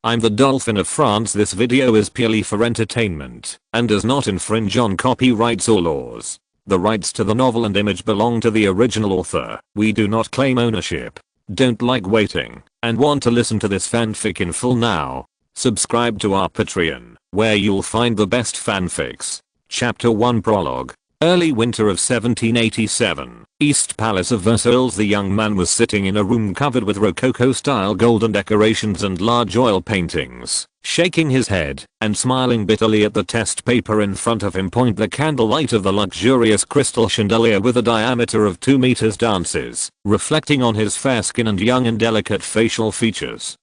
I'm the Dolphin of France. This video is purely for entertainment and does not infringe on copyrights or laws. The rights to the novel and image belong to the original author. We do not claim ownership. Don't like waiting and want to listen to this fanfic in full now? Subscribe to our Patreon, where you'll find the best fanfics. Chapter 1 Prologue. Early winter of 1787, East Palace of Versailles. The young man was sitting in a room covered with Rococo-style golden decorations and large oil paintings, shaking his head and smiling bitterly at the test paper in front of him. The candlelight of the luxurious crystal chandelier with a diameter of 2 meters dances, reflecting on his fair skin and young and delicate facial features,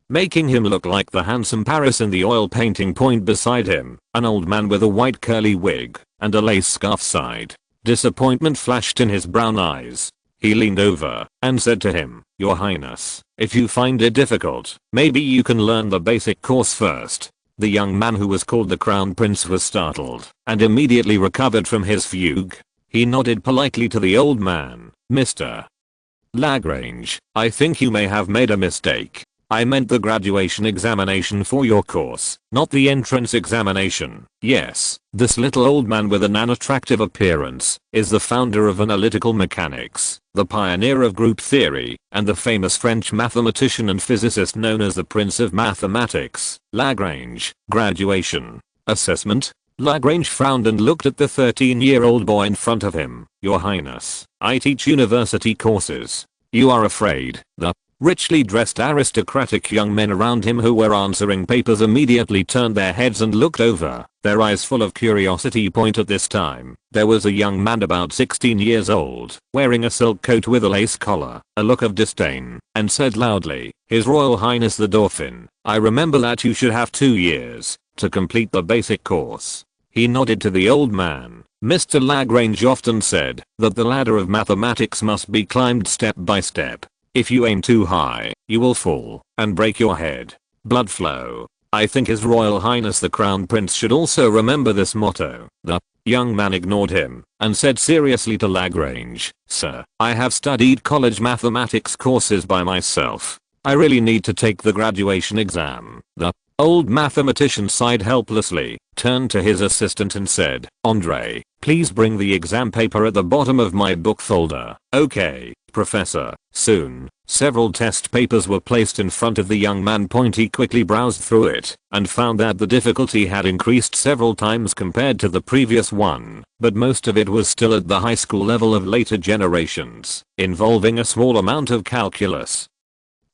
making him look like the handsome Paris in the oil painting. Beside him, an old man with a white curly wig and a lace scarf sighed. Disappointment flashed in his brown eyes. He leaned over and said to him, "Your Highness, if you find it difficult, maybe you can learn the basic course first." The young man, who was called the Crown Prince, was startled and immediately recovered from his fugue. He nodded politely to the old man. "Mr. Lagrange, I think you may have made a mistake. I meant the graduation examination for your course, not the entrance examination." Yes, this little old man with an unattractive appearance is the founder of analytical mechanics, the pioneer of group theory, and the famous French mathematician and physicist known as the Prince of Mathematics. Lagrange. Graduation. Assessment. Lagrange frowned and looked at the 13-year-old boy in front of him. "Your Highness, I teach university courses." "You are afraid?" The richly dressed aristocratic young men around him who were answering papers immediately turned their heads and looked over, their eyes full of curiosity. At this time, there was a young man about 16 years old, wearing a silk coat with a lace collar, a look of disdain, and said loudly, "His Royal Highness the Dauphin, I remember that you should have 2 years to complete the basic course." He nodded to the old man. Mr. Lagrange often said that the ladder of mathematics must be climbed step by step. If you aim too high, you will fall and break your head. Blood flow. I think His Royal Highness the Crown Prince should also remember this motto. The young man ignored him and said seriously to Lagrange, "Sir, I have studied college mathematics courses by myself. I really need to take the graduation exam." The old mathematician sighed helplessly, turned to his assistant and said, "Andre, please bring the exam paper at the bottom of my book folder." "Okay, Professor." Soon, several test papers were placed in front of the young man. He quickly browsed through it and found that the difficulty had increased several times compared to the previous one, but most of it was still at the high school level of later generations, involving a small amount of calculus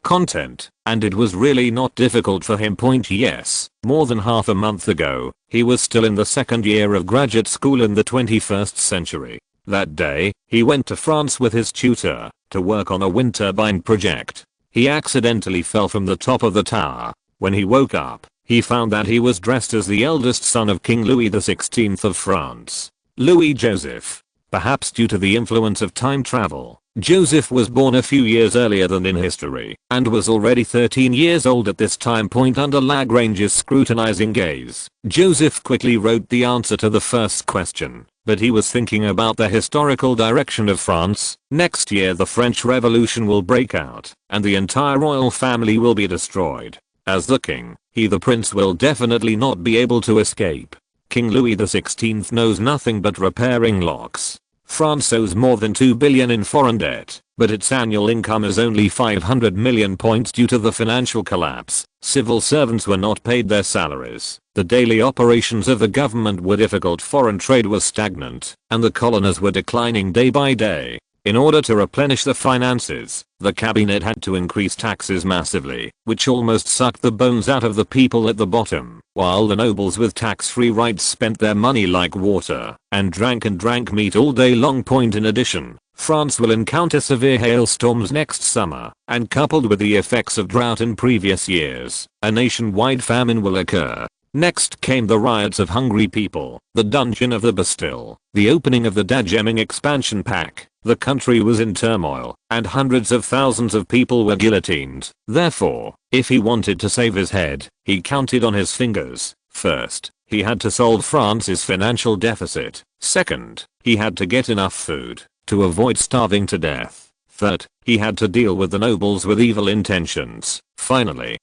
content, and it was really not difficult for him. Yes, more than half a month ago, he was still in the second year of graduate school in the 21st century. That day, he went to France with his tutor to work on a wind turbine project. He accidentally fell from the top of the tower. When he woke up, he found that he was dressed as the eldest son of King Louis XVI of France. Louis Joseph. Perhaps due to the influence of time travel, Joseph was born a few years earlier than in history and was already 13 years old at this time. Under Lagrange's scrutinizing gaze, Joseph quickly wrote the answer to the first question, but he was thinking about the historical direction of France. Next year the French Revolution will break out and the entire royal family will be destroyed. As the king, he the prince will definitely not be able to escape. King Louis XVI knows nothing but repairing locks. France owes more than 2 billion in foreign debt, but its annual income is only 500 million. Due to the financial collapse, civil servants were not paid their salaries, the daily operations of the government were difficult, foreign trade was stagnant, and the colonies were declining day by day. In order to replenish the finances, the cabinet had to increase taxes massively, which almost sucked the bones out of the people at the bottom, while the nobles with tax-free rights spent their money like water and drank meat all day long. In addition, France will encounter severe hailstorms next summer, and coupled with the effects of drought in previous years, a nationwide famine will occur. Next came the riots of hungry people, the dungeon of the Bastille, the opening of the Dajeming expansion pack. The country was in turmoil, and hundreds of thousands of people were guillotined. Therefore, if he wanted to save his head, he counted on his fingers. First, he had to solve France's financial deficit. Second, he had to get enough food to avoid starving to death. Third, he had to deal with the nobles with evil intentions. Finally,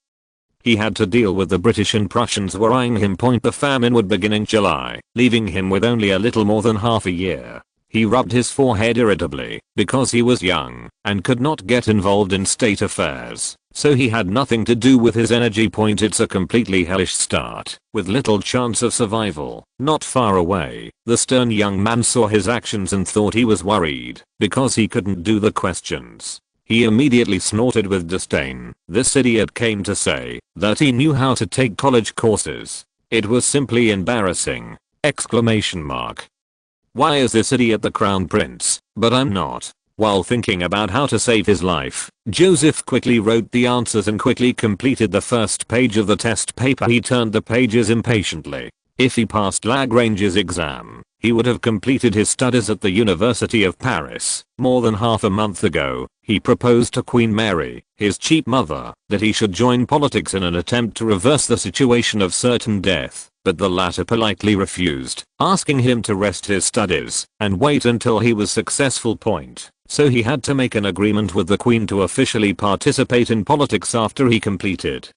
He had to deal with the British and Prussians worrying him. The famine would begin in July, leaving him with only a little more than half a year. He rubbed his forehead irritably because he was young and could not get involved in state affairs, so he had nothing to do with his energy. It's a completely hellish start, with little chance of survival. Not far away, the stern young man saw his actions and thought he was worried because he couldn't do the questions. He immediately snorted with disdain. This idiot came to say that he knew how to take college courses. It was simply embarrassing! Exclamation mark. Why is this idiot the crown prince? But I'm not. While thinking about how to save his life, Joseph quickly wrote the answers and quickly completed the first page of the test paper. He turned the pages impatiently. If he passed Lagrange's exam, he would have completed his studies at the University of Paris. More than half a month ago, he proposed to Queen Mary, his cheap mother, that he should join politics in an attempt to reverse the situation of certain death, but the latter politely refused, asking him to rest his studies and wait until he was successful. So he had to make an agreement with the Queen to officially participate in politics after he completed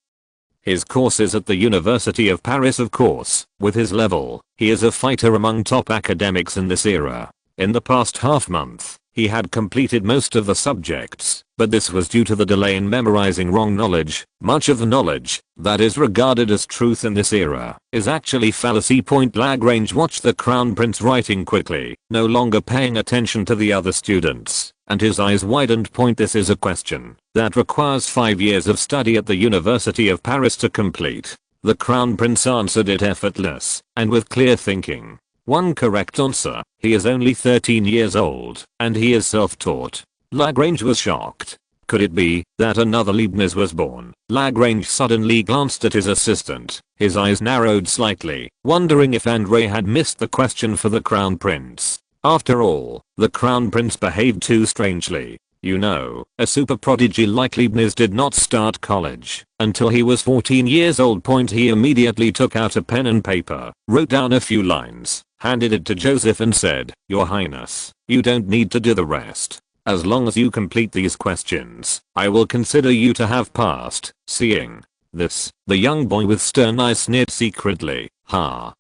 his courses at the University of Paris. Of course, with his level, he is a fighter among top academics in this era. In the past half month, he had completed most of the subjects, but this was due to the delay in memorizing wrong knowledge. Much of the knowledge that is regarded as truth in this era is actually fallacy. Lagrange watched the crown prince writing quickly, no longer paying attention to the other students, and his eyes widened. This is a question that requires 5 years of study at the University of Paris to complete. The crown prince answered it effortless and with clear thinking. One correct answer. He is only 13 years old, and he is self-taught. Lagrange was shocked. Could it be that another Leibniz was born? Lagrange suddenly glanced at his assistant. His eyes narrowed slightly, wondering if André had missed the question for the crown prince. After all, the crown prince behaved too strangely. You know, a super prodigy like Leibniz did not start college until he was 14 years old. He immediately took out a pen and paper, wrote down a few lines, handed it to Joseph and said, "Your Highness, you don't need to do the rest. As long as you complete these questions, I will consider you to have passed." Seeing this, the young boy with stern eyes sneered secretly.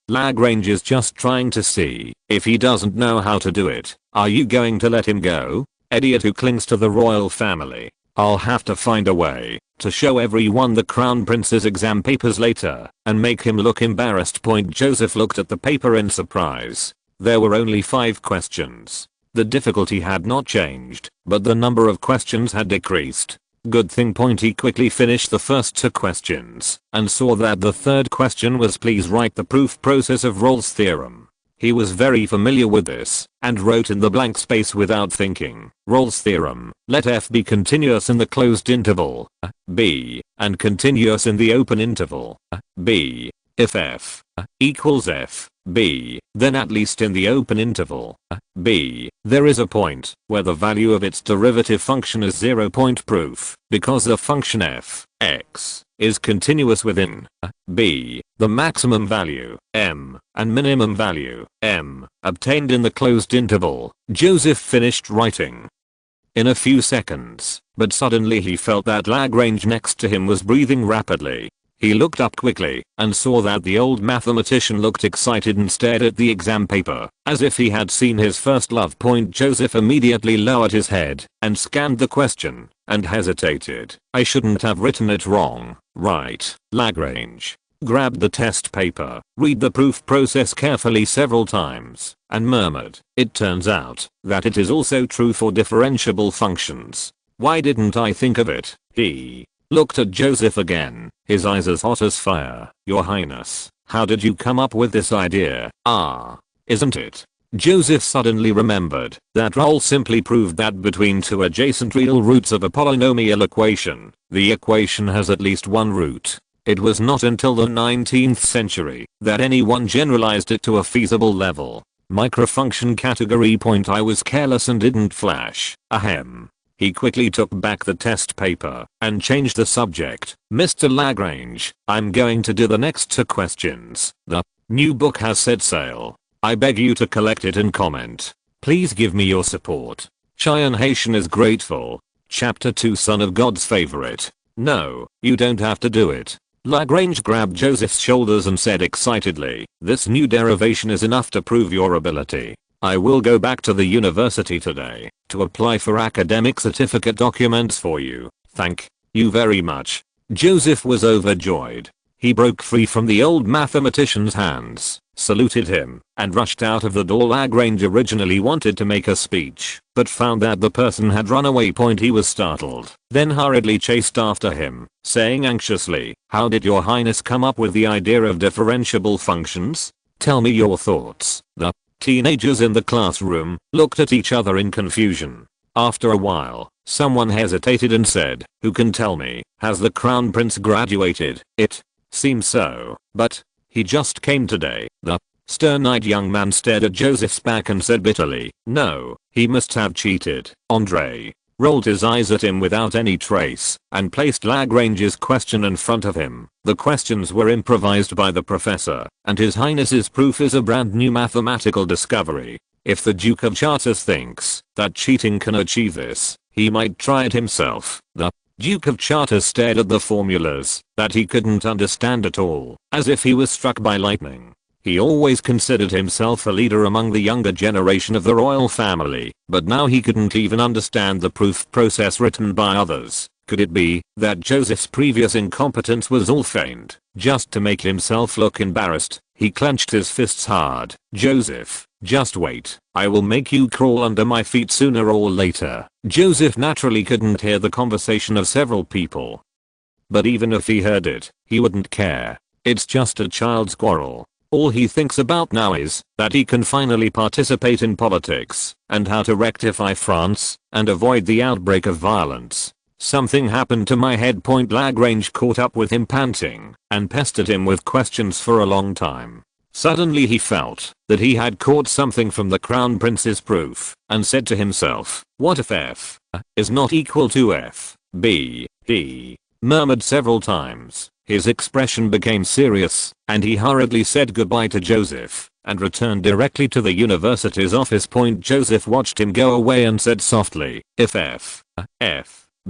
Lagrange is just trying to see if he doesn't know how to do it. Are you going to let him go? Idiot who clings to the royal family. I'll have to find a way to show everyone the crown prince's exam papers later and make him look embarrassed. Joseph looked at the paper in surprise. There were only 5 questions. The difficulty had not changed, but the number of questions had decreased. Good thing. He quickly finished the first 2 questions and saw that the third question was, please write the proof process of Rolle's theorem. He was very familiar with this and wrote in the blank space without thinking. Rolle's theorem, let f be continuous in the closed interval b and continuous in the open interval b. If f equals f b, then at least in the open interval b, there is a point where the value of its derivative function is 0. Proof. Because the function f x is continuous within b, the maximum value m and minimum value m obtained in the closed interval. Joseph finished writing in a few seconds, but suddenly he felt that Lagrange next to him was breathing rapidly. He looked up quickly and saw that the old mathematician looked excited and stared at the exam paper as if he had seen his first love. Joseph immediately lowered his head and scanned the question and hesitated. I shouldn't have written it wrong, right? Lagrange grabbed the test paper, read the proof process carefully several times, and murmured, it turns out that it is also true for differentiable functions. Why didn't I think of it? He looked at Joseph again, his eyes as hot as fire. Your Highness, how did you come up with this idea? Isn't it? Joseph suddenly remembered that Rolle simply proved that between 2 adjacent real roots of a polynomial equation, the equation has at least one root. It was not until the 19th century that anyone generalized it to a feasible level. Microfunction category. I was careless and didn't flash. Ahem. He quickly took back the test paper and changed the subject. Mr. Lagrange, I'm going to do the next 2 questions. The new book has set sail. I beg you to collect it and comment. Please give me your support. Cheyenne Haitian is grateful. Chapter 2, Son of God's Favorite. No, you don't have to do it. Lagrange grabbed Joseph's shoulders and said excitedly, "This new derivation is enough to prove your ability. I will go back to the university today to apply for academic certificate documents for you. Thank you very much." Joseph was overjoyed. He broke free from the old mathematician's hands, saluted him, and rushed out of the door. Lagrange originally wanted to make a speech, but found that the person had run away. He was startled, then hurriedly chased after him, saying anxiously, "How did your highness come up with the idea of differentiable functions? Tell me your thoughts." The teenagers in the classroom looked at each other in confusion. After a while, someone hesitated and said, "Who can tell me? Has the Crown Prince graduated?" "It seems so, but he just came today." The stern-eyed young man stared at Joseph's back and said bitterly, "No, he must have cheated." Andre rolled his eyes at him without any trace and placed Lagrange's question in front of him. The questions were improvised by the professor, and His Highness's proof is a brand new mathematical discovery. If the Duke of Chartres thinks that cheating can achieve this, he might try it himself. The Duke of Chartres stared at the formulas that he couldn't understand at all, as if he was struck by lightning. He always considered himself a leader among the younger generation of the royal family, but now he couldn't even understand the proof process written by others. Could it be that Joseph's previous incompetence was all feigned, just to make himself look embarrassed? He clenched his fists hard. "Joseph, just wait. I will make you crawl under my feet sooner or later." Joseph naturally couldn't hear the conversation of several people. But even if he heard it, he wouldn't care. It's just a child's quarrel. All he thinks about now is that he can finally participate in politics and how to rectify France and avoid the outbreak of violence. "Something happened to my head." Lagrange caught up with him panting and pestered him with questions for a long time. Suddenly he felt that he had caught something from the Crown Prince's proof and said to himself, "What if F is not equal to F, B?" He murmured several times. His expression became serious, and he hurriedly said goodbye to Joseph and returned directly to the university's office. Joseph watched him go away and said softly, "If F,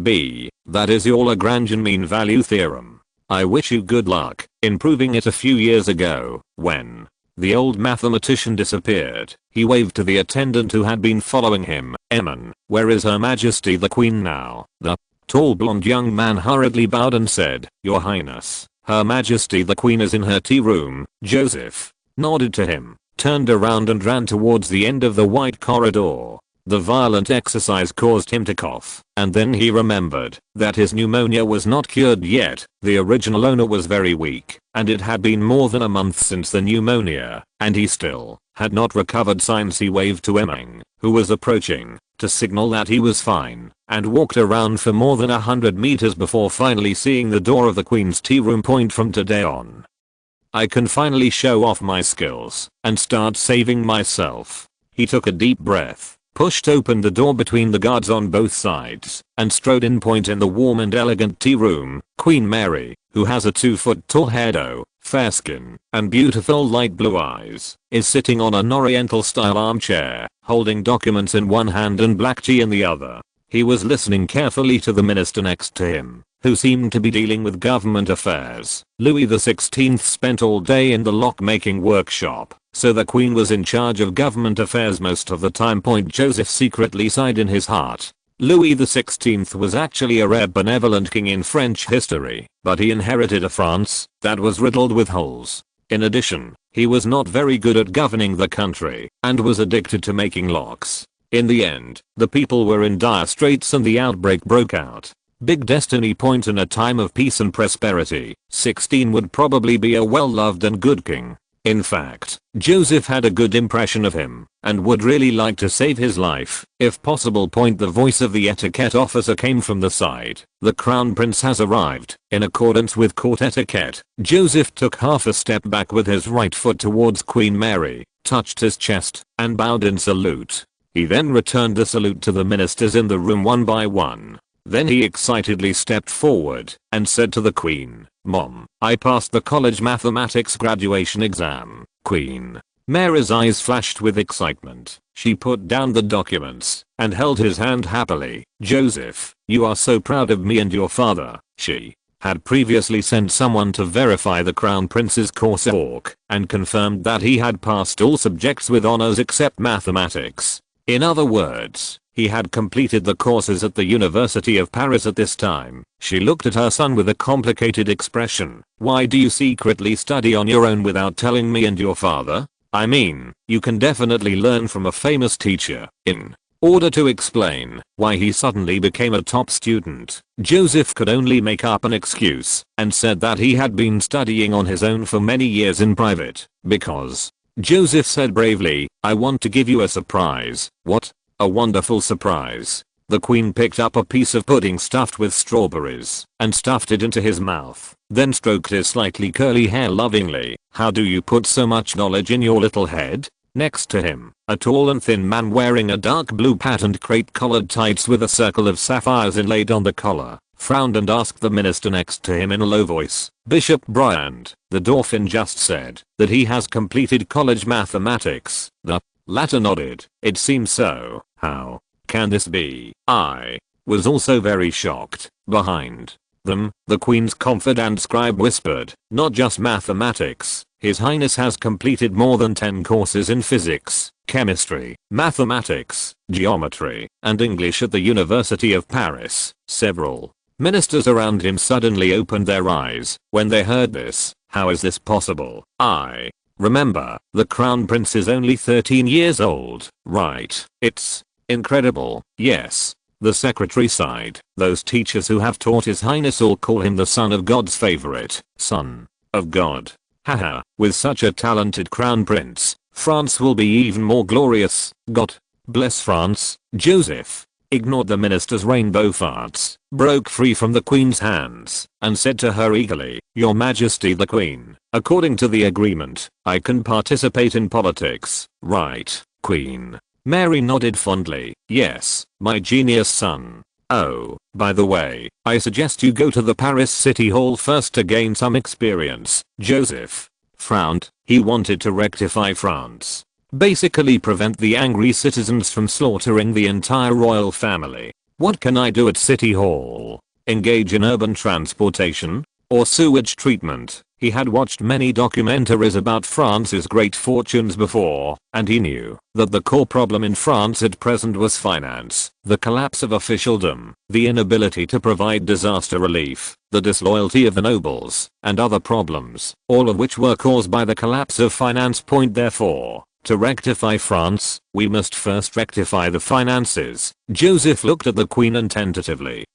B, that is your Lagrangian mean value theorem. I wish you good luck in proving it." A few years ago, when the old mathematician disappeared, he waved to the attendant who had been following him. "Emin, where is Her Majesty the Queen now?" The tall blonde young man hurriedly bowed and said, "Your Highness, Her Majesty the Queen is in her tea room." Joseph nodded to him, turned around and ran towards the end of the white corridor. The violent exercise caused him to cough, and then he remembered that his pneumonia was not cured yet. The original owner was very weak, and it had been more than a month since the pneumonia, and he still had not recovered. Signs. He waved to Emming, who was approaching, to signal that he was fine, and walked around for more than 100 meters before finally seeing the door of the Queen's tea room. From today on, I can finally show off my skills and start saving myself. He took a deep breath, pushed open the door between the guards on both sides, and strode in. In the warm and elegant tea room, Queen Mary, who has a 2-foot-tall hairdo, fair skin, and beautiful light blue eyes, is sitting on an oriental-style armchair, holding documents in one hand and black tea in the other. He was listening carefully to the minister next to him, who seemed to be dealing with government affairs. Louis XVI spent all day in the lock-making workshop, so the Queen was in charge of government affairs most of the time. Joseph secretly sighed in his heart. Louis XVI was actually a rare benevolent king in French history, but he inherited a France that was riddled with holes. In addition, he was not very good at governing the country and was addicted to making locks. In the end, the people were in dire straits and the outbreak broke out. Big destiny. In a time of peace and prosperity, 16 would probably be a well-loved and good king. In fact, Joseph had a good impression of him and would really like to save his life, if possible. The voice of the etiquette officer came from the side. "The Crown Prince has arrived." In accordance with court etiquette, Joseph took half a step back with his right foot towards Queen Mary, touched his chest, and bowed in salute. He then returned the salute to the ministers in the room one by one. Then he excitedly stepped forward and said to the Queen, "Mom, I passed the college mathematics graduation exam." Queen Mary's eyes flashed with excitement. She put down the documents and held his hand happily. "Joseph, you are so proud of me and your father," she had previously sent someone to verify the Crown Prince's coursework and confirmed that he had passed all subjects with honors except mathematics. In other words, he had completed the courses at the University of Paris at this time. She looked at her son with a complicated expression. Why do you secretly study on your own without telling me and your father? I mean, you can definitely learn from a famous teacher. In order to explain why he suddenly became a top student, Joseph could only make up an excuse and said that he had been studying on his own for many years in private. Because Joseph said bravely, I want to give you a surprise. What? A wonderful surprise. The Queen picked up a piece of pudding stuffed with strawberries and stuffed it into his mouth, then stroked his slightly curly hair lovingly. How do you put so much knowledge in your little head? Next to him, a tall and thin man wearing a dark blue patterned crepe-collared tights with a circle of sapphires inlaid on the collar, frowned and asked the minister next to him in a low voice, Bishop Bryant, the Dauphin just said that he has completed college mathematics. The latter nodded. It seems so. How can this be? I was also very shocked. Behind them, the Queen's confidant scribe whispered, not just mathematics. His Highness has completed more than 10 courses in physics, chemistry, mathematics, geometry, and English at the University of Paris. Several ministers around him suddenly opened their eyes when they heard this. How is this possible? Remember, the Crown Prince is only 13 years old, right? It's incredible. Yes. The secretary sighed. Those teachers who have taught His Highness all call him the son of God's favorite. Son of God. Haha, with such a talented Crown Prince, France will be even more glorious. God bless France. Joseph ignored the minister's rainbow farts, broke free from the Queen's hands, and said to her eagerly, Your Majesty the Queen, according to the agreement, I can participate in politics, right, Queen? Mary nodded fondly. Yes, my genius son. Oh, by the way, I suggest you go to the Paris City Hall first to gain some experience. Joseph frowned. He wanted to rectify France. Basically prevent the angry citizens from slaughtering the entire royal family. What can I do at City Hall? Engage in urban transportation? Or sewage treatment? He had watched many documentaries about France's great fortunes before, and he knew that the core problem in France at present was finance, the collapse of officialdom, the inability to provide disaster relief, the disloyalty of the nobles, and other problems, all of which were caused by the collapse of finance. Therefore, to rectify France, we must first rectify the finances. Joseph looked at the Queen and tentatively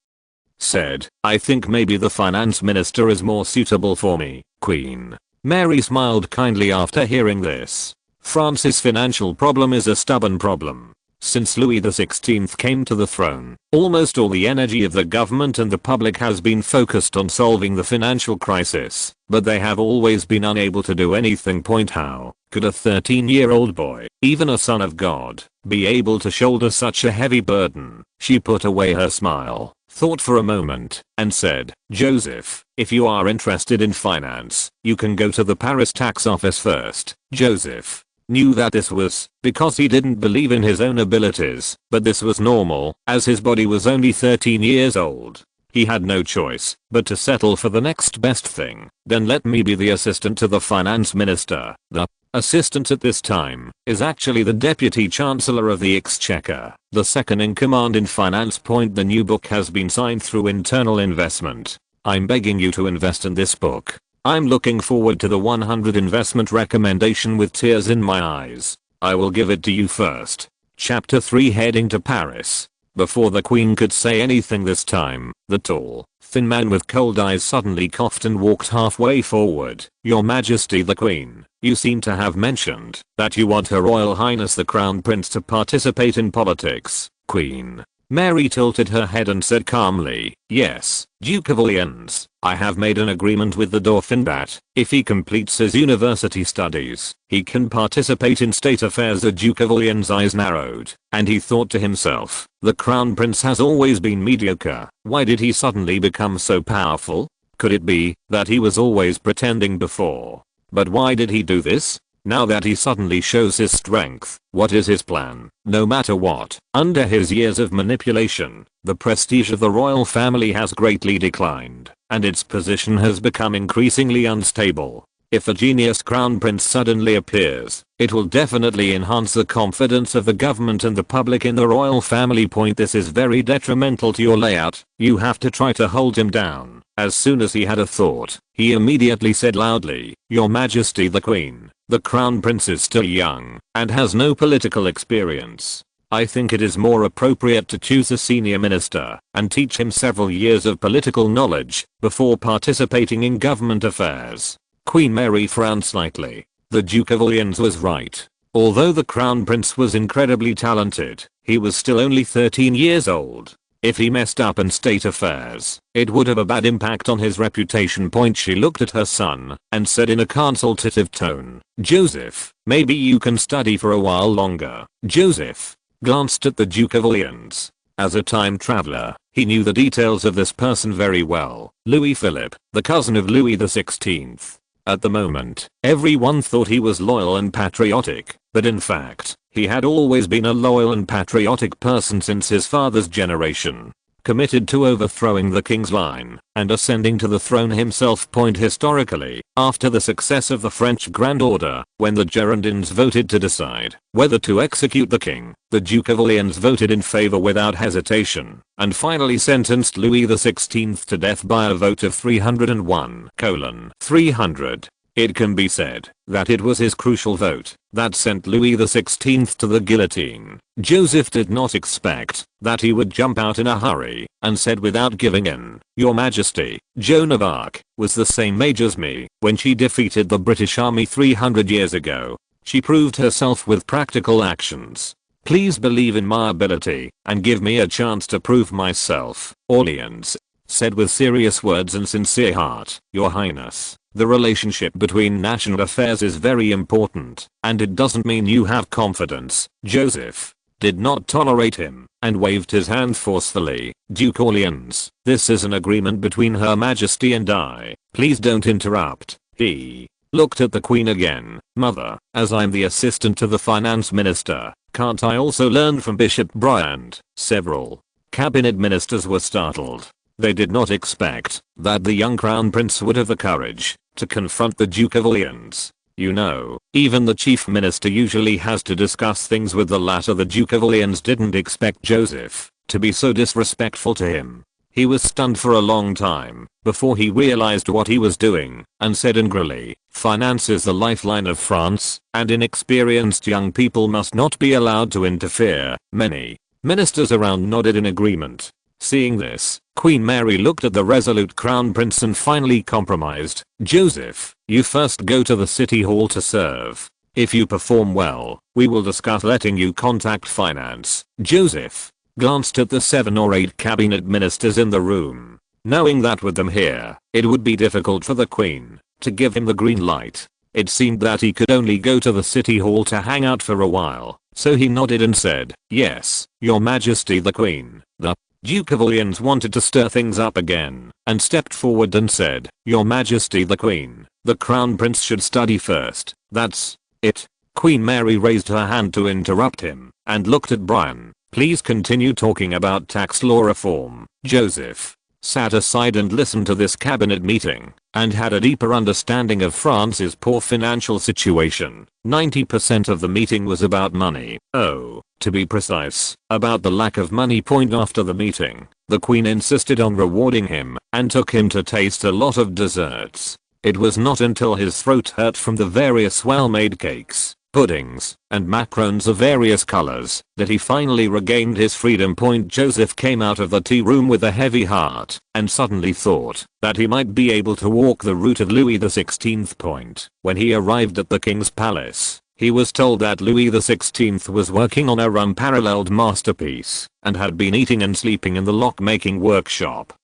said, I think maybe the finance minister is more suitable for me, Queen. Mary smiled kindly after hearing this. France's financial problem is a stubborn problem. Since Louis XVI came to the throne, almost all the energy of the government and the public has been focused on solving the financial crisis, but they have always been unable to do anything. How could a 13-year-old boy, even a son of God, be able to shoulder such a heavy burden? She put away her smile, thought for a moment, and said, Joseph, if you are interested in finance, you can go to the Paris tax office first. Joseph knew that this was because he didn't believe in his own abilities, but this was normal, as his body was only 13 years old. He had no choice but to settle for the next best thing. Then let me be the assistant to the finance minister. The assistant at this time is actually the deputy chancellor of the exchequer, the second in command in finance. The new book has been signed through internal investment. I'm begging you to invest in this book. I'm looking forward to the 100 investment recommendation with tears in my eyes. I will give it to you first. Chapter 3, Heading to Paris. Before the Queen could say anything this time, the tall, thin man with cold eyes suddenly coughed and walked halfway forward. Your Majesty the Queen, you seem to have mentioned that you want Her Royal Highness the Crown Prince to participate in politics, Queen. Mary tilted her head and said calmly, yes, Duke of Orleans, I have made an agreement with the Dauphin that, if he completes his university studies, he can participate in state affairs. The Duke of Orleans' eyes narrowed, and he thought to himself, the Crown Prince has always been mediocre. Why did he suddenly become so powerful? Could it be that he was always pretending before? But why did he do this? Now that he suddenly shows his strength, what is his plan? No matter what, under his years of manipulation, the prestige of the royal family has greatly declined, and its position has become increasingly unstable. If a genius crown prince suddenly appears, it will definitely enhance the confidence of the government and the public in the royal family. This is very detrimental to your layout. You have to try to hold him down. As soon as he had a thought, he immediately said loudly, "Your Majesty the Queen, the crown prince is still young and has no political experience. I think it is more appropriate to choose a senior minister and teach him several years of political knowledge before participating in government affairs." Queen Mary frowned slightly. The Duke of Orleans was right. Although the crown prince was incredibly talented, he was still only 13 years old. If he messed up in state affairs, it would have a bad impact on his reputation. She looked at her son and said in a consultative tone, "Joseph, maybe you can study for a while longer." Joseph glanced at the Duke of Orleans. As a time traveler, he knew the details of this person very well. Louis Philippe, the cousin of Louis XVI. At the moment, everyone thought he was loyal and patriotic, but in fact, he had always been a loyal and patriotic person since his father's generation, committed to overthrowing the king's line and ascending to the throne himself. Historically, after the success of the French Grand Order, when the Girondins voted to decide whether to execute the king, the Duke of Orleans voted in favor without hesitation, and finally sentenced Louis XVI to death by a vote of 301:300. It can be said that it was his crucial vote that sent Louis XVI to the guillotine. Joseph did not expect that he would jump out in a hurry and said without giving in, "Your Majesty, Joan of Arc was the same age as me when she defeated the British army 300 years ago. She proved herself with practical actions. Please believe in my ability and give me a chance to prove myself." Orleans said with serious words and sincere heart, "Your Highness, the relationship between national affairs is very important, and it doesn't mean you have confidence." Joseph did not tolerate him and waved his hand forcefully. "Duke Orleans, this is an agreement between Her Majesty and I. Please don't interrupt." He looked at the Queen again. "Mother, as I'm the assistant to the finance minister, can't I also learn from Bishop Bryant?" Several cabinet ministers were startled. They did not expect that the young crown prince would have the courage to confront the Duke of Orleans. You know, even the chief minister usually has to discuss things with the latter. The Duke of Orleans didn't expect Joseph to be so disrespectful to him. He was stunned for a long time before he realized what he was doing and said angrily, "Finance is the lifeline of France, and inexperienced young people must not be allowed to interfere." Many ministers around nodded in agreement. Seeing this, Queen Mary looked at the resolute crown prince and finally compromised. "Joseph, you first go to the city hall to serve. If you perform well, we will discuss letting you contact finance." Joseph glanced at the 7 or 8 cabinet ministers in the room, knowing that with them here, it would be difficult for the Queen to give him the green light. It seemed that he could only go to the city hall to hang out for a while, so he nodded and said, "Yes, Your Majesty the Queen." The Duke of Orleans wanted to stir things up again and stepped forward and said, "Your Majesty the Queen, the crown prince should study first. That's it." Queen Mary raised her hand to interrupt him and looked at Brian. "Please continue talking about tax law reform." Joseph sat aside and listened to this cabinet meeting and had a deeper understanding of France's poor financial situation. 90% of the meeting was about money. Oh, to be precise, about the lack of money. After the meeting, the Queen insisted on rewarding him and took him to taste a lot of desserts. It was not until his throat hurt from the various well-made cakes, puddings, and macarons of various colors that he finally regained his freedom. Joseph came out of the tea room with a heavy heart and suddenly thought that he might be able to walk the route of Louis XVI. When he arrived at the king's palace, he was told that Louis XVI was working on a unparalleled masterpiece and had been eating and sleeping in the lock-making workshop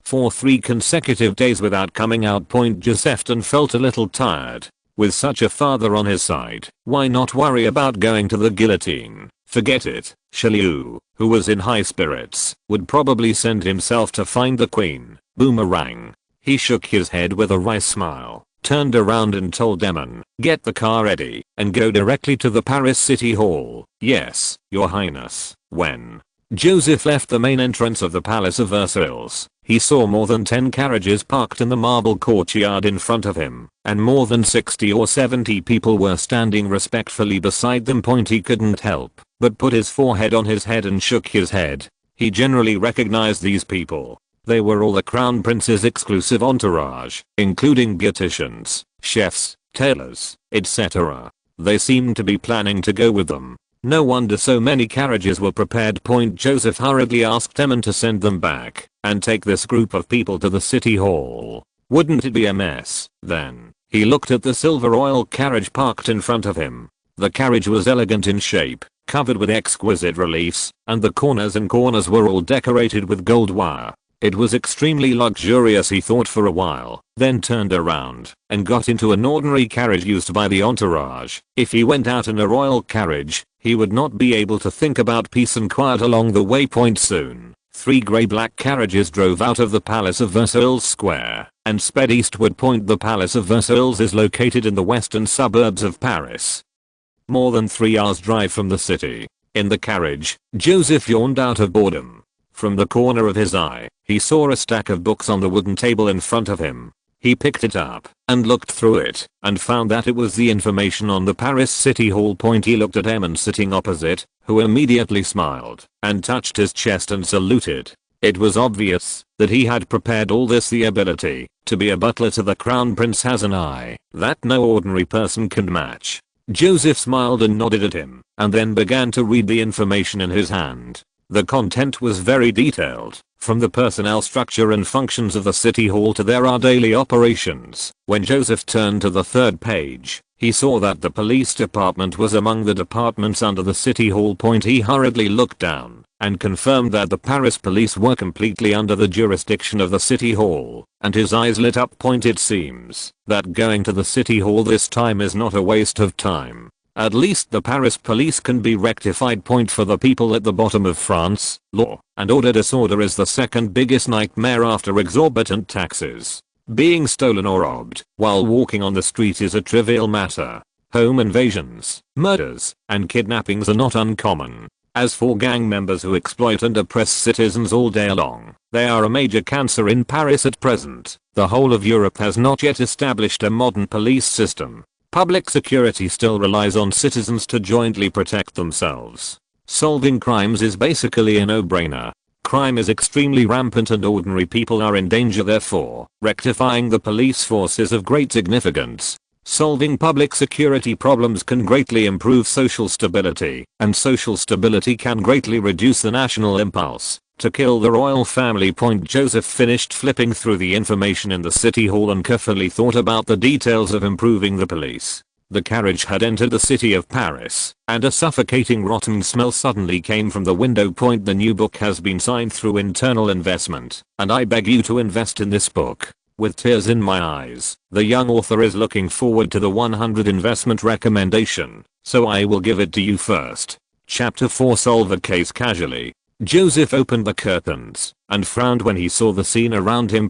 for 3 consecutive days without coming out. Josephton felt a little tired. With such a father on his side, why not worry about going to the guillotine? Forget it. Chalieu, who was in high spirits, would probably send himself to find the Queen. Boomerang. He shook his head with a wry smile. turned around and told Demon, "Get the car ready and go directly to the Paris City Hall." "Yes, your highness." When Joseph left the main entrance of the Palace of Versailles, he saw more than 10 carriages parked in the marble courtyard in front of him, and more than 60 or 70 people were standing respectfully beside them. He couldn't help but put his forehead on his head and shook his head. He generally recognized these people. They were all the Crown Prince's exclusive entourage, including beauticians, chefs, tailors, etc. They seemed to be planning to go with them. No wonder so many carriages were prepared. Joseph hurriedly asked Demon to send them back and take this group of people to the city hall. Wouldn't it be a mess then? He looked at the silver royal carriage parked in front of him. The carriage was elegant in shape, covered with exquisite reliefs, and the corners were all decorated with gold wire. It was extremely luxurious, he thought for a while, then turned around and got into an ordinary carriage used by the entourage. If he went out in a royal carriage, he would not be able to think about peace and quiet along the way. Soon, 3 grey-black carriages drove out of the Palace of Versailles Square and sped eastward. The Palace of Versailles is located in the western suburbs of Paris, more than 3 hours drive from the city. In the carriage, Joseph yawned out of boredom. From the corner of his eye, he saw a stack of books on the wooden table in front of him. He picked it up and looked through it and found that it was the information on the Paris City Hall. He looked at Eamon sitting opposite, who immediately smiled and touched his chest and saluted. It was obvious that he had prepared all this. The ability to be a butler to the Crown Prince has an eye that no ordinary person can match. Joseph smiled and nodded at him and then began to read the information in his hand. The content was very detailed, from the personnel structure and functions of the city hall to their daily operations. When Joseph turned to the 3rd page, he saw that the police department was among the departments under the city hall. He hurriedly looked down and confirmed that the Paris police were completely under the jurisdiction of the city hall, and his eyes lit up. It seems that going to the city hall this time is not a waste of time. At least the Paris police can be rectified. For the people at the bottom of France, law and order disorder is the 2nd biggest nightmare after exorbitant taxes. Being stolen or robbed while walking on the street is a trivial matter. Home invasions, murders, and kidnappings are not uncommon. As for gang members who exploit and oppress citizens all day long, they are a major cancer in Paris at present. The whole of Europe has not yet established a modern police system. Public security still relies on citizens to jointly protect themselves. Solving crimes is basically a no-brainer. Crime is extremely rampant and ordinary people are in danger. Therefore, rectifying the police force is of great significance. Solving public security problems can greatly improve social stability, and social stability can greatly reduce the national impulse to kill the royal family. Joseph finished flipping through the information in the city hall and carefully thought about the details of improving the police. The carriage had entered the city of Paris, and a suffocating rotten smell suddenly came from the window. The new book has been signed through internal investment, and I beg you to invest in this book. With tears in my eyes, the young author is looking forward to the 100 investment recommendation, so I will give it to you first. Chapter 4. Solve a case casually. Joseph opened the curtains and frowned when he saw the scene around him.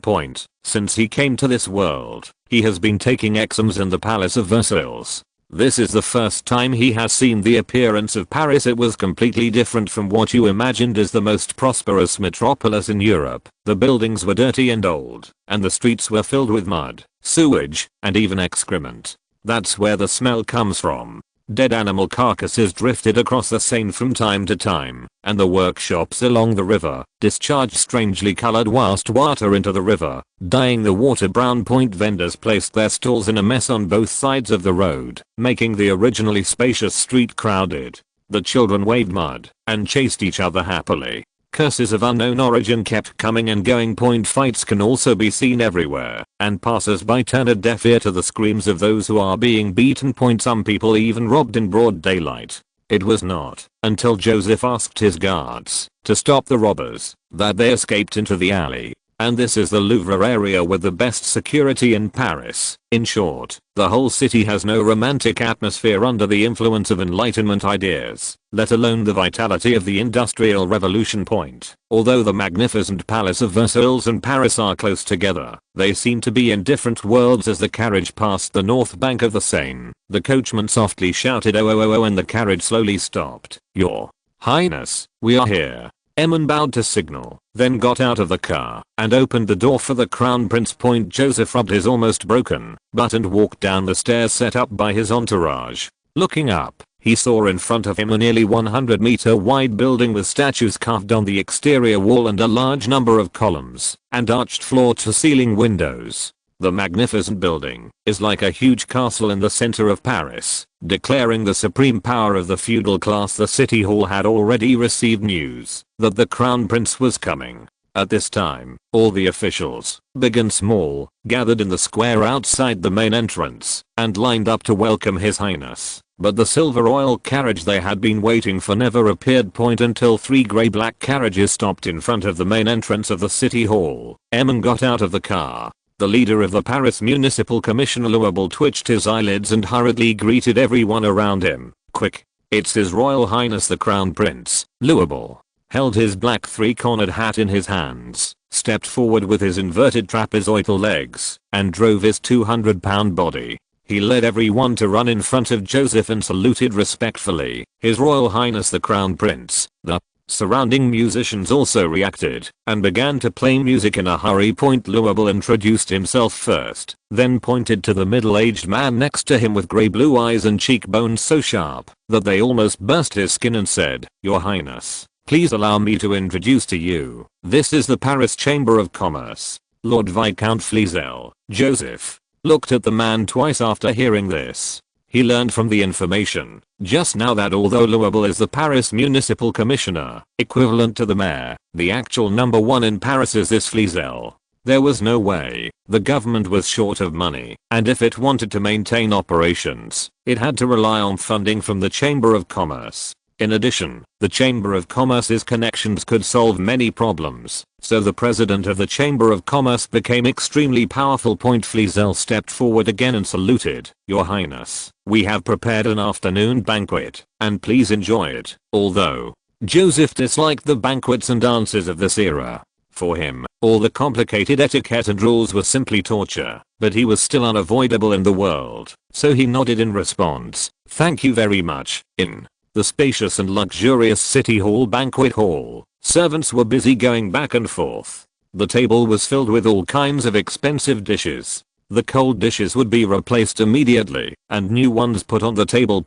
Since he came to this world, he has been taking exams in the Palace of Versailles. This is the first time he has seen the appearance of Paris. It was completely different from what you imagined as the most prosperous metropolis in Europe. The buildings were dirty and old, and the streets were filled with mud, sewage, and even excrement. That's where the smell comes from. Dead animal carcasses drifted across the Seine from time to time, and the workshops along the river discharged strangely colored wastewater into the river, dyeing the water brown. Vendors placed their stalls in a mess on both sides of the road, making the originally spacious street crowded. The children waved mud and chased each other happily. Curses of unknown origin kept coming and going. Fights can also be seen everywhere, and passers-by turn a deaf ear to the screams of those who are being beaten. Some people even robbed in broad daylight. It was not until Joseph asked his guards to stop the robbers that they escaped into the alley. And this is the Louvre area with the best security in Paris. In short, the whole city has no romantic atmosphere under the influence of Enlightenment ideas, let alone the vitality of the Industrial Revolution point. Although the magnificent Palace of Versailles and Paris are close together, they seem to be in different worlds. As the carriage passed the north bank of the Seine, the coachman softly shouted "Oh, oh, oh, oh," and the carriage slowly stopped. "Your Highness, we are here." Emin bowed to signal, then got out of the car and opened the door for the Crown Prince. Joseph rubbed his almost broken butt and walked down the stairs set up by his entourage. Looking up, he saw in front of him a nearly 100-meter wide building with statues carved on the exterior wall and a large number of columns and arched floor-to-ceiling windows. The magnificent building is like a huge castle in the center of Paris, declaring the supreme power of the feudal class. The city hall had already received news that the crown prince was coming. At this time, all the officials, big and small, gathered in the square outside the main entrance and lined up to welcome His Highness. But the silver royal carriage they had been waiting for never appeared. Until 3 grey-black carriages stopped in front of the main entrance of the city hall. Emin got out of the car. The leader of the Paris Municipal Commission, Louis, twitched his eyelids and hurriedly greeted everyone around him. "Quick, it's His Royal Highness the Crown Prince." Louis held his black 3-cornered hat in his hands, stepped forward with his inverted trapezoidal legs, and drove his 200-pound body. He led everyone to run in front of Joseph and saluted respectfully. "His Royal Highness the Crown Prince." The surrounding musicians also reacted and began to play music in a hurry. Louis introduced himself first, then pointed to the middle-aged man next to him with grey blue eyes and cheekbones so sharp that they almost burst his skin and said, "Your Highness, please allow me to introduce to you. This is the Paris Chamber of Commerce, Lord Viscount Flourishes." Joseph looked at the man twice after hearing this. He learned from the information just now that although Louis is the Paris Municipal Commissioner, equivalent to the mayor, the actual number 1 in Paris is this Flourishes. There was no way. The government was short of money, and if it wanted to maintain operations, it had to rely on funding from the Chamber of Commerce. In addition, the Chamber of Commerce's connections could solve many problems, so the president of the Chamber of Commerce became extremely powerful. Flourishes stepped forward again and saluted, "Your Highness, we have prepared an afternoon banquet, and please enjoy it." Although Joseph disliked the banquets and dances of this era. For him, all the complicated etiquette and rules were simply torture, but he was still unavoidable in the world, so he nodded in response, "Thank you very much." In the spacious and luxurious City Hall banquet hall, servants were busy going back and forth. The table was filled with all kinds of expensive dishes. The cold dishes would be replaced immediately and new ones put on the table.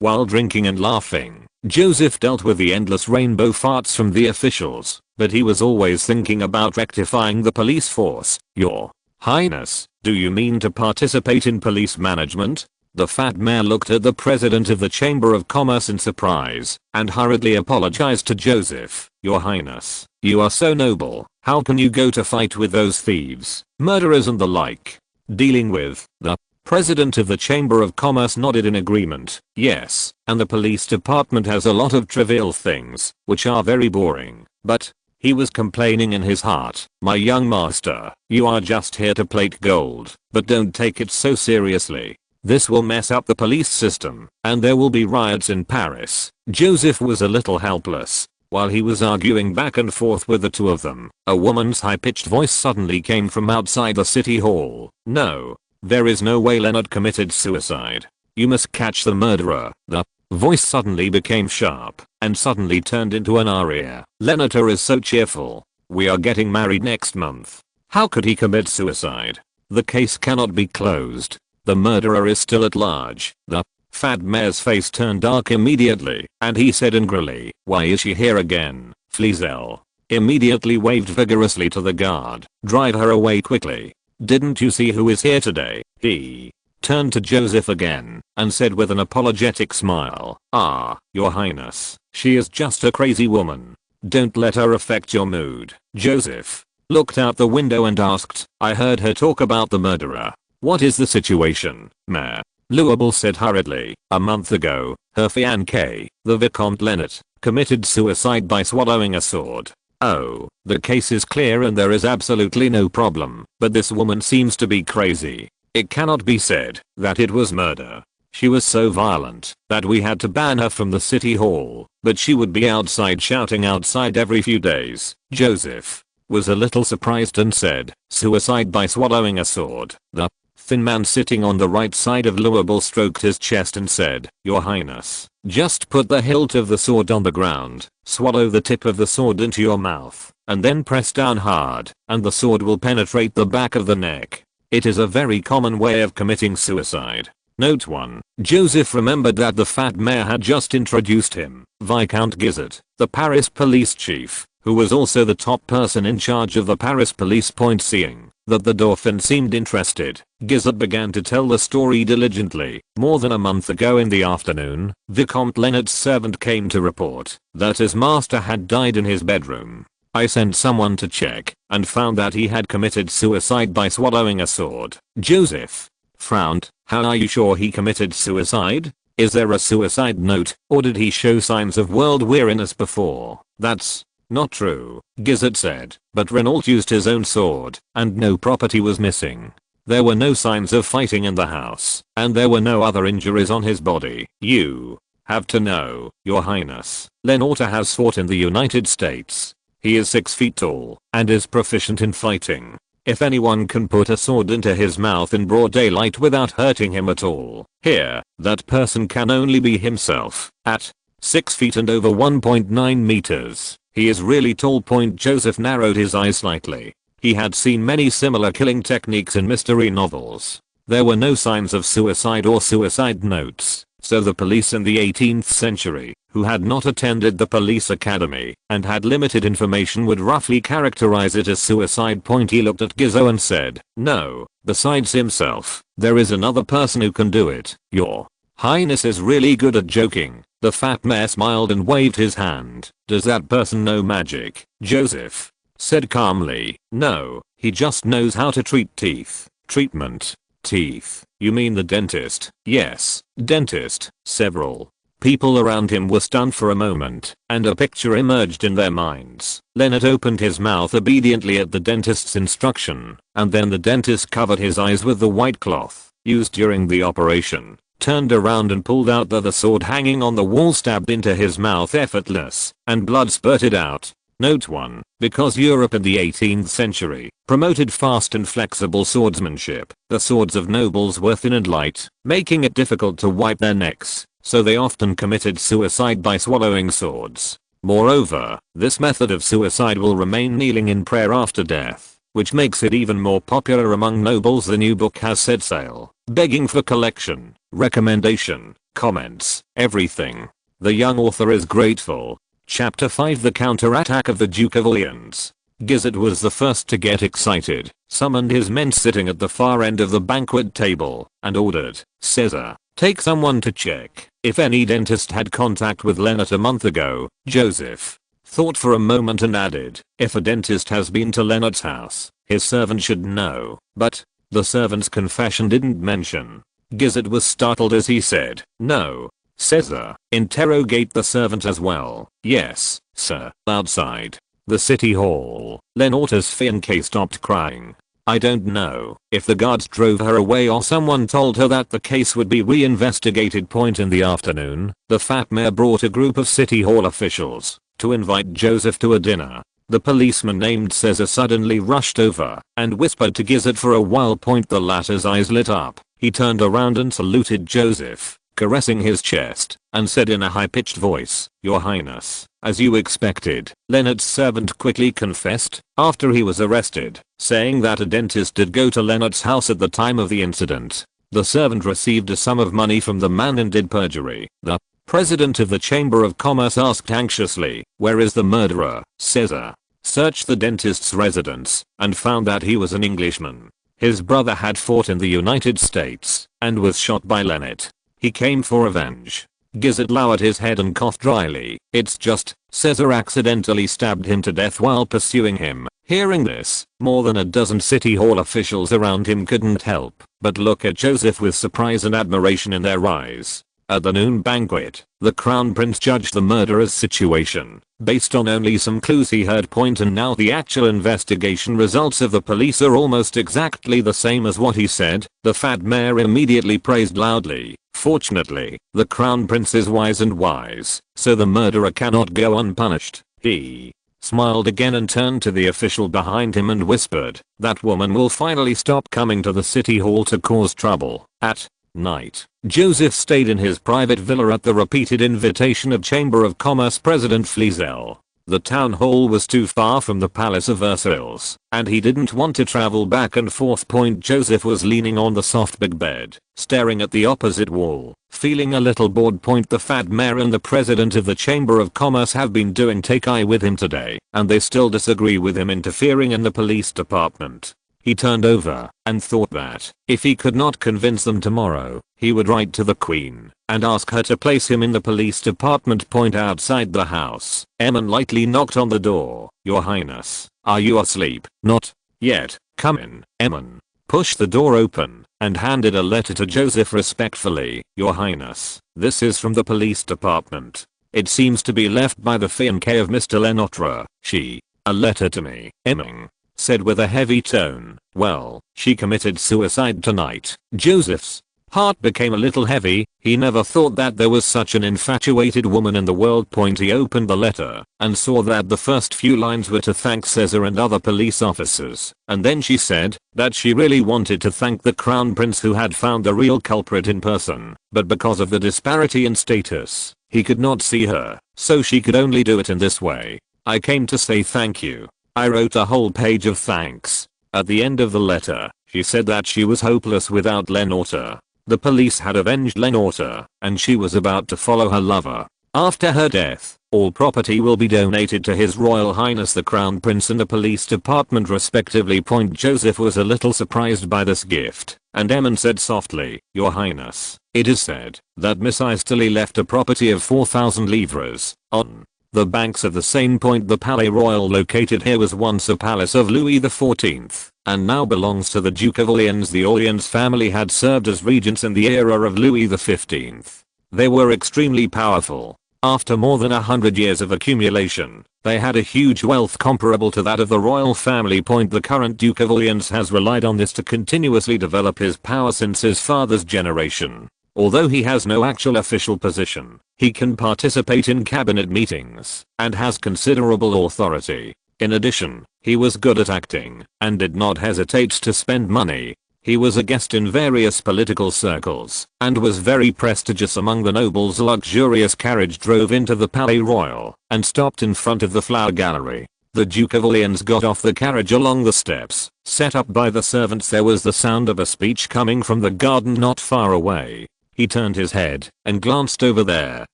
While drinking and laughing, Joseph dealt with the endless rainbow farts from the officials, but he was always thinking about rectifying the police force. "Your Highness, do you mean to participate in police management?" The fat mayor looked at the president of the Chamber of Commerce in surprise and hurriedly apologized to Joseph. "Your Highness, you are so noble. How can you go to fight with those thieves, murderers and the like?" Dealing with the president of the Chamber of Commerce nodded in agreement. "Yes, and the police department has a lot of trivial things, which are very boring, but," he was complaining in his heart, "my young master, you are just here to plate gold, but don't take it so seriously. This will mess up the police system, and there will be riots in Paris." Joseph was a little helpless. While he was arguing back and forth with the two of them, a woman's high-pitched voice suddenly came from outside the city hall. "No, there is no way Leonard committed suicide. You must catch the murderer." The voice suddenly became sharp and suddenly turned into an aria. "Leonard is so cheerful. We are getting married next month. How could he commit suicide? The case cannot be closed. The murderer is still at large." The fat mayor's face turned dark immediately, and he said angrily, "Why is she here again?" Flourishes immediately waved vigorously to the guard. "Drive her away quickly. Didn't you see who is here today?" He turned to Joseph again and said with an apologetic smile, "Ah, Your Highness, she is just a crazy woman. Don't let her affect your mood." Joseph looked out the window and asked, "I heard her talk about the murderer. What is the situation, Mayor?" Louis said hurriedly, "A month ago, her fiancé, the Vicomte Leonard, committed suicide by swallowing a sword." Oh, the case is clear and there is absolutely no problem, but this woman seems to be crazy. It cannot be said that it was murder. She was so violent that we had to ban her from the city hall, but she would be outside shouting outside every few days. Joseph was a little surprised and said, suicide by swallowing a sword. The thin man sitting on the right side of Louisville stroked his chest and said, Your Highness, just put the hilt of the sword on the ground, swallow the tip of the sword into your mouth, and then press down hard, and the sword will penetrate the back of the neck. It is a very common way of committing suicide. Note 1. Joseph remembered that the fat mayor had just introduced him, Viscount Guizot, the Paris police chief, who was also the top person in charge of the Paris police. Seeing that the Dauphin seemed interested, Guizot began to tell the story diligently. More than a month ago in the afternoon, Vicomte Lenot's servant came to report that his master had died in his bedroom. I sent someone to check and found that he had committed suicide by swallowing a sword. Joseph frowned. How are you sure he committed suicide? Is there a suicide note, or did he show signs of world weariness before? That's not true, Guizot said, but Renault used his own sword, and no property was missing. There were no signs of fighting in the house, and there were no other injuries on his body. You have to know, Your Highness, Renault has fought in the United States. He is 6 feet tall, and is proficient in fighting. If anyone can put a sword into his mouth in broad daylight without hurting him at all, here, that person can only be himself. At 6 feet and over 1.9 meters, he is really tall. Joseph narrowed his eyes slightly. He had seen many similar killing techniques in mystery novels. There were no signs of suicide or suicide notes, so the police in the 18th century, who had not attended the police academy and had limited information, would roughly characterize it as suicide. He looked at Guizot and said, No, besides himself, there is another person who can do it. Your Highness is really good at joking. The fat mayor smiled and waved his hand. Does that person know magic? Joseph said calmly, No, he just knows how to treat teeth. Treatment. Teeth. You mean the dentist? Yes, dentist. Several people around him were stunned for a moment, and a picture emerged in their minds. Lenot opened his mouth obediently at the dentist's instruction, and then the dentist covered his eyes with the white cloth used during the operation, turned around and pulled out the sword hanging on the wall, stabbed into his mouth effortless, and blood spurted out. Note 1. Because Europe in the 18th century promoted fast and flexible swordsmanship, the swords of nobles were thin and light, making it difficult to wipe their necks, so they often committed suicide by swallowing swords. Moreover, this method of suicide will remain kneeling in prayer after death, which makes it even more popular among nobles. The new book has set sail, begging for collection, recommendation, comments, everything. The young author is grateful. Chapter 5: The Counterattack of the Duke of Orleans. Guizot was the first to get excited, summoned his men sitting at the far end of the banquet table, and ordered, Caesar, take someone to check if any dentist had contact with Lenot a month ago. Joseph thought for a moment and added, if a dentist has been to Lenot's house, his servant should know, but the servant's confession didn't mention. Guizot was startled as he said, No. Caesar, interrogate the servant as well. Yes, sir. Outside the city hall, Lenot's fiancée stopped crying. I don't know if the guards drove her away or someone told her that the case would be re-investigated. In the afternoon, the fat mayor brought a group of city hall officials to invite Joseph to a dinner. The policeman named Caesar suddenly rushed over and whispered to Guizot for a while. The latter's eyes lit up. He turned around and saluted Joseph, caressing his chest, and said in a high-pitched voice, Your Highness, as you expected. Lenot's servant quickly confessed, after he was arrested, saying that a dentist did go to Lenot's house at the time of the incident. The servant received a sum of money from the man and did perjury. The president of the Chamber of Commerce asked anxiously, Where is the murderer? Caesar searched the dentist's residence, and found that he was an Englishman. His brother had fought in the United States, and was shot by Lenot. He came for revenge. Guizot lowered his head and coughed dryly. It's just, Caesar accidentally stabbed him to death while pursuing him. Hearing this, more than a dozen city hall officials around him couldn't help but look at Joseph with surprise and admiration in their eyes. At the noon banquet, the crown prince judged the murderer's situation based on only some clues he heard and now the actual investigation results of the police are almost exactly the same as what he said. The fat mayor immediately praised loudly. Fortunately, the crown prince is wise, so the murderer cannot go unpunished. He smiled again and turned to the official behind him and whispered, "That woman will finally stop coming to the city hall to cause trouble." At night, Joseph stayed in his private villa at the repeated invitation of Chamber of Commerce President Flourishes. The town hall was too far from the Palace of Versailles, and he didn't want to travel back and forth. Joseph was leaning on the soft big bed, staring at the opposite wall, feeling a little bored. The fat mayor and the president of the Chamber of Commerce have been doing take-eye with him today, and they still disagree with him interfering in the police department. He turned over and thought that if he could not convince them tomorrow, he would write to the queen and ask her to place him in the police department. Outside the house, Emin lightly knocked on the door. "Your Highness, are you asleep?" "Not yet, come in." Emin pushed the door open and handed a letter to Joseph respectfully. "Your Highness, this is from the police department. It seems to be left by the fiancée of Mr. Lenotre. She, a letter to me," Emin said with a heavy tone. "Well, she committed suicide tonight." Joseph's heart became a little heavy. He never thought that there was such an infatuated woman in the world. He opened the letter and saw that the first few lines were to thank Caesar and other police officers, and then she said that she really wanted to thank the crown prince who had found the real culprit in person, but because of the disparity in status, he could not see her, so she could only do it in this way. "I came to say thank you. I wrote a whole page of thanks." At the end of the letter, she said that she was hopeless without Lenotre. The police had avenged Lenotre, and she was about to follow her lover. After her death, all property will be donated to His Royal Highness the Crown Prince and the police department respectively. Joseph was a little surprised by this gift, and Emin said softly, "Your Highness, it is said that Miss Easterly left a property of 4,000 livres on the banks of the Seine. The Palais Royal located here was once a palace of Louis XIV, and now belongs to the Duke of Orleans. The Orleans family had served as regents in the era of Louis XV. They were extremely powerful. After more than 100 years of accumulation, they had a huge wealth comparable to that of the royal family. The current Duke of Orleans has relied on this to continuously develop his power since his father's generation. Although he has no actual official position, he can participate in cabinet meetings and has considerable authority. In addition, he was good at acting and did not hesitate to spend money. He was a guest in various political circles and was very prestigious among the nobles. A luxurious carriage drove into the Palais Royal and stopped in front of the flower gallery. The Duke of Orleans got off the carriage along the steps set up by the servants. There was the sound of a speech coming from the garden not far away. He turned his head and glanced over there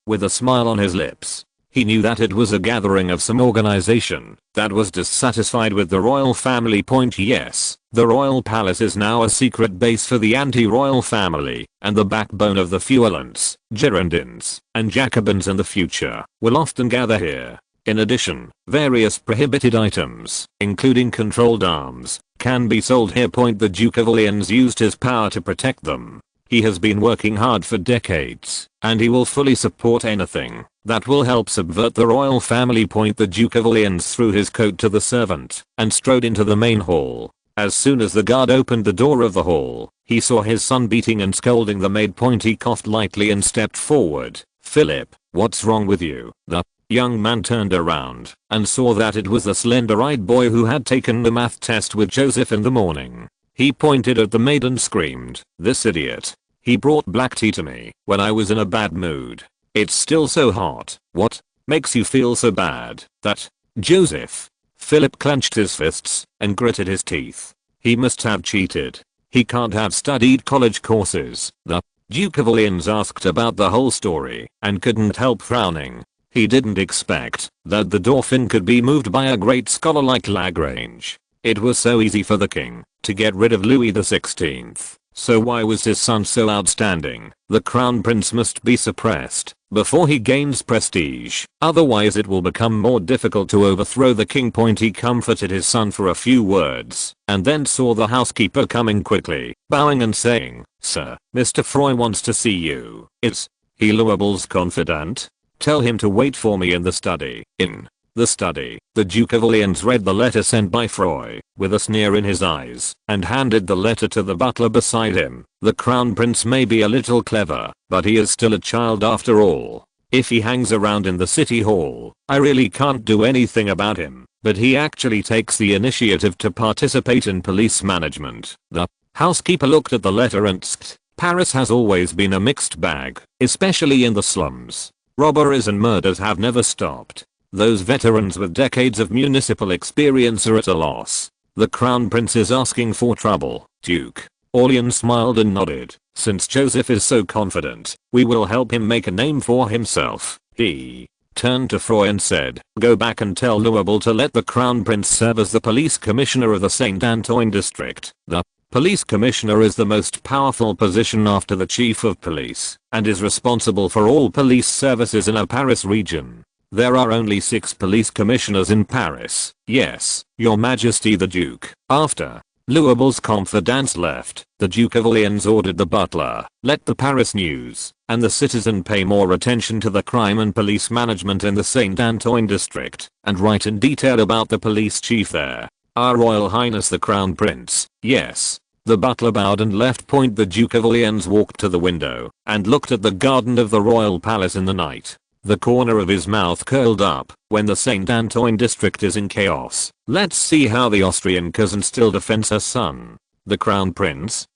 with a smile on his lips. He knew that it was a gathering of some organization that was dissatisfied with the royal family. Yes, the royal palace is now a secret base for the anti-royal family, and the backbone of the Feuillants, Girondins, and Jacobins in the future will often gather here. In addition, various prohibited items, including controlled arms, can be sold here. The Duke of Orleans used his power to protect them. He has been working hard for decades, and he will fully support anything that will help subvert the royal family. The Duke of Orleans threw his coat to the servant and strode into the main hall. As soon as the guard opened the door of the hall, he saw his son beating and scolding the maid. He coughed lightly and stepped forward. "Philip, what's wrong with you?" The young man turned around and saw that it was the slender-eyed boy who had taken the math test with Joseph in the morning. He pointed at the maid and screamed, "This idiot. He brought black tea to me when I was in a bad mood. It's still so hot." "What makes you feel so bad?" "That Joseph." Philip clenched his fists and gritted his teeth. He must have cheated. He can't have studied college courses. The Duke of Orleans asked about the whole story and couldn't help frowning. He didn't expect that the Dauphin could be moved by a great scholar like Lagrange. It was so easy for the king to get rid of Louis XVI. So why was his son so outstanding? The crown prince must be suppressed before he gains prestige, otherwise it will become more difficult to overthrow the king. He comforted his son for a few words and then saw the housekeeper coming quickly, bowing and saying, "Sir, Mr. Froy wants to see you." "Is he Louis's confidant. Tell him to wait for me in the study. In the study, the Duke of Orleans read the letter sent by Froy, with a sneer in his eyes, and handed the letter to the butler beside him. The Crown Prince may be a little clever, but he is still a child after all. If he hangs around in the city hall, I really can't do anything about him, but he actually takes the initiative to participate in police management. The housekeeper looked at the letter and sked. Paris has always been a mixed bag, especially in the slums. Robberies and murders have never stopped. Those veterans with decades of municipal experience are at a loss. The Crown Prince is asking for trouble, Duke. Orleans smiled and nodded. Since Joseph is so confident, we will help him make a name for himself. He turned to Froy and said, go back and tell Louis to let the Crown Prince serve as the police commissioner of the Saint Antoine district. The police commissioner is the most powerful position after the chief of police, and is responsible for all police services in a Paris region. There are only 6 police commissioners in Paris. Yes, Your Majesty the Duke. After Louis's confidants left, the Duke of Orleans ordered the butler, let the Paris news and the citizen pay more attention to the crime and police management in the Saint Antoine district, and write in detail about the police chief there. Our Royal Highness the Crown Prince. Yes. The butler bowed and left. The Duke of Orleans walked to the window and looked at the garden of the royal palace in the night. The corner of his mouth curled up. When the Saint Antoine district is in chaos, let's see how the Austrian cousin still defends her son. The Crown Prince?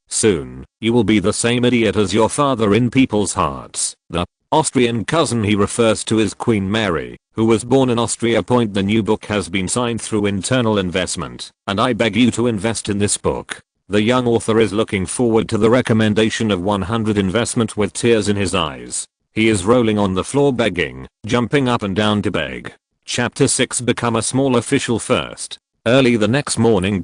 Soon, you will be the same idiot as your father in people's hearts. The Austrian cousin he refers to is Queen Mary, who was born in Austria. The new book has been signed through internal investment, and I beg you to invest in this book. The young author is looking forward to the recommendation of 100 investment with tears in his eyes. He is rolling on the floor begging, jumping up and down to beg. Chapter 6. Become a small official first. Early the next morning.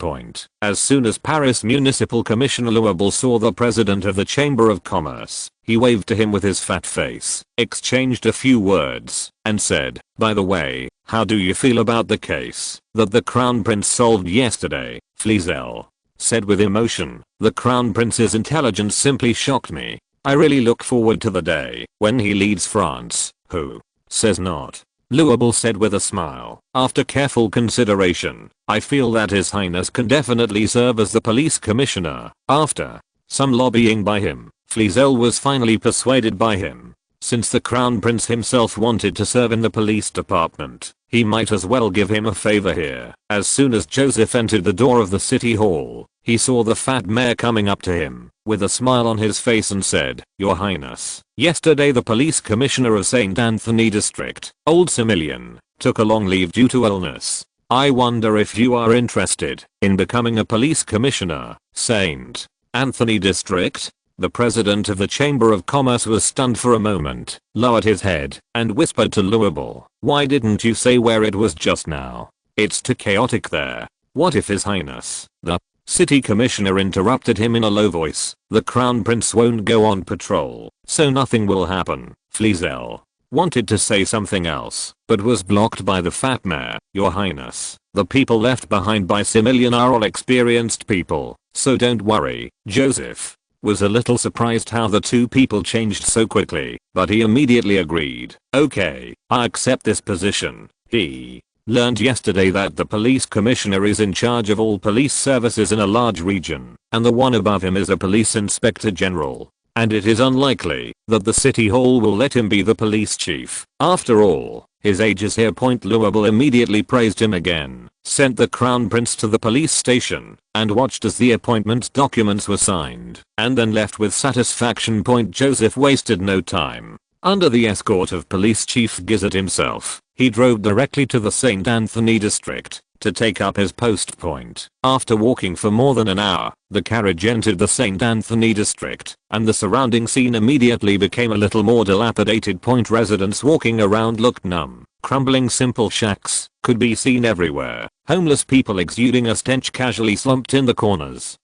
As soon as Paris Municipal Commissioner Louis saw the president of the Chamber of Commerce, he waved to him with his fat face, exchanged a few words, and said, by the way, how do you feel about the case that the Crown Prince solved yesterday? Fliezel said with emotion, the Crown Prince's intelligence simply shocked me. I really look forward to the day when he leads France. Who says not? Louis said with a smile. After careful consideration, I feel that His Highness can definitely serve as the police commissioner. After some lobbying by him, Fliezel was finally persuaded by him. Since the Crown Prince himself wanted to serve in the police department, he might as well give him a favor here. As soon as Joseph entered the door of the city hall, he saw the fat mayor coming up to him, with a smile on his face, and said, Your Highness, yesterday the police commissioner of St. Anthony district, old Similian, took a long leave due to illness. I wonder if you are interested in becoming a police commissioner. St. Anthony district? The president of the Chamber of Commerce was stunned for a moment, lowered his head, and whispered to Louis, why didn't you say where it was just now? It's too chaotic there. What if His Highness, the city commissioner, interrupted him in a low voice? The Crown Prince won't go on patrol, so nothing will happen. Fliezel wanted to say something else, but was blocked by the fat mayor. Your Highness, the people left behind by Similian are all experienced people, so don't worry. Joseph was a little surprised how the two people changed so quickly, but he immediately agreed. Okay, I accept this position. He learned yesterday that the police commissioner is in charge of all police services in a large region, and the one above him is a police inspector general. And it is unlikely that the city hall will let him be the police chief. After all, his age is here. Louis immediately praised him again, sent the Crown Prince to the police station, and watched as the appointment documents were signed, and then left with satisfaction. Joseph wasted no time. Under the escort of Police Chief Gizzard himself, he drove directly to the St. Anthony district to take up his post. After walking for more than an hour, the carriage entered the St. Anthony district, and the surrounding scene immediately became a little more dilapidated. Residents walking around looked numb. Crumbling simple shacks could be seen everywhere. Homeless people exuding a stench casually slumped in the corners.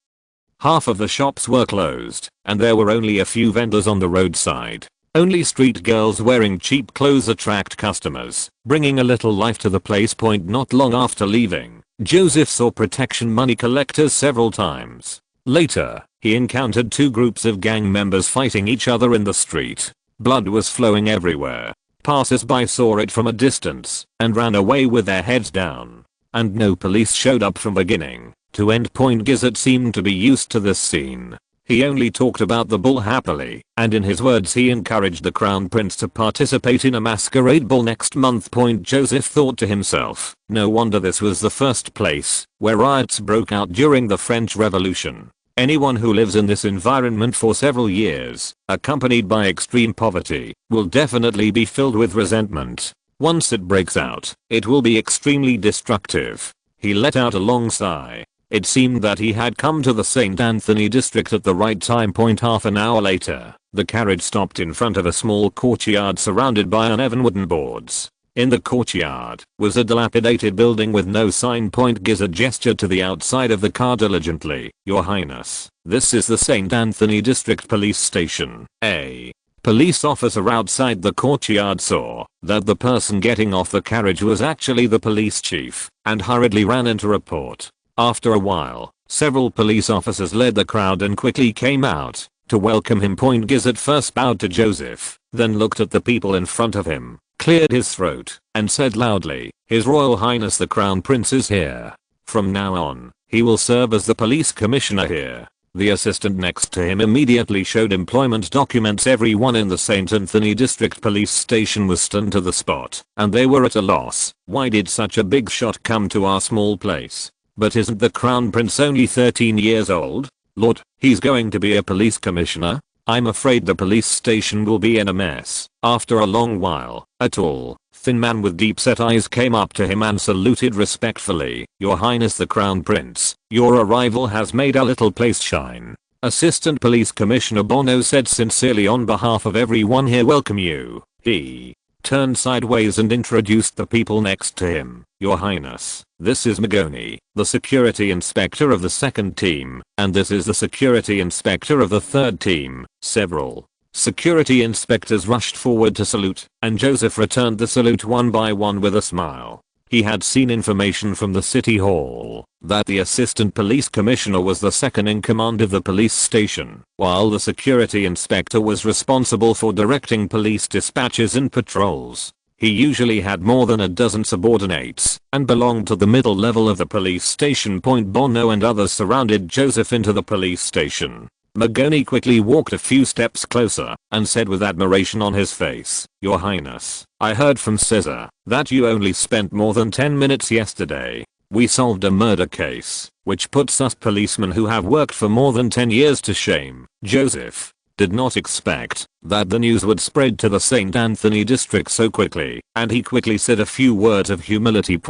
Half of the shops were closed, and there were only a few vendors on the roadside. Only street girls wearing cheap clothes attract customers, bringing a little life to the place. Not long after leaving, Joseph saw protection money collectors several times. Later, he encountered two groups of gang members fighting each other in the street. Blood was flowing everywhere. Passers-by saw it from a distance and ran away with their heads down. And no police showed up from beginning to end. Gizzard seemed to be used to this scene. He only talked about the bull happily, and in his words he encouraged the crown prince to participate in a masquerade ball next month. Joseph thought to himself, no wonder this was the first place where riots broke out during the French Revolution. Anyone who lives in this environment for several years, accompanied by extreme poverty, will definitely be filled with resentment. Once it breaks out, it will be extremely destructive. He let out a long sigh. It seemed that he had come to the St. Anthony district at the right time. Half an hour later, the carriage stopped in front of a small courtyard surrounded by uneven wooden boards. In the courtyard was a dilapidated building with no sign. Gizzard gestured to the outside of the car diligently. Your Highness, this is the St. Anthony District Police Station. A police officer outside the courtyard saw that the person getting off the carriage was actually the police chief and hurriedly ran in to report. After a while, several police officers led the crowd and quickly came out to welcome him. Gizzard first bowed to Joseph, then looked at the people in front of him, cleared his throat, and said loudly, His Royal Highness the Crown Prince is here. From now on, he will serve as the police commissioner here. The assistant next to him immediately showed employment documents. Everyone in the St. Anthony District Police Station was stunned to the spot, and they were at a loss. Why did such a big shot come to our small place? But isn't the Crown Prince only 13 years old? Lord, he's going to be a police commissioner? I'm afraid the police station will be in a mess. After a long while, a tall, thin man with deep-set eyes came up to him and saluted respectfully. Your Highness the Crown Prince, your arrival has made our little place shine. Assistant Police Commissioner Bono said sincerely on behalf of everyone here, welcome you. He turned sideways and introduced the people next to him. Your Highness, this is Magoni, the security inspector of the second team, and this is the security inspector of the third team. Several security inspectors rushed forward to salute, and Joseph returned the salute one by one with a smile. He had seen information from the city hall that the assistant police commissioner was the second in command of the police station, while the security inspector was responsible for directing police dispatches and patrols. He usually had more than a dozen subordinates and belonged to the middle level of the police station. Bono and others surrounded Joseph into the police station. Magoni quickly walked a few steps closer and said with admiration on his face, Your Highness, I heard from Caesar that you only spent more than 10 minutes yesterday. We solved a murder case, which puts us policemen who have worked for more than 10 years to shame. Joseph did not expect that the news would spread to the St. Anthony district so quickly, and he quickly said a few words of humility.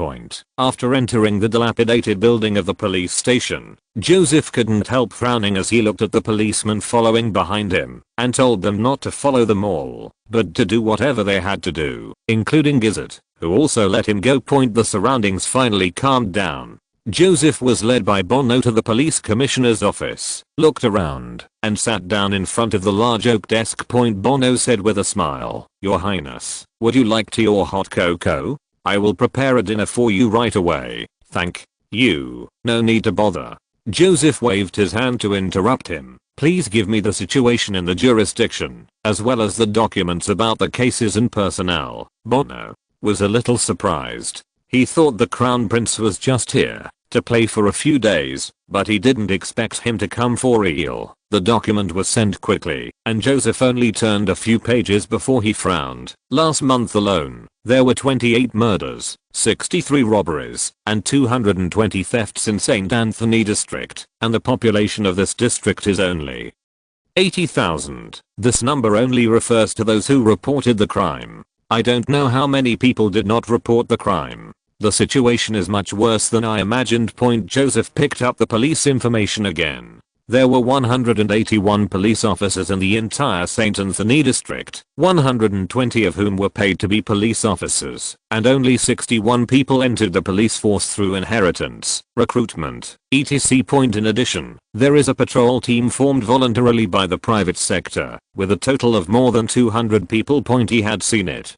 After entering the dilapidated building of the police station, Joseph couldn't help frowning as he looked at the policemen following behind him and told them not to follow them all, but to do whatever they had to do, including Gizzard, who also let him go. The surroundings finally calmed down. Joseph was led by Bono to the police commissioner's office, looked around, and sat down in front of the large oak desk. Bono said with a smile, Your Highness, would you like tea or hot cocoa? I will prepare a dinner for you right away. Thank you. No need to bother. Joseph waved his hand to interrupt him. Please give me the situation in the jurisdiction, as well as the documents about the cases and personnel. Bono was a little surprised. He thought the Crown Prince was just here to play for a few days, but he didn't expect him to come for real. The document was sent quickly, and Joseph only turned a few pages before he frowned. Last month alone, there were 28 murders, 63 robberies, and 220 thefts in St. Anthony district, and the population of this district is only 80,000. This number only refers to those who reported the crime. I don't know how many people did not report the crime. The situation is much worse than I imagined. Joseph picked up the police information again. There were 181 police officers in the entire St. Anthony district, 120 of whom were paid to be police officers, and only 61 people entered the police force through inheritance, recruitment, etc. In addition, there is a patrol team formed voluntarily by the private sector, with a total of more than 200 people. He had seen it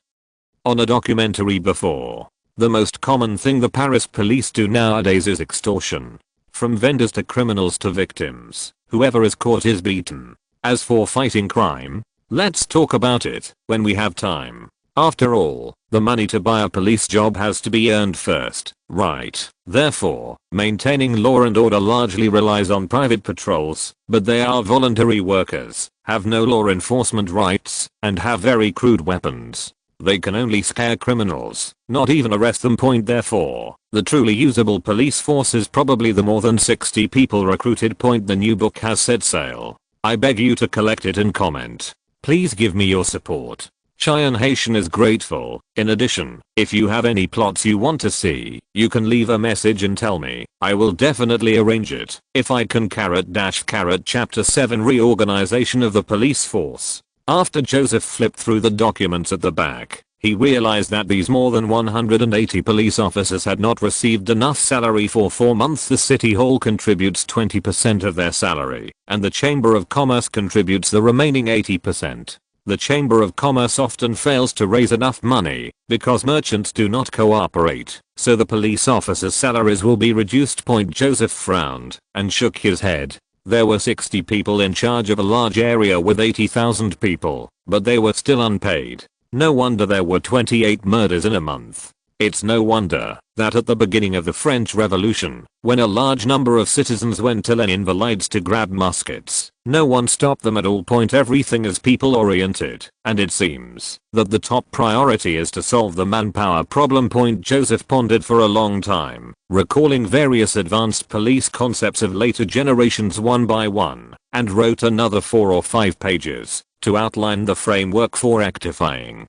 on a documentary before. The most common thing the Paris police do nowadays is extortion. From vendors to criminals to victims, whoever is caught is beaten. As for fighting crime, Let's talk about it when we have time. After all, the money to buy a police job has to be earned first, right? Therefore, maintaining law and order largely relies on private patrols, but they are voluntary workers, have no law enforcement rights, and have very crude weapons. They can only scare criminals, not even arrest them. Therefore, the truly usable police force is probably the more than 60 people recruited. The new book has set sail. I beg you to collect it and comment. Please give me your support. Cheyenne Haitian is grateful. In addition, if you have any plots you want to see, you can leave a message and tell me. I will definitely arrange it. If I can Chapter 7 Reorganization of the Police Force. After Joseph flipped through the documents at the back, he realized that these more than 180 police officers had not received enough salary for 4 months. The City Hall contributes 20% of their salary, and the Chamber of Commerce contributes the remaining 80%. The Chamber of Commerce often fails to raise enough money because merchants do not cooperate, so the police officers' salaries will be reduced. Joseph frowned and shook his head. There were 60 people in charge of a large area with 80,000 people, but they were still unpaid. No wonder there were 28 murders in a month. It's no wonder that at the beginning of the French Revolution, when a large number of citizens went to Les Invalides to grab muskets, no one stopped them at all. Everything is people oriented, and it seems that the top priority is to solve the manpower problem. Joseph pondered for a long time, recalling various advanced police concepts of later generations one by one, and wrote another 4 or 5 pages to outline the framework for rectifying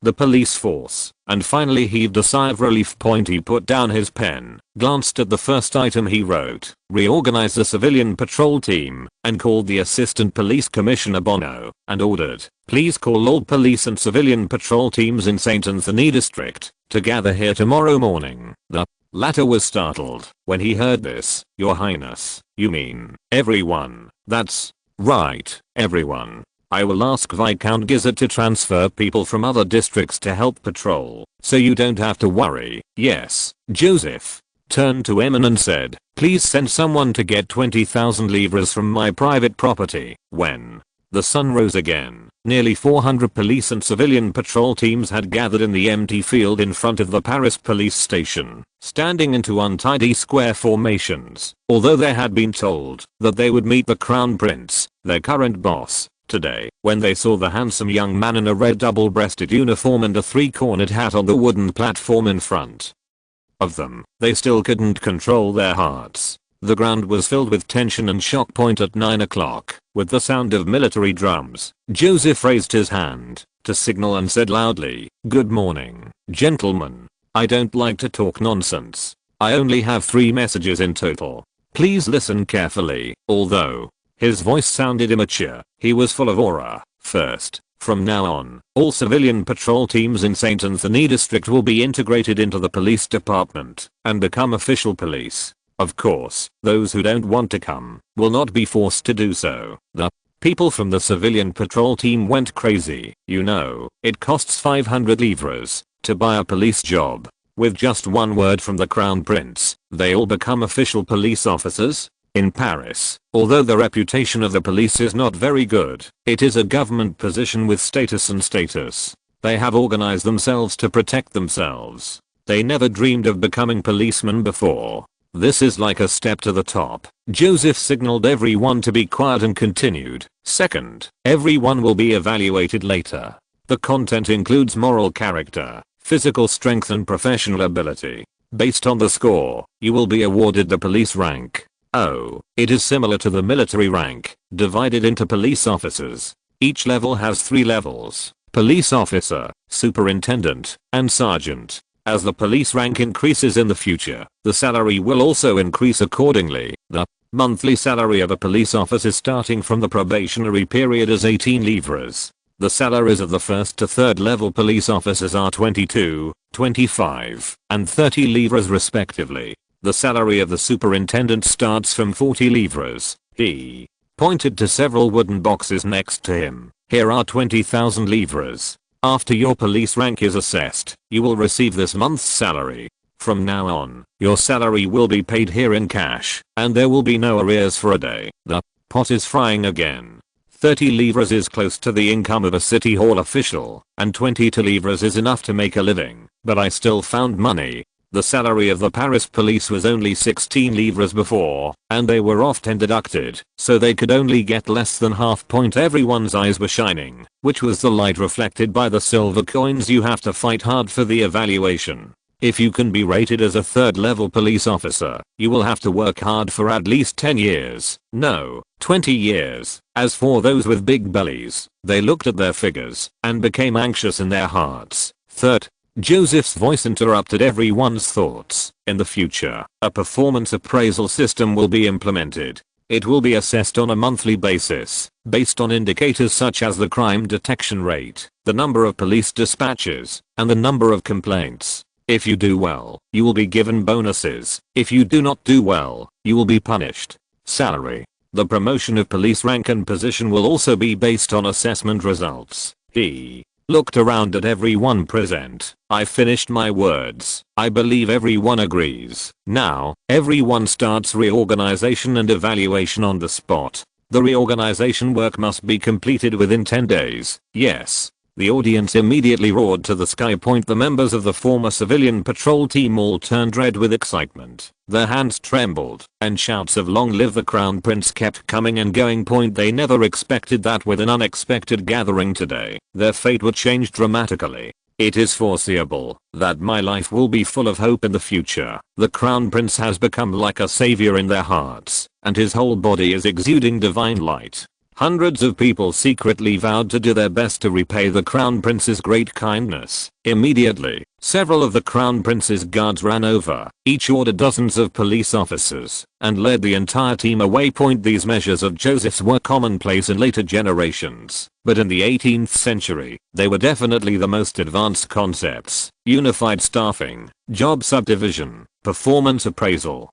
the police force, and finally heaved a sigh of relief. He put down his pen, glanced at the first item he wrote, reorganize the civilian patrol team, and called the assistant police commissioner Bono, and ordered, please call all police and civilian patrol teams in Saint Anthony district to gather here tomorrow morning. The latter was startled when he heard this. Your Highness, you mean everyone? That's right, everyone. I will ask Viscount Gizzard to transfer people from other districts to help patrol, so you don't have to worry. Yes. Joseph turned to Emin and said, please send someone to get 20,000 livres from my private property. When the sun rose again, nearly 400 police and civilian patrol teams had gathered in the empty field in front of the Paris police station, standing into untidy square formations, although they had been told that they would meet the Crown Prince, their current boss, today. When they saw the handsome young man in a red double-breasted uniform and a 3-cornered hat on the wooden platform in front of them, they still couldn't control their hearts. The ground was filled with tension and shock. At 9 o'clock, with the sound of military drums, Joseph raised his hand to signal and said loudly, good morning, gentlemen. I don't like to talk nonsense. I only have 3 messages in total. Please listen carefully. Although his voice sounded immature, he was full of aura. First, from now on, all civilian patrol teams in Saint Anthony district will be integrated into the police department and become official police. Of course, those who don't want to come will not be forced to do so. The people from the civilian patrol team went crazy. You know, it costs 500 livres to buy a police job. With just one word from the Crown Prince, they all become official police officers. In Paris, although the reputation of the police is not very good, it is a government position with status and status. They have organized themselves to protect themselves. They never dreamed of becoming policemen before. This is like a step to the top. Joseph signaled everyone to be quiet and continued. Second, everyone will be evaluated later. The content includes moral character, physical strength and professional ability. Based on the score, you will be awarded the police rank. Oh, it is similar to the military rank, divided into police officers. Each level has 3 levels: police officer, superintendent, and sergeant. As the police rank increases in the future, the salary will also increase accordingly. The monthly salary of a police officer starting from the probationary period is 18 livres. The salaries of the 1st to 3rd level police officers are 22, 25, and 30 livres respectively. The salary of the superintendent starts from 40 livres. He pointed to several wooden boxes next to him. Here are 20,000 livres. After your police rank is assessed, you will receive this month's salary. From now on, your salary will be paid here in cash, and there will be no arrears for a day. The pot is frying again. 30 livres is close to the income of a city hall official, and 22 livres is enough to make a living, but I still found money. The salary of the Paris police was only 16 livres before, and they were often deducted, so they could only get less than half. Everyone's eyes were shining, which was the light reflected by the silver coins. You have to fight hard for the evaluation. If you can be rated as a third level police officer, you will have to work hard for at least 10 years, no, 20 years. As for those with big bellies, they looked at their figures and became anxious in their hearts. Third, Joseph's voice interrupted everyone's thoughts. In the future, a performance appraisal system will be implemented. It will be assessed on a monthly basis, based on indicators such as the crime detection rate, the number of police dispatches, and the number of complaints. If you do well, you will be given bonuses. If you do not do well, you will be punished. Salary. The promotion of police rank and position will also be based on assessment results. He looked around at everyone present. I finished my words. I believe everyone agrees. Now, everyone starts reorganization and evaluation on the spot. The reorganization work must be completed within 10 days. Yes. The audience immediately roared to the sky. The members of the former civilian patrol team all turned red with excitement. Their hands trembled, and shouts of "Long live the Crown Prince" kept coming and going. They never expected that with an unexpected gathering today, their fate would change dramatically. It is foreseeable that my life will be full of hope in the future. The Crown Prince has become like a savior in their hearts, and his whole body is exuding divine light. Hundreds of people secretly vowed to do their best to repay the Crown Prince's great kindness. Immediately, several of the Crown Prince's guards ran over, each ordered dozens of police officers, and led the entire team away. These measures of Joseph's were commonplace in later generations, but in the 18th century, they were definitely the most advanced concepts: unified staffing, job subdivision, performance appraisal,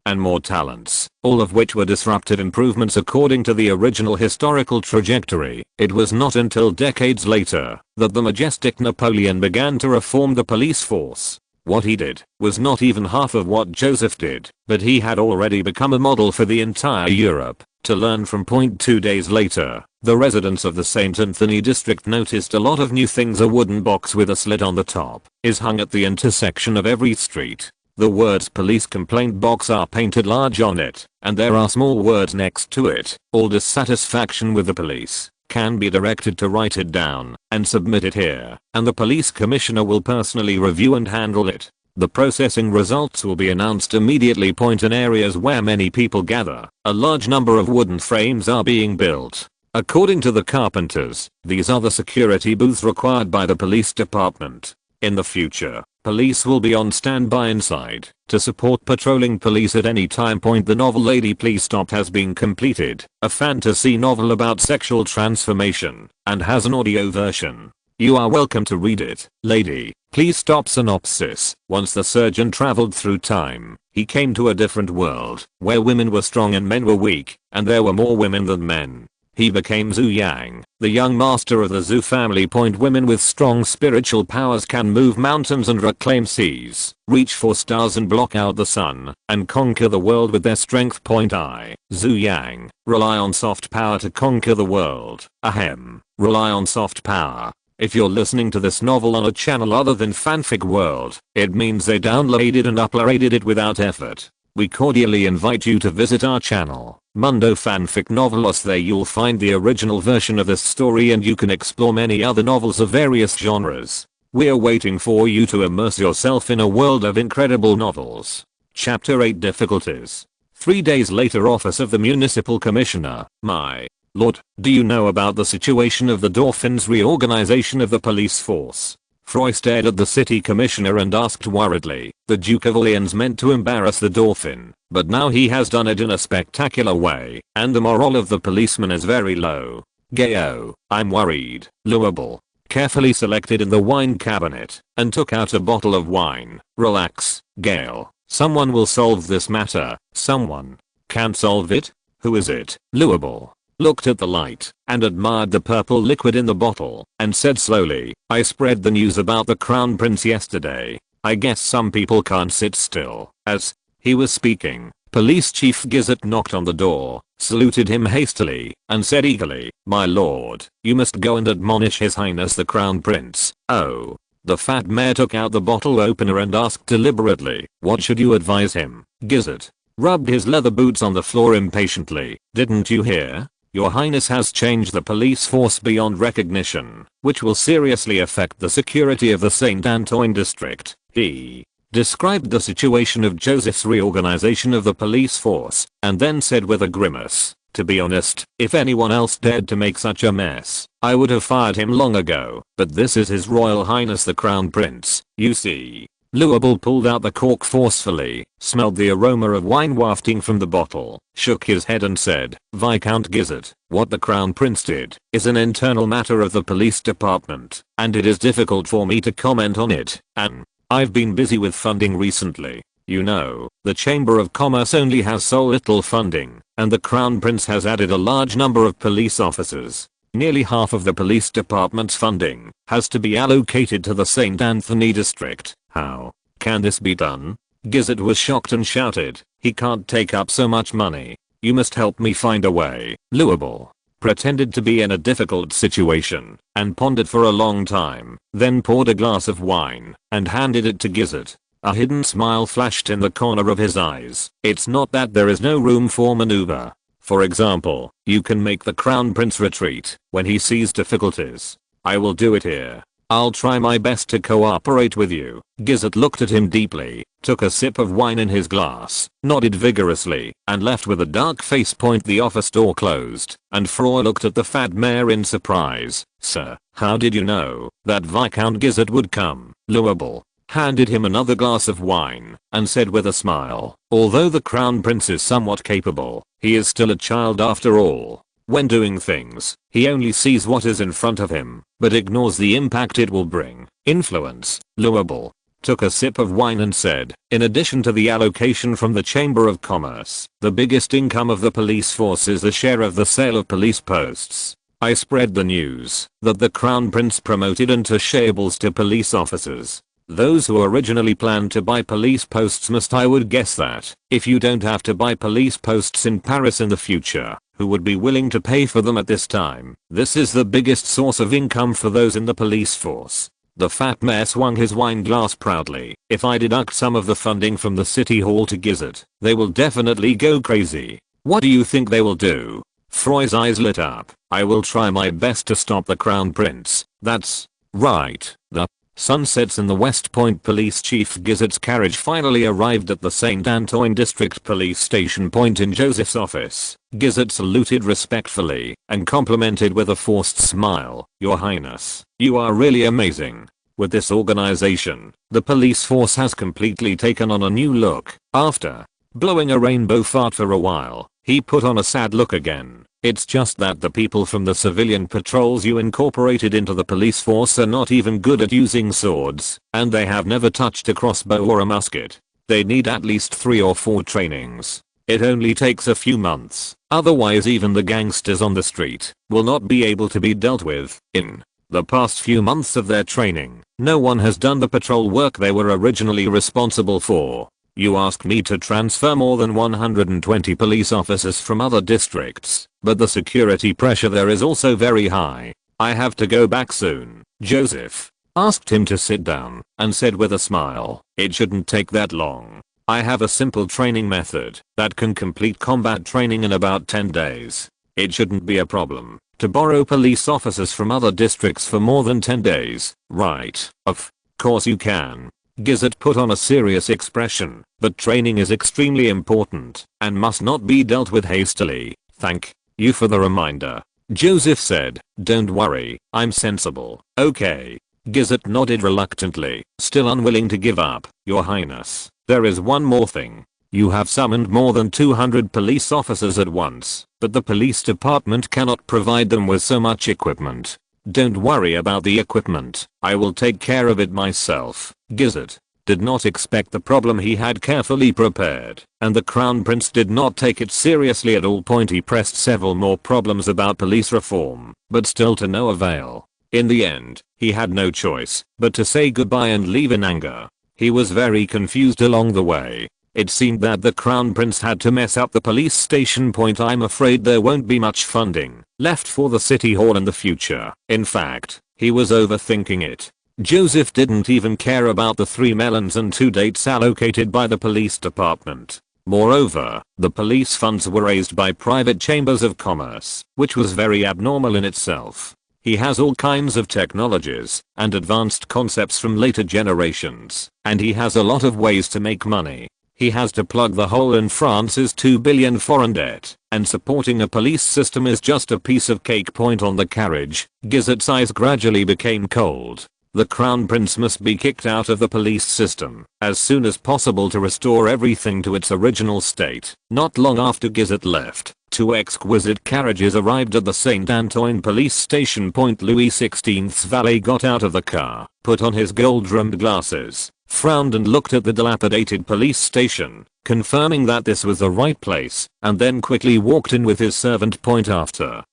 and more talents, all of which were disruptive improvements according to the original historical trajectory. It was not until decades later that the majestic Napoleon began to reform the police force. What he did was not even half of what Joseph did, but he had already become a model for the entire Europe to learn from. 2 days later, the residents of the St. Anthony district noticed a lot of new things. A wooden box with a slit on the top is hung at the intersection of every street. The words "police complaint box" are painted large on it, and there are small words next to it. All dissatisfaction with the police can be directed to write it down and submit it here, and the police commissioner will personally review and handle it. The processing results will be announced immediately. In areas where many people gather, a large number of wooden frames are being built. According to the carpenters, these are the security booths required by the police department. In the future, police will be on standby inside to support patrolling police at any time. The novel Lady Please Stop has been completed, a fantasy novel about sexual transformation, and has an audio version. You are welcome to read it. Lady Please Stop synopsis. Once the surgeon traveled through time, he came to a different world where women were strong and men were weak, and there were more women than men. He became Zhu Yang, the young master of the Zhu family. Women with strong spiritual powers can move mountains and reclaim seas, reach for stars and block out the sun, and conquer the world with their strength. I, Zhu Yang, rely on soft power to conquer the world. Ahem. Rely on soft power. If you're listening to this novel on a channel other than Fanfic World, it means they downloaded and uploaded it without effort. We cordially invite you to visit our channel, Mundo Fanfic Novelos. There you'll find the original version of this story, and you can explore many other novels of various genres. We're waiting for you to immerse yourself in a world of incredible novels. Chapter 8: Difficulties. 3 days later. Office of the Municipal Commissioner. My lord, do you know about the situation of the Dauphin's reorganization of the police force? Froy stared at the city commissioner and asked worriedly. The Duke of Orleans meant to embarrass the Dauphin, but now he has done it in a spectacular way, and the morale of the policemen is very low. Gayo, I'm worried. Louable carefully selected in the wine cabinet and took out a bottle of wine. Relax, Gale. Someone will solve this matter. Someone can't solve it? Who is it? Louable looked at the light and admired the purple liquid in the bottle and said slowly, I spread the news about the Crown Prince yesterday. I guess some people can't sit still. As he was speaking, Police Chief Gizet knocked on the door, saluted him hastily, and said eagerly, "My lord, you must go and admonish His Highness the Crown Prince." Oh. The fat mayor took out the bottle opener and asked deliberately, "What should you advise him?" Gizet rubbed his leather boots on the floor impatiently. "Didn't you hear? Your Highness has changed the police force beyond recognition, which will seriously affect the security of the Saint Antoine district." He described the situation of Joseph's reorganization of the police force, and then said with a grimace, "To be honest, if anyone else dared to make such a mess, I would have fired him long ago, but this is His Royal Highness the Crown Prince, you see." Louisville pulled out the cork forcefully, smelled the aroma of wine wafting from the bottle, shook his head and said, "Viscount Gizet, what the Crown Prince did is an internal matter of the police department, and it is difficult for me to comment on it, and I've been busy with funding recently. You know, the Chamber of Commerce only has so little funding, and the Crown Prince has added a large number of police officers. Nearly half of the police department's funding has to be allocated to the St. Anthony district. How can this be done?" Gizet was shocked and shouted, "He can't take up so much money. You must help me find a way." Louisville pretended to be in a difficult situation and pondered for a long time, then poured a glass of wine and handed it to Gizet. A hidden smile flashed in the corner of his eyes. "It's not that there is no room for maneuver. For example, you can make the Crown Prince retreat when he sees difficulties. I will do it here. I'll try my best to cooperate with you." Gizet looked at him deeply, took a sip of wine in his glass, nodded vigorously, and left with a dark face. The office door closed, and Froy looked at the fat mayor in surprise. "Sir, how did you know that Viscount Gizet would come?" Louisville handed him another glass of wine, and said with a smile, "Although the Crown Prince is somewhat capable, he is still a child after all. When doing things, he only sees what is in front of him, but ignores the impact it will bring." Influence. Louisville took a sip of wine and said, "In addition to the allocation from the Chamber of Commerce, the biggest income of the police force is the share of the sale of police posts. I spread the news that the Crown Prince promoted untouchables to police officers. Those who originally planned to buy police posts must, I would guess that, if you don't have to buy police posts in Paris in the future, who would be willing to pay for them at this time? This is the biggest source of income for those in the police force." The fat mayor swung his wine glass proudly. "If I deduct some of the funding from the city hall to Gizet, they will definitely go crazy. What do you think they will do?" Froy's eyes lit up. "I will try my best to stop the Crown Prince." "That's right." The sun sets in the West Point. Police Chief Gizet's carriage finally arrived at the St. Antoine District Police Station Point in Joseph's office. Gizet saluted respectfully and complimented with a forced smile, "Your Highness, you are really amazing. With this organization, the police force has completely taken on a new look." After blowing a rainbow fart for a while, he put on a sad look again. "It's just that the people from the civilian patrols you incorporated into the police force are not even good at using swords, and they have never touched a crossbow or a musket. They need at least 3 or 4 trainings. It only takes a few months, otherwise even the gangsters on the street will not be able to be dealt with. In the past few months of their training, no one has done the patrol work they were originally responsible for. You asked me to transfer more than 120 police officers from other districts, but the security pressure there is also very high. I have to go back soon." Joseph asked him to sit down and said with a smile, "It shouldn't take that long. I have a simple training method that can complete combat training in about 10 days. It shouldn't be a problem to borrow police officers from other districts for more than 10 days, right?" "Of course you can." Gizet put on a serious expression, "but training is extremely important and must not be dealt with hastily." "Thank you for the reminder," Joseph said. "Don't worry, I'm sensible." "Okay." Gizet nodded reluctantly, still unwilling to give up. "Your Highness, there is one more thing. You have summoned more than 200 police officers at once, but the police department cannot provide them with so much equipment. Don't worry about the equipment, I will take care of it myself." Gizet did not expect the problem he had carefully prepared, and the Crown Prince did not take it seriously at all. He pressed several more problems about police reform, but still to no avail. In the end, he had no choice but to say goodbye and leave in anger. He was very confused along the way. It seemed that the Crown Prince had to mess up the police station point. I'm afraid there won't be much funding left for the city hall in the future. In fact, he was overthinking it. Joseph didn't even care about the 3 melons and 2 dates allocated by the police department. Moreover, the police funds were raised by private chambers of commerce, which was very abnormal in itself. He has all kinds of technologies and advanced concepts from later generations, and he has a lot of ways to make money. He has to plug the hole in France's 2 billion foreign debt, and supporting a police system is just a piece of cake. Point on the carriage, Gizzard's eyes gradually became cold. The Crown Prince must be kicked out of the police system as soon as possible to restore everything to its original state. Not long after Gizzard left, 2 exquisite carriages arrived at the St. Antoine police station. Louis XVI's valet got out of the car, put on his gold-rimmed glasses, frowned and looked at the dilapidated police station, confirming that this was the right place, and then quickly walked in with his servant. After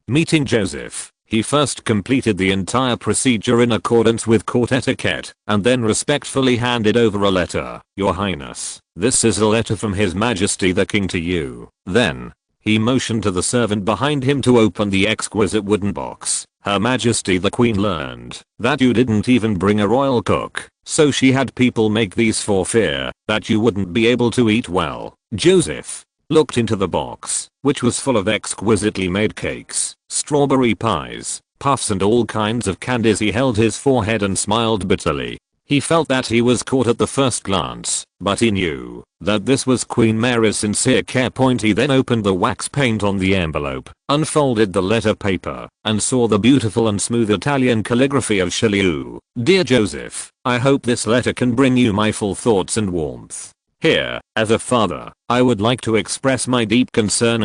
meeting Joseph, he first completed the entire procedure in accordance with court etiquette, and then respectfully handed over a letter. Your Highness, this is a letter from His Majesty the King to you. Then, he motioned to the servant behind him to open the exquisite wooden box. Her Majesty the Queen learned that you didn't even bring a royal cook, so she had people make these for fear that you wouldn't be able to eat well. Joseph looked into the box, which was full of exquisitely made cakes, strawberry pies, puffs and all kinds of candies. He held his forehead and smiled bitterly. He felt that he was caught at the first glance, but he knew that this was Queen Mary's sincere care. He then opened the wax paint on the envelope, unfolded the letter paper, and saw the beautiful and smooth Italian calligraphy of Richelieu. Dear Joseph, I hope this letter can bring you my full thoughts and warmth. Here, as a father, I would like to express my deep concern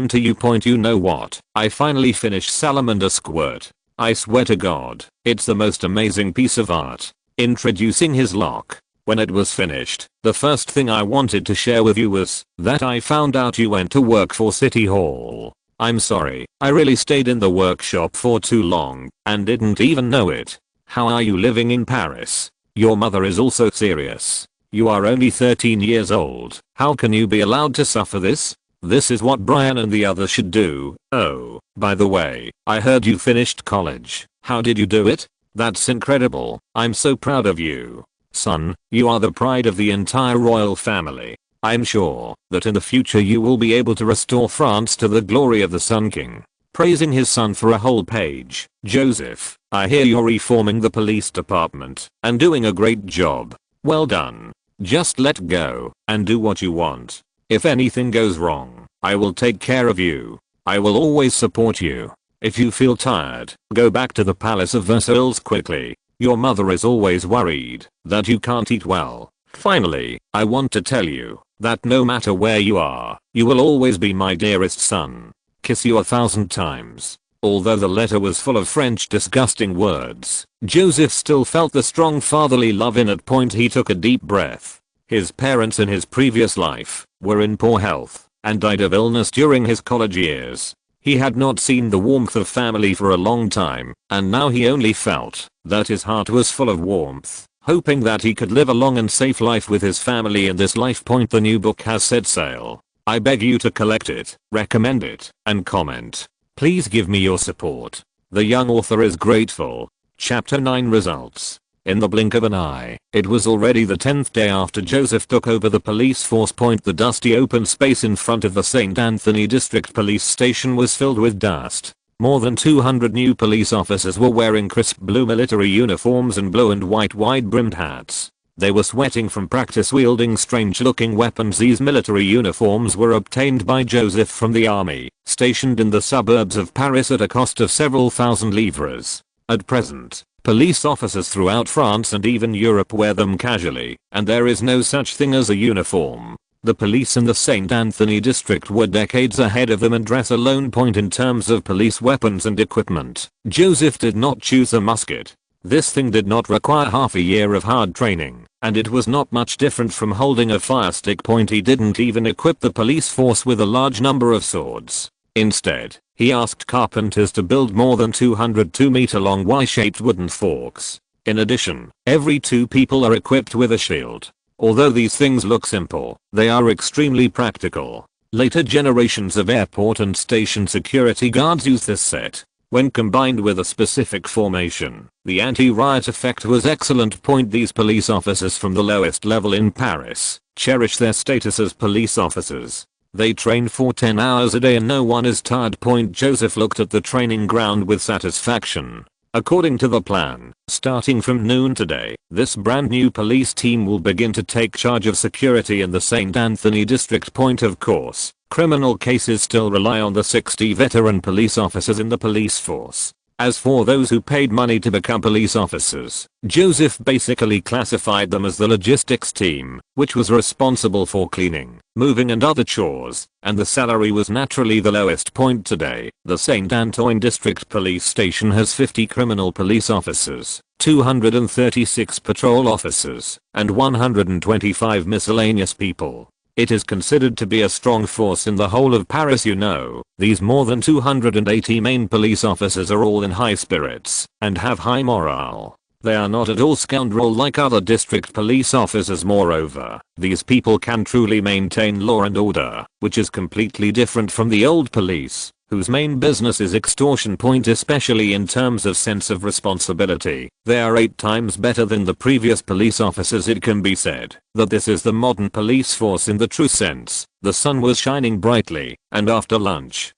to you. You know what? I finally finished Salamander Squirt. I swear to God, it's the most amazing piece of art. Introducing his lock. When it was finished, the first thing I wanted to share with you was that I found out you went to work for City Hall. I'm sorry, I really stayed in the workshop for too long and didn't even know it. How are you living in Paris? Your mother is also serious. You are only 13 years old. How can you be allowed to suffer this? This is what Brian and the others should do. Oh, by the way, I heard you finished college. How did you do it? That's incredible. I'm so proud of you. Son, you are the pride of the entire royal family. I'm sure that in the future you will be able to restore France to the glory of the Sun King. Praising his son for a whole page. Joseph, I hear you're reforming the police department and doing a great job. Well done. Just let go and do what you want. If anything goes wrong, I will take care of you. I will always support you. If you feel tired, go back to the Palace of Versailles quickly. Your mother is always worried that you can't eat well. Finally, I want to tell you that no matter where you are, you will always be my dearest son. Kiss you 1,000 times. Although the letter was full of French disgusting words, Joseph still felt the strong fatherly love in it. He took a deep breath. His parents in his previous life were in poor health and died of illness during his college years. He had not seen the warmth of family for a long time, and now he only felt that his heart was full of warmth, hoping that he could live a long and safe life with his family in this life. The new book has set sail. I beg you to collect it, recommend it, and comment. Please give me your support. The young author is grateful. Chapter 9 Results. In the blink of an eye, it was already the 10th day after Joseph took over the police force. The dusty open space in front of the St. Anthony District Police Station was filled with dust. More than 200 new police officers were wearing crisp blue military uniforms and blue and white wide-brimmed hats. They were sweating from practice wielding strange-looking weapons. These military uniforms were obtained by Joseph from the army, stationed in the suburbs of Paris at a cost of several thousand livres. At present, police officers throughout France and even Europe wear them casually, and there is no such thing as a uniform. The police in the St. Anthony district were decades ahead of them and dress alone. In terms of police weapons and equipment, Joseph did not choose a musket. This thing did not require half a year of hard training, and it was not much different from holding a fire stick. He didn't even equip the police force with a large number of swords. Instead, he asked carpenters to build more than 200 2-meter-long Y-shaped wooden forks. In addition, every 2 people are equipped with a shield. Although these things look simple, they are extremely practical. Later generations of airport and station security guards use this set. When combined with a specific formation, the anti-riot effect was excellent. These police officers from the lowest level in Paris cherish their status as police officers. They train for 10 hours a day and no one is tired. Joseph looked at the training ground with satisfaction. According to the plan, starting from noon today, this brand new police team will begin to take charge of security in the St. Anthony district. Of course, criminal cases still rely on the 60 veteran police officers in the police force. As for those who paid money to become police officers, Joseph basically classified them as the logistics team, which was responsible for cleaning, moving and other chores, and the salary was naturally the lowest. Today, the St. Antoine District Police Station has 50 criminal police officers, 236 patrol officers, and 125 miscellaneous people. It is considered to be a strong force in the whole of Paris. These more than 280 main police officers are all in high spirits and have high morale. They are not at all scoundrel like other district police officers. Moreover, these people can truly maintain law and order, which is completely different from the old police, whose main business is extortion. Especially in terms of sense of responsibility, they are 8 times better than the previous police officers. It can be said that this is the modern police force in the true sense. The sun was shining brightly, and after lunch,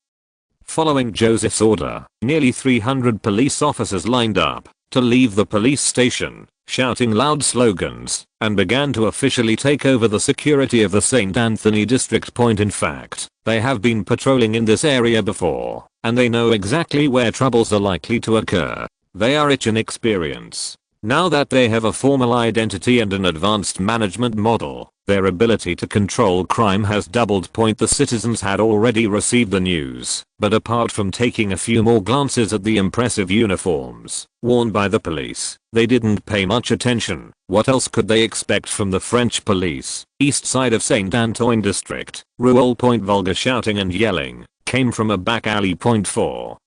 following Joseph's order, nearly 300 police officers lined up to leave the police station, shouting loud slogans, and began to officially take over the security of the St. Anthony district. In fact, they have been patrolling in this area before, and they know exactly where troubles are likely to occur. They are rich in experience. Now that they have a formal identity and an advanced management model, their ability to control crime has doubled. The citizens had already received the news, but apart from taking a few more glances at the impressive uniforms worn by the police, they didn't pay much attention. What else could they expect from the French police? East side of St. Antoine district, Rouel. Vulgar shouting and yelling came from a back alley. 4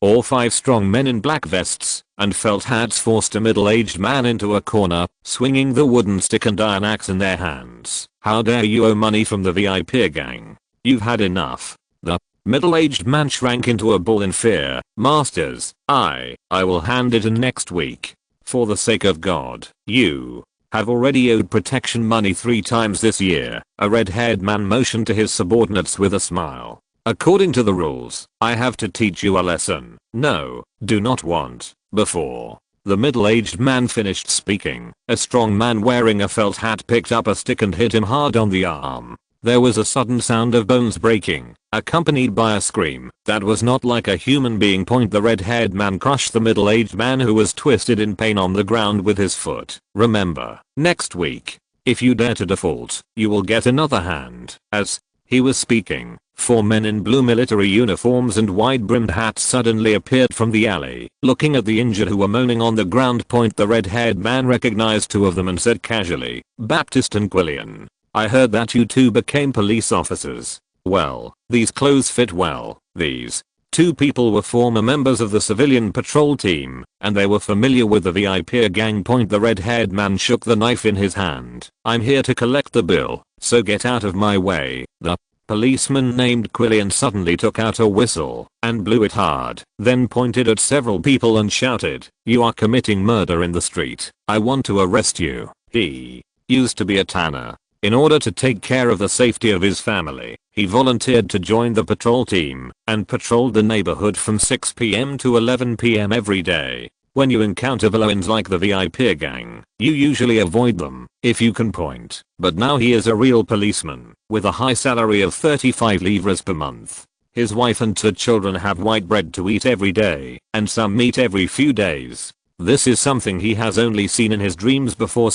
or 5 strong men in black vests and felt hats forced a middle-aged man into a corner, swinging the wooden stick and iron axe in their hands. How dare you owe money from the VIP gang? You've had enough. The middle-aged man shrank into a ball in fear. Masters, I will hand it in next week. For the sake of God, you have already owed protection money 3 times this year. A red-haired man motioned to his subordinates with a smile. According to the rules, I have to teach you a lesson. No, do not want. Before the middle-aged man finished speaking, a strong man wearing a felt hat picked up a stick and hit him hard on the arm. There was a sudden sound of bones breaking, accompanied by a scream that was not like a human being. The red-haired man crushed the middle-aged man who was twisted in pain on the ground with his foot. Remember, next week, if you dare to default, you will get another hand. As he was speaking, 4 men in blue military uniforms and wide-brimmed hats suddenly appeared from the alley. Looking at the injured who were moaning on the ground. The red-haired man recognized 2 of them and said casually, "Baptiste and Quillian. I heard that you 2 became police officers. Well, these clothes fit well." These 2 people were former members of the civilian patrol team, and they were familiar with the VIP gang. The red-haired man shook the knife in his hand. "I'm here to collect the bill, so get out of my way." The policeman named Quillian suddenly took out a whistle and blew it hard, then pointed at several people and shouted, "You are committing murder in the street. I want to arrest you." He used to be a tanner. In order to take care of the safety of his family, he volunteered to join the patrol team and patrolled the neighborhood from 6 p.m. to 11 p.m. every day. When you encounter villains like the VIP gang, you usually avoid them if you can point. But now he is a real policeman with a high salary of 35 livres per month. His wife and 2 children have white bread to eat every day, and some meat every few days. This is something he has only seen in his dreams before.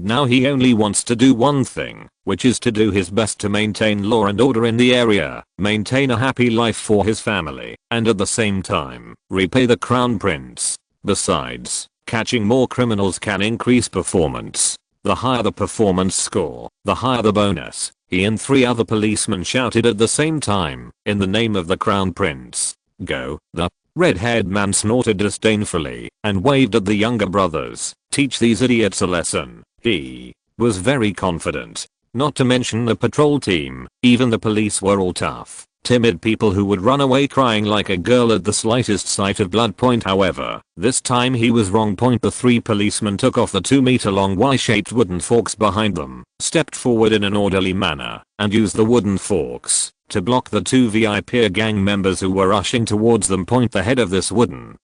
Now he only wants to do one thing, which is to do his best to maintain law and order in the area, maintain a happy life for his family, and at the same time, repay the crown prince. Besides, catching more criminals can increase performance. The higher the performance score, the higher the bonus. He and 3 other policemen shouted at the same time, "In the name of the crown prince, go." The red-haired man snorted disdainfully and waved at the younger brothers. "Teach these idiots a lesson." He was very confident. Not to mention the patrol team, even the police were all tough, timid people who would run away crying like a girl at the slightest sight of blood. However, this time he was wrong. The 3 policemen took off the 2-meter long Y-shaped wooden forks behind them, stepped forward in an orderly manner, and used the wooden forks to block the 2 VIP gang members who were rushing towards them. The head of this wooden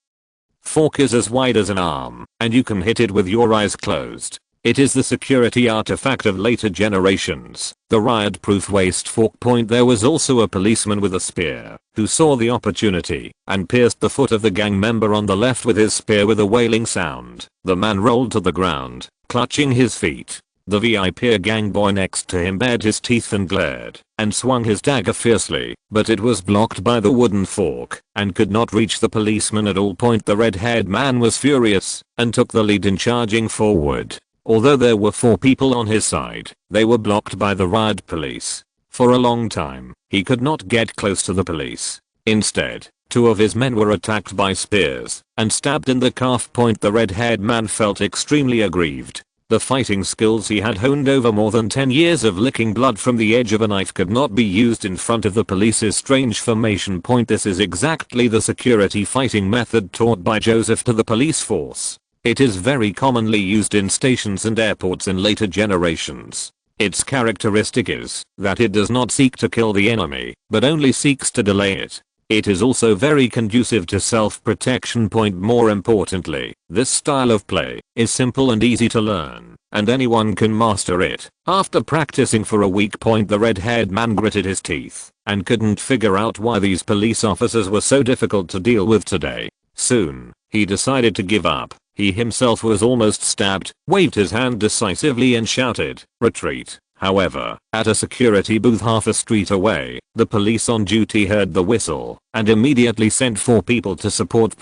fork is as wide as an arm, and you can hit it with your eyes closed. It is the security artifact of later generations, the riot-proof waist fork. There was also a policeman with a spear, who saw the opportunity, and pierced the foot of the gang member on the left with his spear with a wailing sound. The man rolled to the ground, clutching his feet. The VIP gang boy next to him bared his teeth and glared, and swung his dagger fiercely, but it was blocked by the wooden fork, and could not reach the policeman at all. The red-haired man was furious, and took the lead in charging forward. Although there were 4 people on his side, they were blocked by the riot police. For a long time, he could not get close to the police. Instead, 2 of his men were attacked by spears and stabbed in the calf. The red-haired man felt extremely aggrieved. The fighting skills he had honed over more than 10 years of licking blood from the edge of a knife could not be used in front of the police's strange formation. This is exactly the security fighting method taught by Joseph to the police force. It is very commonly used in stations and airports in later generations. Its characteristic is that it does not seek to kill the enemy, but only seeks to delay it. It is also very conducive to self-protection. More importantly, this style of play is simple and easy to learn, and anyone can master it. After practicing for a week, the red-haired man gritted his teeth and couldn't figure out why these police officers were so difficult to deal with today. Soon, he decided to give up. He himself was almost stabbed, waved his hand decisively and shouted, "Retreat." However, at a security booth half a street away, the police on duty heard the whistle and immediately sent 4 people to support.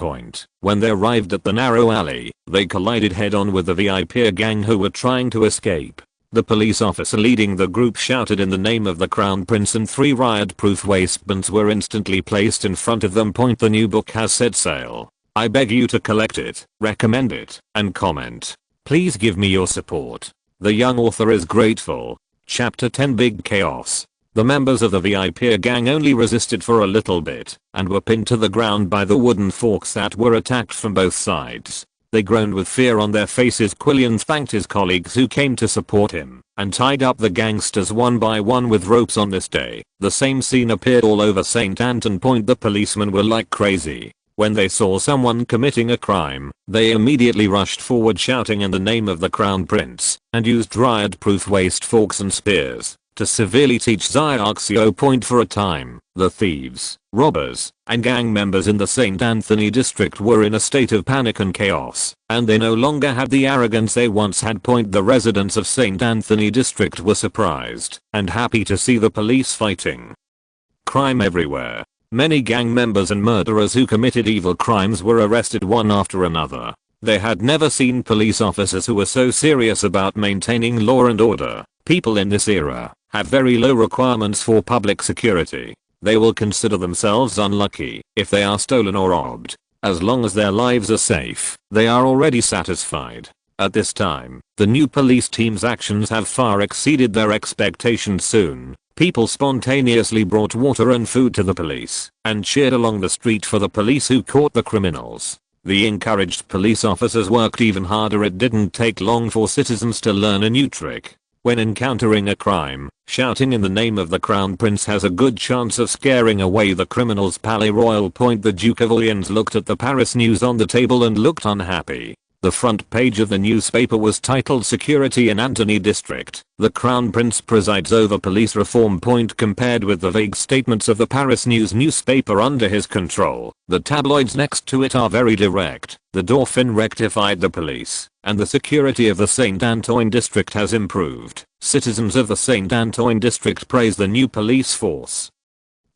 When they arrived at the narrow alley, they collided head-on with the VIP gang who were trying to escape. The police officer leading the group shouted in the name of the Crown Prince, and 3 riot-proof waistbands were instantly placed in front of them. The new book has set sale. I beg you to collect it, recommend it, and comment. Please give me your support. The young author is grateful. Chapter 10 Big Chaos. The members of the VIP gang only resisted for a little bit, and were pinned to the ground by the wooden forks that were attacked from both sides. They groaned with fear on their faces. Quillian thanked his colleagues who came to support him, and tied up the gangsters one by one with ropes. On this day, the same scene appeared all over St. Anton. The policemen were like crazy. When they saw someone committing a crime, they immediately rushed forward shouting in the name of the Crown Prince, and used riot-proof waist forks and spears to severely teach Xiaoxio. For a time, the thieves, robbers, and gang members in the St. Anthony district were in a state of panic and chaos, and they no longer had the arrogance they once had. The residents of St. Anthony district were surprised and happy to see the police fighting. Crime everywhere. Many gang members and murderers who committed evil crimes were arrested one after another. They had never seen police officers who were so serious about maintaining law and order. People in this era have very low requirements for public security. They will consider themselves unlucky if they are stolen or robbed. As long as their lives are safe, they are already satisfied. At this time, the new police team's actions have far exceeded their expectations. Soon, people spontaneously brought water and food to the police and cheered along the street for the police who caught the criminals. The encouraged police officers worked even harder. It didn't take long for citizens to learn a new trick. When encountering a crime, shouting in the name of the Crown Prince has a good chance of scaring away the criminals. Palais Royal. The Duke of Orleans looked at the Paris news on the table and looked unhappy. The front page of the newspaper was titled "Security in Antony District. The Crown Prince presides over police reform." Compared with the vague statements of the Paris News newspaper under his control, the tabloids next to it are very direct. The Dauphin rectified the police, and the security of the St. Antoine district has improved. Citizens of the St. Antoine district praise the new police force.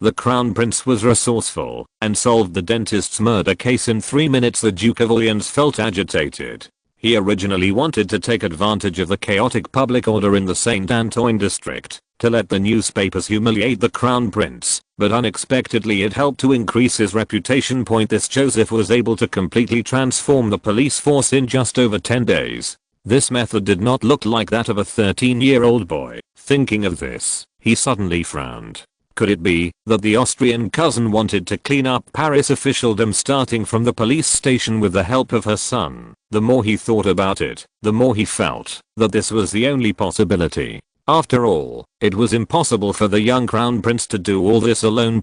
The Crown Prince was resourceful and solved the dentist's murder case in 3 minutes. The Duke of Orleans felt agitated. He originally wanted to take advantage of the chaotic public order in the St. Antoine district to let the newspapers humiliate the Crown Prince, but unexpectedly it helped to increase his reputation. This Joseph was able to completely transform the police force in just over 10 days. This method did not look like that of a 13-year-old boy. Thinking of this, he suddenly frowned. Could it be that the Austrian cousin wanted to clean up Paris officialdom starting from the police station with the help of her son? The more he thought about it, the more he felt that this was the only possibility. After all, it was impossible for the young crown prince to do all this alone.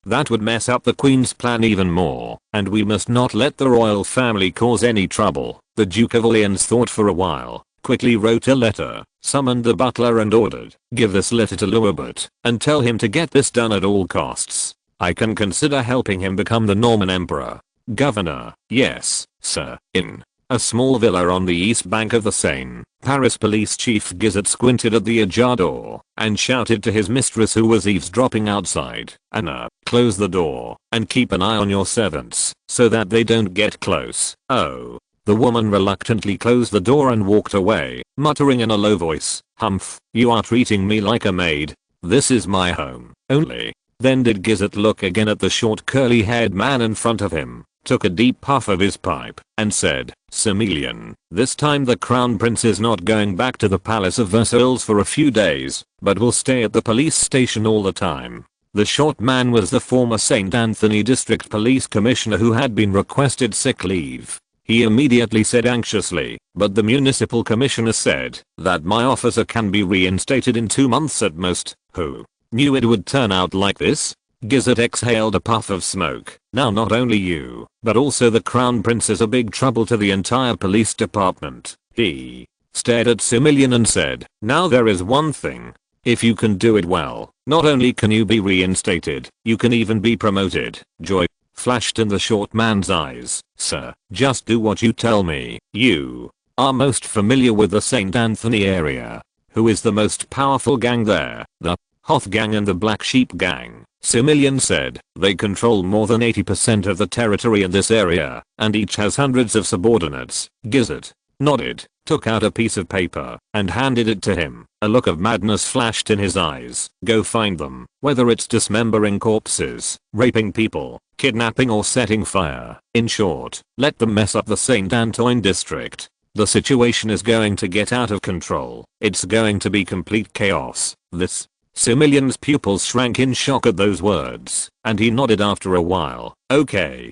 That would mess up the queen's plan even more, and we must not let the royal family cause any trouble. The Duke of Orleans thought for a while, quickly wrote a letter, summoned the butler and ordered, "Give this letter to Louis and tell him to get this done at all costs. I can consider helping him become the Norman emperor." Governor, yes, sir. In a small villa on the east bank of the Seine, Paris police chief Guizot squinted at the ajar door and shouted to his mistress who was eavesdropping outside, "Anna, close the door and keep an eye on your servants so that they don't get close." Oh. The woman reluctantly closed the door and walked away, muttering in a low voice, "Humph, you are treating me like a maid. This is my home, only." Then did Guizot look again at the short curly-haired man in front of him, took a deep puff of his pipe, and said, "Semelian, this time the crown prince is not going back to the Palace of Versailles for a few days, but will stay at the police station all the time." The short man was the former St. Anthony District Police Commissioner who had been requested sick leave. He immediately said anxiously, "But the municipal commissioner said that my officer can be reinstated in 2 months at most." Who knew it would turn out like this? Guizot exhaled a puff of smoke. "Now not only you, but also the crown prince is a big trouble to the entire police department." He stared at Semelian and said, "Now there is one thing. If you can do it well, not only can you be reinstated, you can even be promoted." Joy flashed in the short man's eyes. "Sir, just do what you tell me. You are most familiar with the St. Anthony area. Who is the most powerful gang there?" "The Hoth gang and the Black Sheep gang," Semelian said. "They control more than 80% of the territory in this area, and each has hundreds of subordinates." Guizot nodded, took out a piece of paper, and handed it to him. A look of madness flashed in his eyes. "Go find them, whether it's dismembering corpses, raping people, kidnapping or setting fire. In short, let them mess up the St. Antoine district. The situation is going to get out of control. It's going to be complete chaos." This Semelian's pupils shrank in shock at those words, and he nodded after a while. Okay,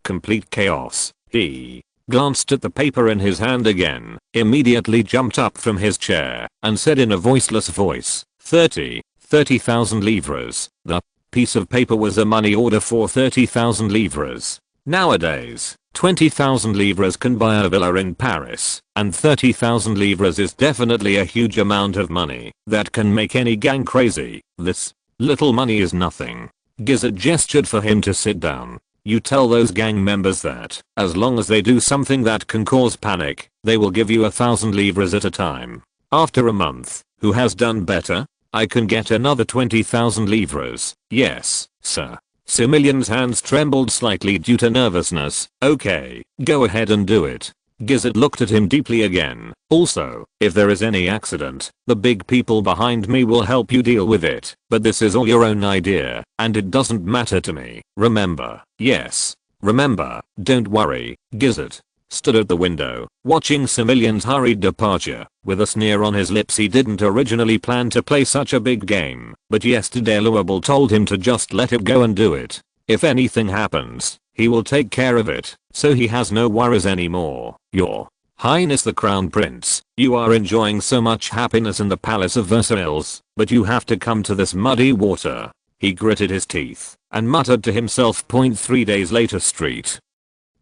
complete chaos." He glanced at the paper in his hand again, immediately jumped up from his chair, and said in a voiceless voice, 30,000 livres." The piece of paper was a money order for 30,000 livres. Nowadays, 20,000 livres can buy a villa in Paris, and 30,000 livres is definitely a huge amount of money that can make any gang crazy. "This little money is nothing." Guizot gestured for him to sit down. "You tell those gang members that, as long as they do something that can cause panic, they will give you 1,000 livres at a time. After a month, who has done better? I can get another 20,000 livres." "Yes, sir." Semelian's hands trembled slightly due to nervousness. "Okay, go ahead and do it." Guizot looked at him deeply again. "Also, if there is any accident, the big people behind me will help you deal with it. But this is all your own idea, and it doesn't matter to me. Remember." "Yes. Remember. Don't worry." Guizot stood at the window, watching Semelian's hurried departure. With a sneer on his lips, he didn't originally plan to play such a big game, but yesterday Louis told him to just let it go and do it. If anything happens, he will take care of it, so he has no worries anymore. "Your Highness the Crown Prince, you are enjoying so much happiness in the Palace of Versailles, but you have to come to this muddy water." He gritted his teeth and muttered to himself. 3 days later, Street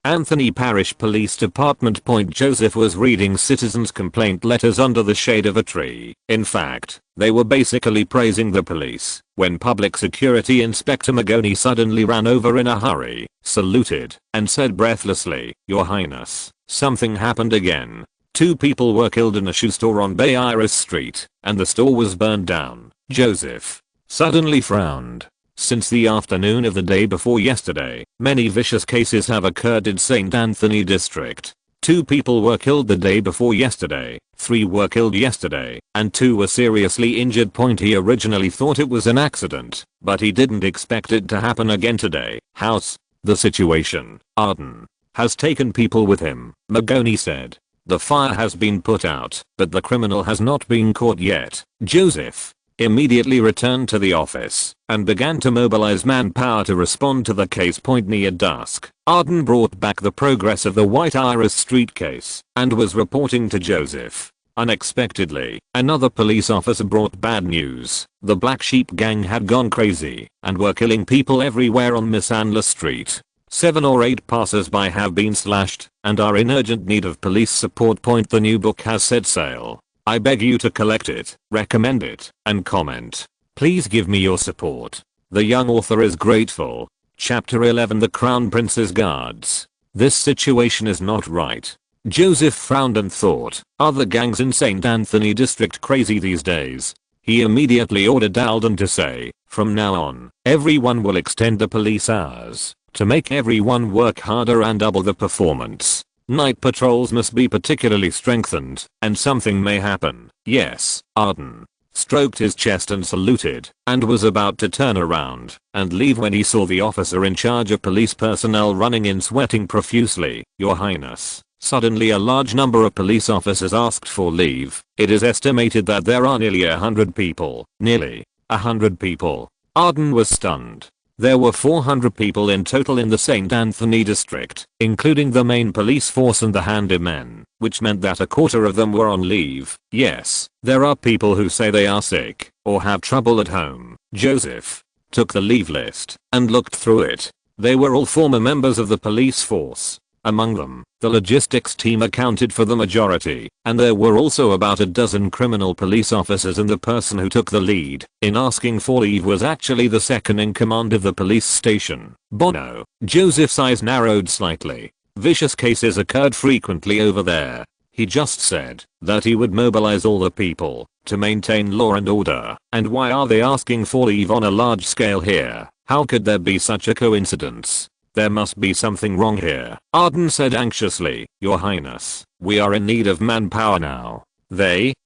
Anthony Parish Police Department. Joseph was reading citizens' complaint letters under the shade of a tree. In fact, they were basically praising the police, when Public Security Inspector Magoni suddenly ran over in a hurry, saluted, and said breathlessly, "Your Highness, something happened again. 2 people were killed in a shoe store on Bay Iris Street, and the store was burned down." Joseph suddenly frowned. Since the afternoon of the day before yesterday, many vicious cases have occurred in St. Anthony District. 2 people were killed the day before yesterday, 3 were killed yesterday, and 2 were seriously injured. He originally thought it was an accident, but he didn't expect it to happen again today. "House, the situation, Arden, has taken people with him," Magoni said. The fire has been put out, but the criminal has not been caught yet. Joseph immediately returned to the office and began to mobilize manpower to respond to the case. Near dusk, Arden brought back the progress of the White Iris Street case and was reporting to Joseph. Unexpectedly, another police officer brought bad news. The Black Sheep gang had gone crazy and were killing people everywhere on Miss Anla Street. 7 or 8 passers-by have been slashed and are in urgent need of police support. The new book has set sail. I beg you to collect it, recommend it, and comment. Please give me your support. The young author is grateful. Chapter 11, The Crown Prince's Guards. This situation is not right. Joseph frowned and thought, are the gangs in St. Anthony district crazy these days? He immediately ordered Alden to say, from now on, everyone will extend the police hours to make everyone work harder and double the performance. Night patrols must be particularly strengthened, and something may happen. Yes, Arden stroked his chest and saluted, and was about to turn around and leave when he saw the officer in charge of police personnel running in, sweating profusely. Your Highness. Suddenly a large number of police officers asked for leave. It is estimated that there are nearly 100 people. Nearly 100 people. Arden was stunned. There were 400 people in total in the St. Anthony district, including the main police force and the handymen, which meant that a quarter of them were on leave. Yes, there are people who say they are sick or have trouble at home. Joseph took the leave list and looked through it. They were all former members of the police force. Among them, the logistics team accounted for the majority, and there were also about a dozen criminal police officers, and the person who took the lead in asking for leave was actually the second in command of the police station. Bono. Joseph's eyes narrowed slightly. Vicious cases occurred frequently over there. He just said that he would mobilize all the people to maintain law and order. And why are they asking for leave on a large scale here? How could there be such a coincidence? There must be something wrong here. Arden said anxiously, Your Highness, we are in need of manpower now.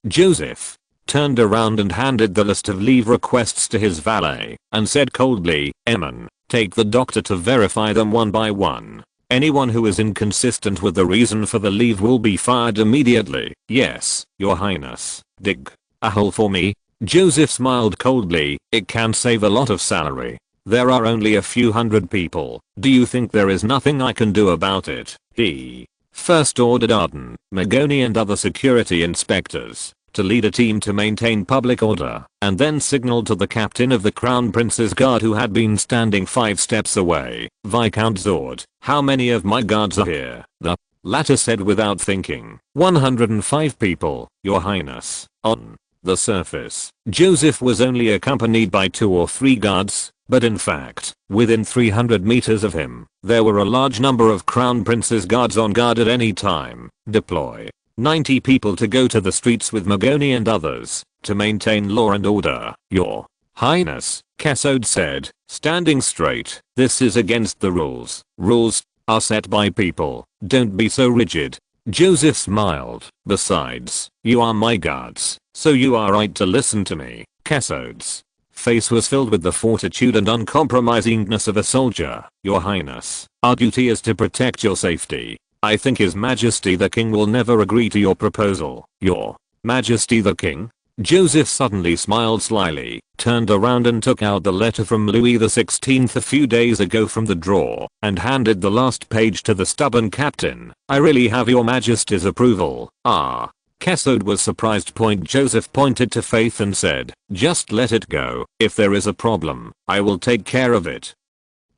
Joseph turned around and handed the list of leave requests to his valet and said coldly, Eamon, take the doctor to verify them one by one. Anyone who is inconsistent with the reason for the leave will be fired immediately. Yes, Your Highness. Dig a hole for me? Joseph smiled coldly, it can save a lot of salary. There are only a few hundred people. Do you think there is nothing I can do about it? He first ordered Arden, Magoni and other security inspectors to lead a team to maintain public order, and then signaled to the captain of the Crown Prince's Guard, who had been standing 5 steps away. Viscount Zord, how many of my guards are here? The latter said without thinking. 105 people, Your Highness. On the surface, Joseph was only accompanied by 2 or 3 guards. But in fact, within 300 meters of him, there were a large number of Crown Prince's guards on guard at any time. Deploy 90 people to go to the streets with Magoni and others to maintain law and order. Your Highness, Kesod said, standing straight, this is against the rules. Rules are set by people. Don't be so rigid. Joseph smiled. Besides, you are my guards, so you are right to listen to me. Kesod's face was filled with the fortitude and uncompromisingness of a soldier. Your Highness, our duty is to protect your safety. I think His Majesty the King will never agree to your proposal. Your Majesty the King? Joseph suddenly smiled slyly, turned around and took out the letter from Louis XVI a few days ago from the drawer, and handed the last page to the stubborn captain. I really have Your Majesty's approval. Ah. Kesod was surprised. Joseph pointed to Faith and said, just let it go. If there is a problem, I will take care of it.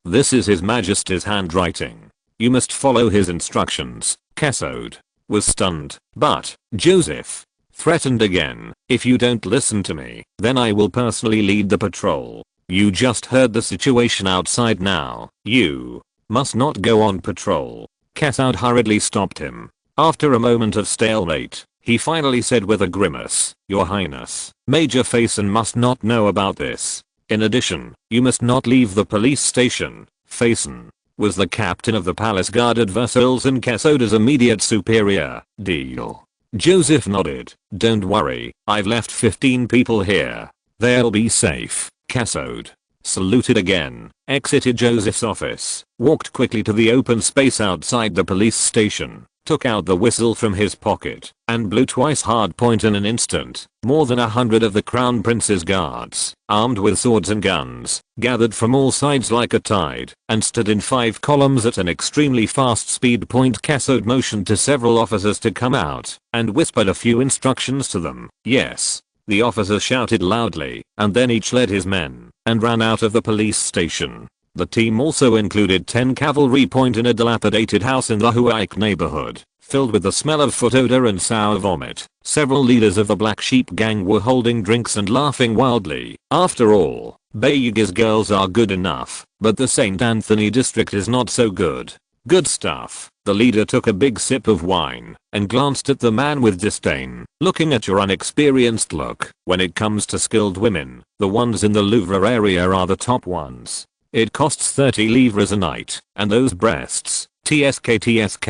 This is His Majesty's handwriting. You must follow his instructions. Kesod was stunned, but Joseph threatened again. If you don't listen to me, then I will personally lead the patrol. You just heard the situation outside now. You must not go on patrol. Kesod hurriedly stopped him. After a moment of stalemate, he finally said with a grimace, Your Highness, Major Faison must not know about this. In addition, you must not leave the police station. Faison was the captain of the Palace Guard at Versailles and Kesod's immediate superior. Deal. Joseph nodded. Don't worry, I've left 15 people here. They'll be safe. Kesod saluted again, exited Joseph's office, walked quickly to the open space outside the police station, took out the whistle from his pocket, and blew twice hard point in an instant. More than 100 of the crown prince's guards, armed with swords and guns, gathered from all sides like a tide, and stood in 5 columns at an extremely fast speed. Cassod motioned to several officers to come out, and whispered a few instructions to them. Yes. The officers shouted loudly, and then each led his men, and ran out of the police station. The team also included 10 cavalry. In a dilapidated house in the Huaik neighborhood, filled with the smell of foot odor and sour vomit, several leaders of the Black Sheep gang were holding drinks and laughing wildly. After all, Bayuga's girls are good enough, but the St. Anthony district is not so good. Good stuff. The leader took a big sip of wine, and glanced at the man with disdain. Looking at your unexperienced look, when it comes to skilled women, the ones in the Louvre area are the top ones. It costs 30 livres a night, and those breasts, tsk.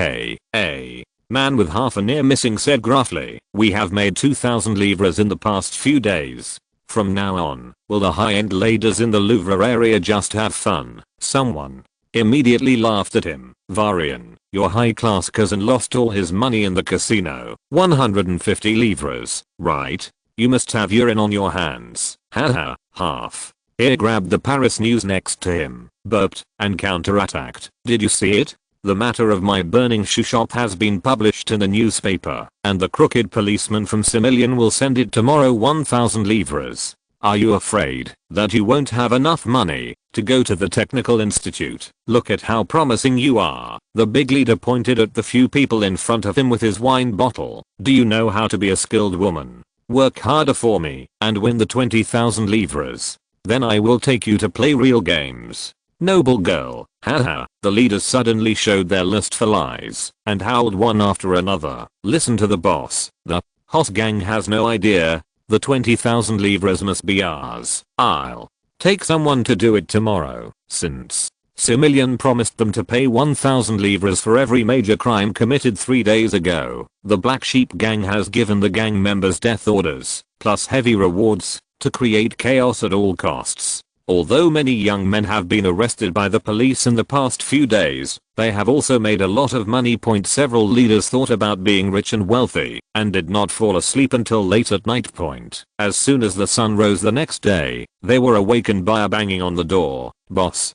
A man with half an ear missing said gruffly, we have made 2,000 livres in the past few days. From now on, will the high-end ladies in the Louvre area just have fun? Someone immediately laughed at him. Varian, your high-class cousin lost all his money in the casino. 150 livres, right? You must have urine on your hands. Haha, half. Heir grabbed the Paris news next to him, burped, and counterattacked. Did you see it? The matter of my burning shoe shop has been published in the newspaper, and the crooked policeman from Similian will send it tomorrow. 1,000 livres. Are you afraid that you won't have enough money to go to the technical institute? Look at how promising you are. The big leader pointed at the few people in front of him with his wine bottle. Do you know how to be a skilled woman? Work harder for me and win the 20,000 livres. Then I will take you to play real games. Noble girl, haha. The leaders suddenly showed their lust for lies and howled one after another. Listen to the boss. The Hoss gang has no idea. The 20,000 livres must be ours. I'll take someone to do it tomorrow, since Similian promised them to pay 1,000 livres for every major crime committed 3 days ago. The Black Sheep gang has given the gang members death orders, plus heavy rewards, to create chaos at all costs. Although many young men have been arrested by the police in the past few days, they have also made a lot of money. Several leaders thought about being rich and wealthy, and did not fall asleep until late at night. As soon as the sun rose the next day, they were awakened by a banging on the door. Boss,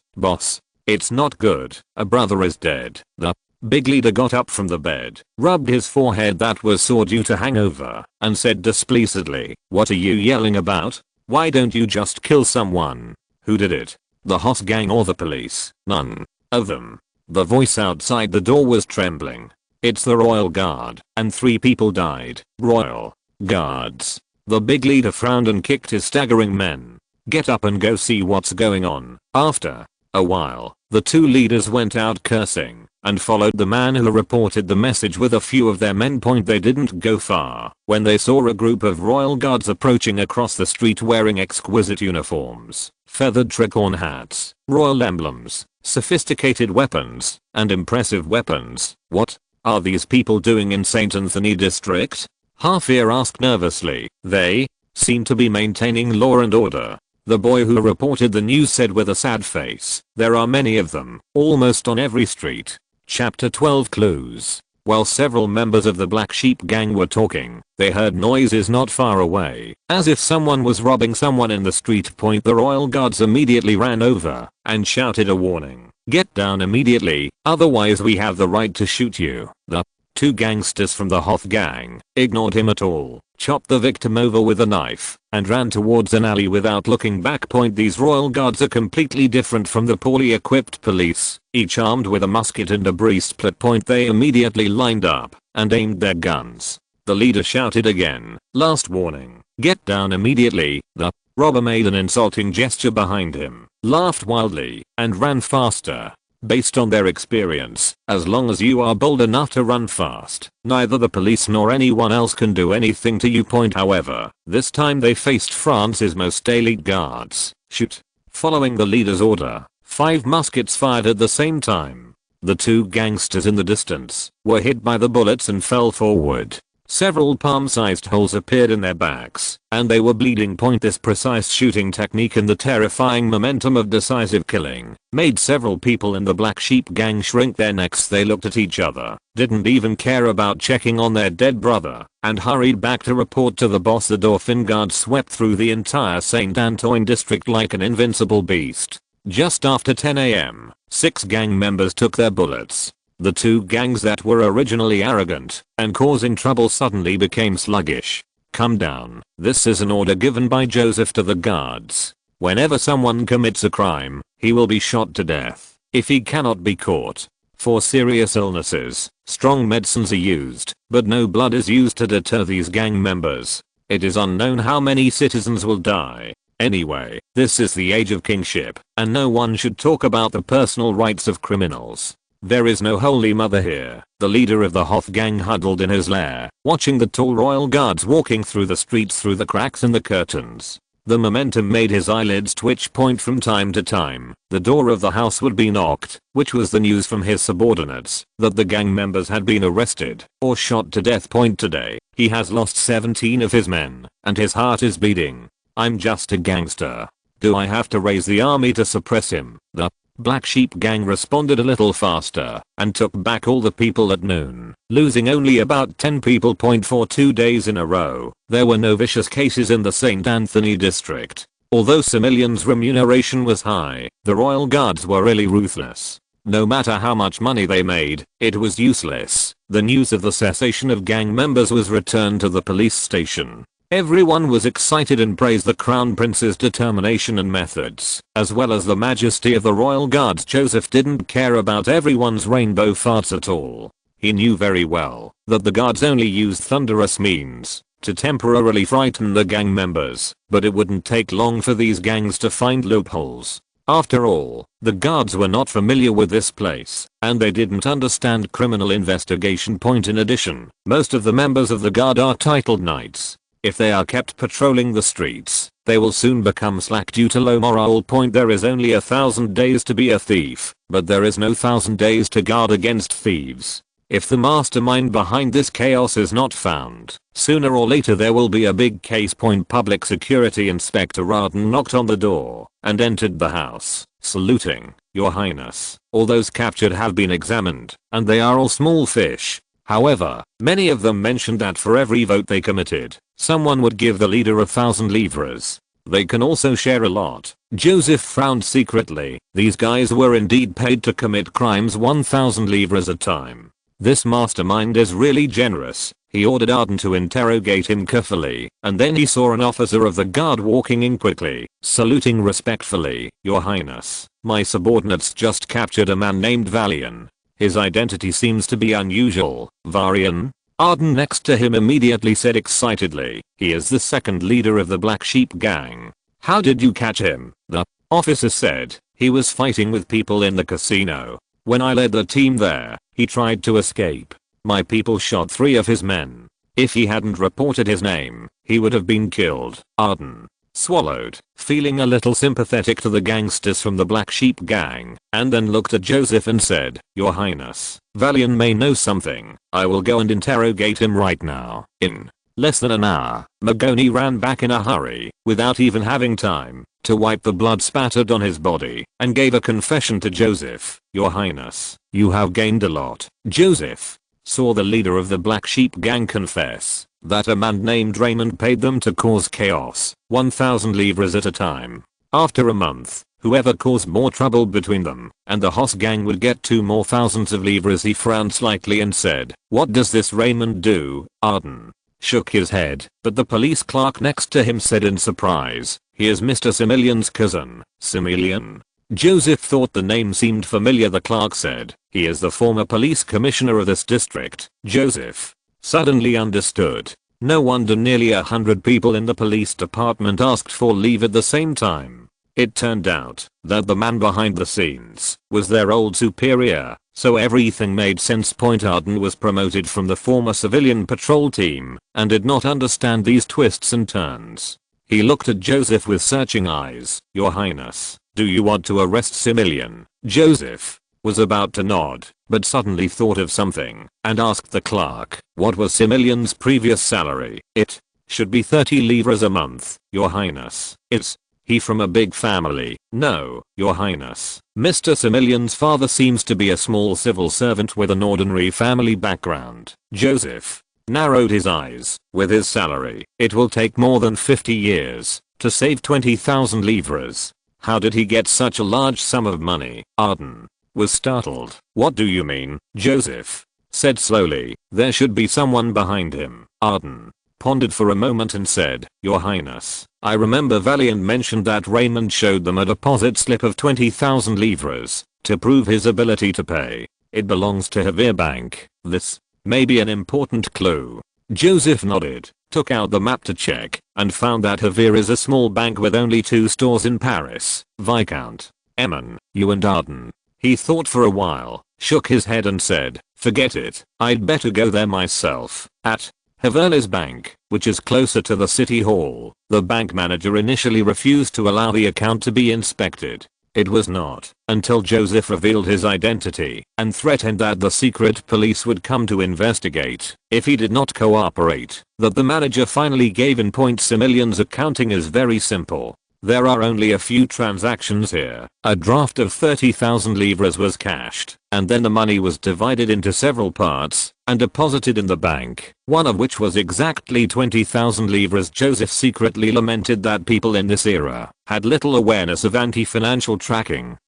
it's not good. A brother is dead. The big leader got up from the bed, rubbed his forehead that was sore due to hangover, and said displeasedly, what are you yelling about? Why don't you just kill someone? Who did it? The Hoss gang or the police? None of them. The voice outside the door was trembling. It's the Royal Guard, and 3 people died. Royal Guards. The big leader frowned and kicked his staggering men. Get up and go see what's going on. After a while, the 2 leaders went out cursing, and followed the man who reported the message with a few of their men. They didn't go far when they saw a group of royal guards approaching across the street wearing exquisite uniforms, feathered tricorn hats, royal emblems, sophisticated weapons, and impressive weapons. What are these people doing in St. Anthony district? Half-Ear asked nervously. They seem to be maintaining law and order. The boy who reported the news said with a sad face. There are many of them, almost on every street. Chapter 12 Clues. While several members of the Black Sheep gang were talking, they heard noises not far away, as if someone was robbing someone in the street. The royal guards immediately ran over and shouted a warning. Get down immediately, otherwise we have the right to shoot you. The 2 gangsters from the Hoth gang ignored him at all, chopped the victim over with a knife, and ran towards an alley without looking back. These royal guards are completely different from the poorly equipped police, each armed with a musket and a breastplate. They immediately lined up and aimed their guns. The leader shouted again, last warning, get down immediately. The robber made an insulting gesture behind him, laughed wildly, and ran faster. Based on their experience, as long as you are bold enough to run fast, neither the police nor anyone else can do anything to you. However, this time they faced France's most elite guards. Shoot. Following the leader's order, 5 muskets fired at the same time. The 2 gangsters in the distance were hit by the bullets and fell forward. Several palm-sized holes appeared in their backs, and they were bleeding. This precise shooting technique and the terrifying momentum of decisive killing made several people in the Black Sheep gang shrink their necks. They looked at each other, didn't even care about checking on their dead brother, and hurried back to report to the boss. The Dauphin guard swept through the entire Saint Antoine district like an invincible beast. Just after 10 AM, 6 gang members took their bullets. The 2 gangs that were originally arrogant and causing trouble suddenly became sluggish. Come down. This is an order given by Joseph to the guards. Whenever someone commits a crime, he will be shot to death if he cannot be caught. For serious illnesses, strong medicines are used, but no blood is used to deter these gang members. It is unknown how many citizens will die. Anyway, this is the age of kingship, and no one should talk about the personal rights of criminals. There is no holy mother here. The leader of the Hoth gang huddled in his lair, watching the tall royal guards walking through the streets through the cracks in the curtains. The momentum made his eyelids twitch. From time to time, the door of the house would be knocked, which was the news from his subordinates that the gang members had been arrested or shot to death. Today, he has lost 17 of his men, and his heart is bleeding. I'm just a gangster. Do I have to raise the army to suppress him? The Black Sheep gang responded a little faster and took back all the people at noon, losing only about 10 people. For 2 days in a row, there were no vicious cases in the St. Anthony district. Although civilians' remuneration was high, the royal guards were really ruthless. No matter how much money they made, it was useless. The news of the cessation of gang members was returned to the police station. Everyone was excited and praised the Crown Prince's determination and methods, as well as the majesty of the royal guards. Joseph didn't care about everyone's rainbow farts at all. He knew very well that the guards only used thunderous means to temporarily frighten the gang members, but it wouldn't take long for these gangs to find loopholes. After all, the guards were not familiar with this place, and they didn't understand criminal investigation. In addition, most of the members of the guard are titled knights. If they are kept patrolling the streets, they will soon become slack due to low morale. There is only 1,000 days to be a thief, but there is no 1,000 days to guard against thieves. If the mastermind behind this chaos is not found, sooner or later there will be a big case. Public Security Inspector Arden knocked on the door and entered the house, saluting. Your Highness, all those captured have been examined, and they are all small fish. However, many of them mentioned that for every vote they committed, someone would give the leader 1,000 livres. They can also share a lot. Joseph frowned secretly. These guys were indeed paid to commit crimes 1,000 livres a time. This mastermind is really generous. He ordered Arden to interrogate him carefully, and then he saw an officer of the guard walking in quickly, saluting respectfully. Your Highness, my subordinates just captured a man named Valian. His identity seems to be unusual. Varian? Arden next to him immediately said excitedly. He is the second leader of the Black Sheep gang. How did you catch him? The officer said. He was fighting with people in the casino. When I led the team there, he tried to escape. My people shot 3 of his men. If he hadn't reported his name, he would have been killed. Arden swallowed, feeling a little sympathetic to the gangsters from the Black Sheep gang, and then looked at Joseph and said, Your Highness, Valian may know something. I will go and interrogate him right now. In less than an hour, Magoni ran back in a hurry, without even having time to wipe the blood spattered on his body, and gave a confession to Joseph. Your Highness, you have gained a lot. Joseph saw the leader of the Black Sheep gang confess that a man named Raymond paid them to cause chaos, 1,000 livres at a time. After a month, whoever caused more trouble between them and the Hoth gang would get 2 more thousands of livres. He frowned slightly and said, What does this Raymond do? Arden shook his head, but the police clerk next to him said in surprise, He is Mr. Similian's cousin. Similian? Joseph thought the name seemed familiar. The clerk said, He is the former police commissioner of this district. Joseph suddenly understood. No wonder nearly 100 people in the police department asked for leave at the same time. It turned out that the man behind the scenes was their old superior, so everything made sense. Arden was promoted from the former civilian patrol team and did not understand these twists and turns. He looked at Joseph with searching eyes. Your Highness, do you want to arrest Similian? Joseph was about to nod, but suddenly thought of something, and asked the clerk, what was Similian's previous salary? It should be 30 livres a month, your highness. Is he from a big family? No, your highness. Mr. Similian's father seems to be a small civil servant with an ordinary family background. Joseph narrowed his eyes. With his salary, it will take more than 50 years to save 20,000 livres. How did he get such a large sum of money? Arden was startled. What do you mean? Joseph said slowly. There should be someone behind him. Arden pondered for a moment and said, your highness, I remember Valiant mentioned that Raymond showed them a deposit slip of 20,000 livres to prove his ability to pay. It belongs to Heir Bank. This may be an important clue. Joseph nodded, took out the map to check, and found that Heir is a small bank with only 2 stores in Paris. Viscount Emin, you and Arden. He thought for a while, shook his head and said, forget it, I'd better go there myself. At Heir's bank, which is closer to the city hall, the bank manager initially refused to allow the account to be inspected. It was not until Joseph revealed his identity and threatened that the secret police would come to investigate if he did not cooperate that the manager finally gave in. Similian's accounting is very simple. There are only a few transactions here. A draft of 30,000 livres was cashed, and then the money was divided into several parts and deposited in the bank, one of which was exactly 20,000 livres. Joseph secretly lamented that people in this era had little awareness of anti-financial tracking.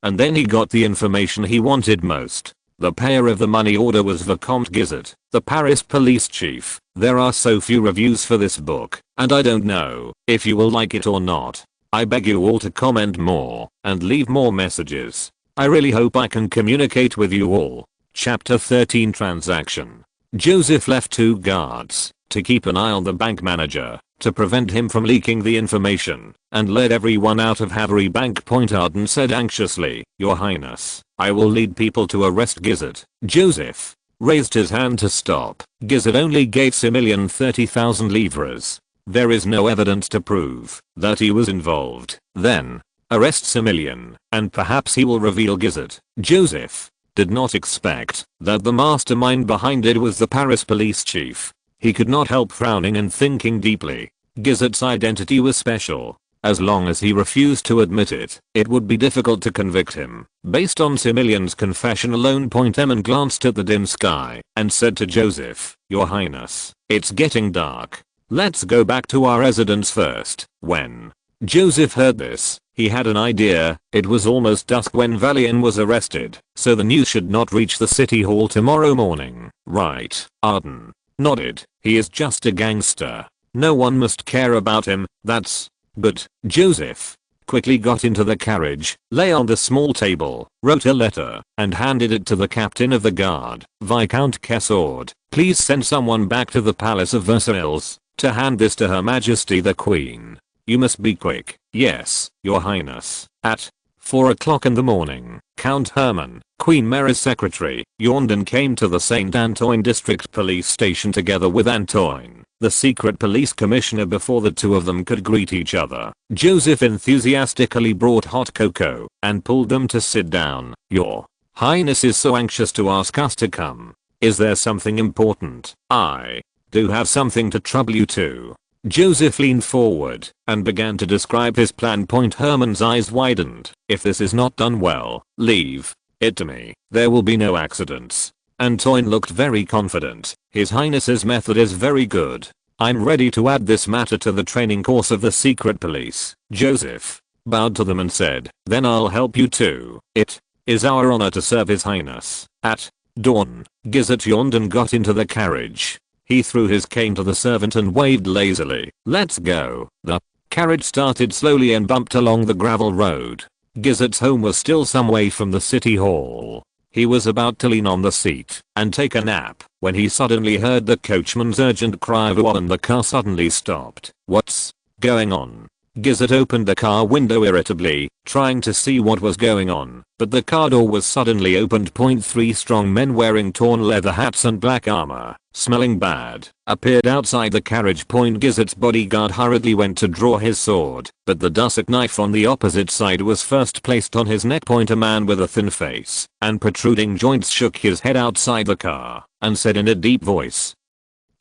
And then he got the information he wanted most. The payer of the money order was Vicomte Guizot, the Paris police chief. There are so few reviews for this book, and I don't know if you will like it or not. I beg you all to comment more and leave more messages. I really hope I can communicate with you all. Chapter 13 Transaction. Joseph left 2 guards to keep an eye on the bank manager to prevent him from leaking the information, and led everyone out of Heir Bank. Arden said anxiously, your highness, I will lead people to arrest Guizot. Joseph raised his hand to stop. Guizot only gave Similian 30,000 livres. There is no evidence to prove that he was involved. Then arrest Similian, and perhaps he will reveal Guizot. Joseph did not expect that the mastermind behind it was the Paris police chief. He could not help frowning and thinking deeply. Guizot's identity was special. As long as he refused to admit it, it would be difficult to convict him. Based on Similian's confession alone. Emin glanced at the dim sky and said to Joseph, your highness, it's getting dark. Let's go back to our residence first. When Joseph heard this, he had an idea. It was almost dusk when Valiant was arrested, so the news should not reach the city hall tomorrow morning. Right? Arden nodded. He is just a gangster. No one must care about him, but Joseph quickly got into the carriage, lay on the small table, wrote a letter, and handed it to the captain of the guard. Viscount Kessord, please send someone back to the Palace of Versailles to hand this to Her Majesty the Queen. You must be quick. Yes, your highness. At 4 o'clock in the morning, Count Hermann, Queen Mary's secretary, yawned and came to the Saint Antoine District Police Station together with Antoine, the secret police commissioner. Before the two of them could greet each other, Joseph enthusiastically brought hot cocoa and pulled them to sit down. Your highness is so anxious to ask us to come. Is there something important? I do have something to trouble you too. Joseph leaned forward and began to describe his plan. Herman's eyes widened. If this is not done well, leave it to me. There will be no accidents. Antoine looked very confident. His highness's method is very good. I'm ready to add this matter to the training course of the secret police. Joseph bowed to them and said, then I'll help you too. It is our honor to serve his highness. At dawn, Guizot yawned and got into the carriage. He threw his cane to the servant and waved lazily. Let's go. The carriage started slowly and bumped along the gravel road. Guizot's home was still some way from the city hall. He was about to lean on the seat and take a nap when he suddenly heard the coachman's urgent cry of "Whoa," and the car suddenly stopped. What's going on? Guizot opened the car window irritably, trying to see what was going on, but the car door was suddenly opened. 3 strong men wearing torn leather hats and black armor smelling bad, appeared outside the carriage. Gizzard's bodyguard hurriedly went to draw his sword, but the dusset knife on the opposite side was first placed on his neck. A man with a thin face and protruding joints shook his head outside the car and said in a deep voice,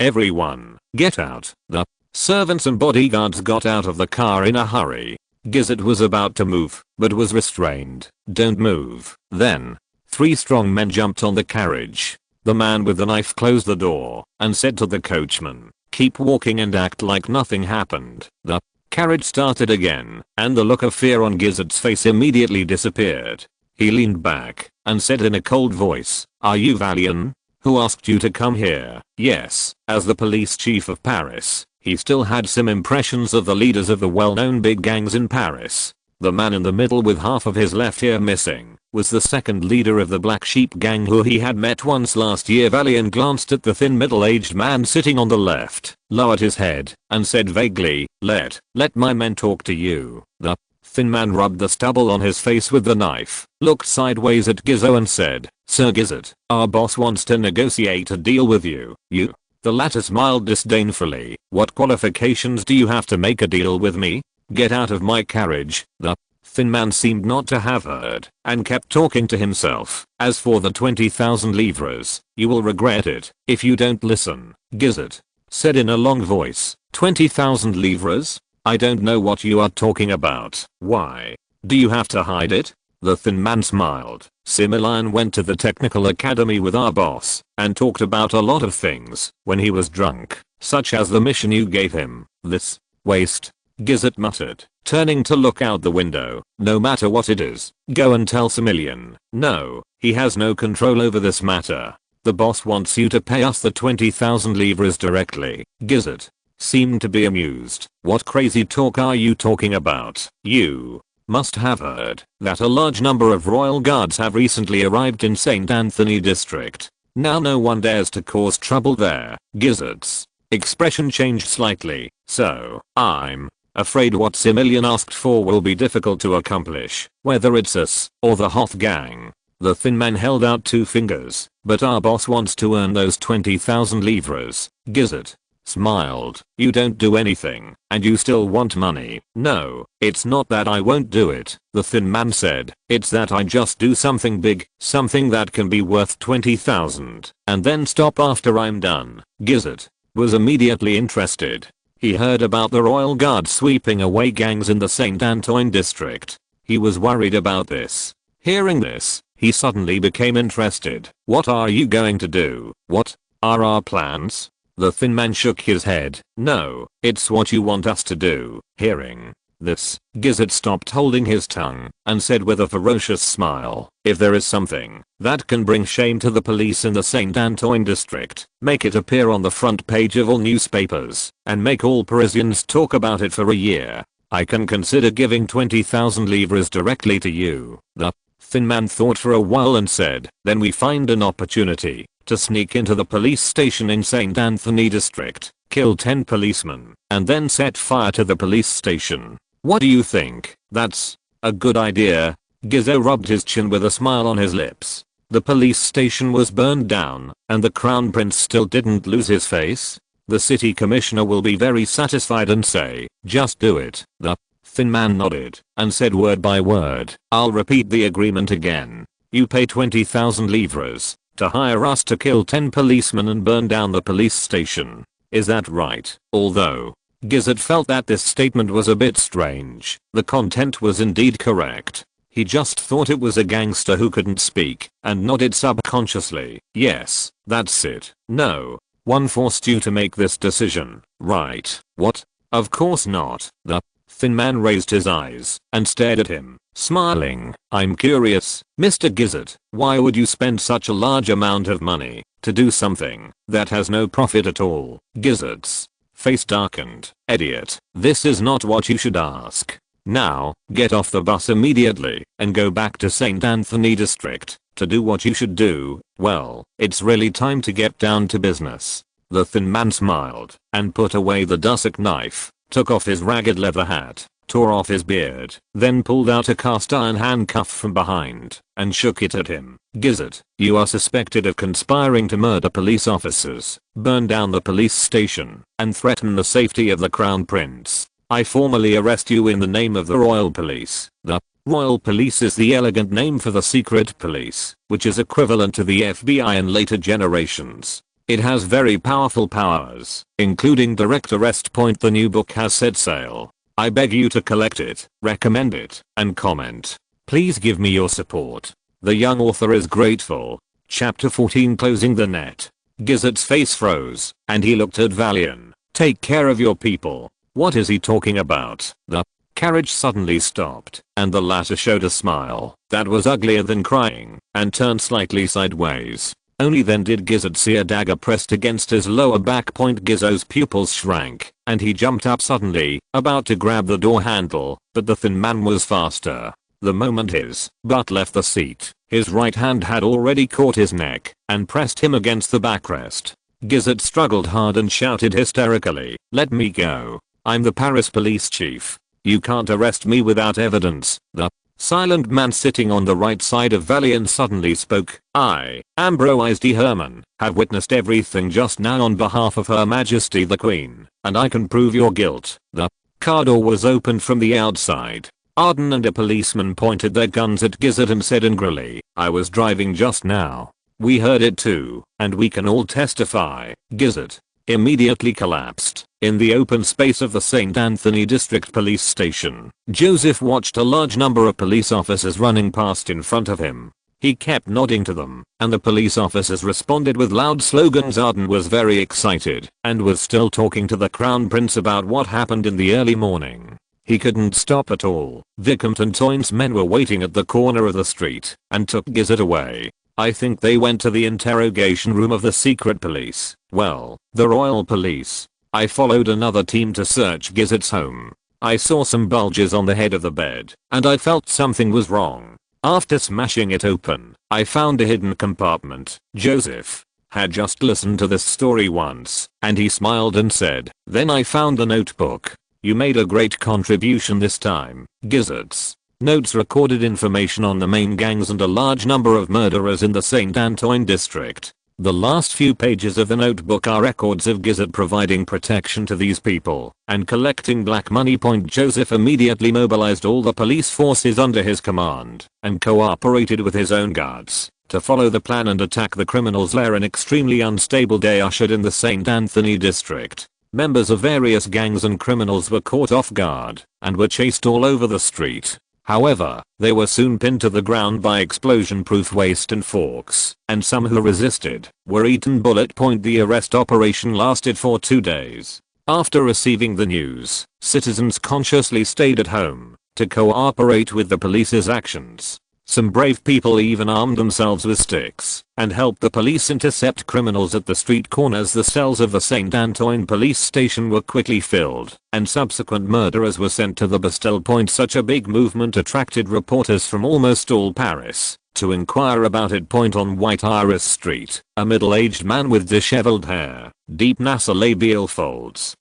"Everyone, get out." The servants and bodyguards got out of the car in a hurry. Gizzard was about to move, but was restrained. "Don't move." Then, 3 strong men jumped on the carriage. The man with the knife closed the door and said to the coachman, "Keep walking and act like nothing happened." The carriage started again, and the look of fear on Gizzard's face immediately disappeared. He leaned back and said in a cold voice, "Are you Valian? Who asked you to come here?" Yes, as the police chief of Paris, he still had some impressions of the leaders of the well-known big gangs in Paris. The man in the middle with half of his left ear missing was the second leader of the Black Sheep gang who he had met once last year. Valian glanced at the thin middle-aged man sitting on the left, lowered his head, and said vaguely, Let my men talk to you." The thin man rubbed the stubble on his face with the knife, looked sideways at Gizzo and said, "Sir Gizzard, our boss wants to negotiate a deal with you." "You?" The latter smiled disdainfully. "What qualifications do you have to make a deal with me? Get out of my carriage." The thin man seemed not to have heard and kept talking to himself. "As for the 20,000 livres, you will regret it if you don't listen," Gizzard said in a long voice. 20,000 livres? I don't know what you are talking about. Why? Do you have to hide it? The thin man smiled. Similian went to the technical academy with our boss and talked about a lot of things when he was drunk, such as the mission you gave him. This waste, Gizzard muttered, turning to look out the window. No matter what it is, go and tell Similian. No, he has no control over this matter. The boss wants you to pay us the 20,000 livres directly. Gizzard seemed to be amused. What crazy talk are you talking about? You must have heard that a large number of royal guards have recently arrived in St. Anthony district. Now no one dares to cause trouble there. Gizzard's expression changed slightly. So, I'm afraid what Similian asked for will be difficult to accomplish, whether it's us or the Hoth gang. The thin man held out 2 fingers. But our boss wants to earn those 20,000 livres. Gizzard smiled. You don't do anything, and you still want money. No, it's not that I won't do it, the thin man said. It's that I just do something big, something that can be worth 20,000, and then stop after I'm done. Gizzard was immediately interested. He heard about the royal guard sweeping away gangs in the St. Antoine district. He was worried about this. Hearing this, he suddenly became interested. What are you going to do? What are our plans? The thin man shook his head. No, it's what you want us to do. Hearing this, Gizzard stopped holding his tongue and said with a ferocious smile, if there is something that can bring shame to the police in the St. Antoine district, make it appear on the front page of all newspapers and make all Parisians talk about it for a year. I can consider giving 20,000 livres directly to you. The thin man thought for a while and said, then we find an opportunity to sneak into the police station in St. Anthony district, kill 10 policemen, and then set fire to the police station. What do you think? That's a good idea. Gizzo rubbed his chin with a smile on his lips. The police station was burned down, and the crown prince still didn't lose his face. The city commissioner will be very satisfied and say, just do it. The thin man nodded and said word by word, I'll repeat the agreement again. You pay 20,000 livres to hire us to kill 10 policemen and burn down the police station. Is that right? Although Gizzard felt that this statement was a bit strange, the content was indeed correct. He just thought it was a gangster who couldn't speak and nodded subconsciously. Yes, that's it. No one forced you to make this decision, right? What? Of course not. The thin man raised his eyes and stared at him, smiling. I'm curious, Mr. Gizzard, why would you spend such a large amount of money to do something that has no profit at all? Gizzard's face darkened. Idiot, this is not what you should ask. Now, get off the bus immediately and go back to St. Anthony district to do what you should do. Well, it's really time to get down to business. The thin man smiled and put away the dusset knife, took off his ragged leather hat, tore off his beard, then pulled out a cast iron handcuff from behind and shook it at him. Gizzard, you are suspected of conspiring to murder police officers, burn down the police station, and threaten the safety of the Crown Prince. I formally arrest you in the name of the Royal Police. The Royal Police is the elegant name for the secret police, which is equivalent to the FBI in later generations. It has very powerful powers, including direct arrest. The new book has set sail. I beg you to collect it, recommend it, and comment. Please give me your support. The young author is grateful. Chapter 14, Closing the Net. Gizzard's face froze, and he looked at Valian. Take care of your people. What is he talking about? The carriage suddenly stopped, and the latter showed a smile that was uglier than crying, and turned slightly sideways. Only then did Gizzard see a dagger pressed against his lower back. Gizzo's pupils shrank, and he jumped up suddenly, about to grab the door handle, but the thin man was faster. The moment his butt left the seat, his right hand had already caught his neck and pressed him against the backrest. Gizzard struggled hard and shouted hysterically, "Let me go. I'm the Paris police chief. You can't arrest me without evidence." The silent man sitting on the right side of Valian suddenly spoke. "I, Ambroise de Herman, have witnessed everything just now on behalf of Her Majesty the Queen, and I can prove your guilt." The car door was opened from the outside. Arden and a policeman pointed their guns at Gizzard and said angrily, "I was driving just now. We heard it too, and we can all testify." Gizzard immediately collapsed in the open space of the St. Anthony District Police Station. Joseph watched a large number of police officers running past in front of him. He kept nodding to them, and the police officers responded with loud slogans. Arden was very excited and was still talking to the Crown Prince about what happened in the early morning. He couldn't stop at all. Vicomte Antoine's men were waiting at the corner of the street and took Gizzard away. I think they went to the interrogation room of the secret police. Well, the Royal Police. I followed another team to search Gizzard's home. I saw some bulges on the head of the bed, and I felt something was wrong. After smashing it open, I found a hidden compartment. Joseph had just listened to this story once, and he smiled and said, "Then I found the notebook. You made a great contribution this time." Gizzard's notes recorded information on the main gangs and a large number of murderers in the St. Antoine district. The last few pages of the notebook are records of Gizzard providing protection to these people and collecting black money. Joseph immediately mobilized all the police forces under his command and cooperated with his own guards to follow the plan and attack the criminals' lair. An extremely unstable day ushered in the St. Anthony district. Members of various gangs and criminals were caught off guard and were chased all over the street. However, they were soon pinned to the ground by explosion-proof waste and forks, and some who resisted were eaten. The arrest operation lasted for 2 days. After receiving the news, citizens consciously stayed at home to cooperate with the police's actions. Some brave people even armed themselves with sticks and helped the police intercept criminals at the street corners. The cells of the St. Antoine police station were quickly filled, and subsequent murderers were sent to the Bastille. Such a big movement attracted reporters from almost all Paris to inquire about it. On White Iris Street, a middle-aged man with disheveled hair, deep nasolabial folds,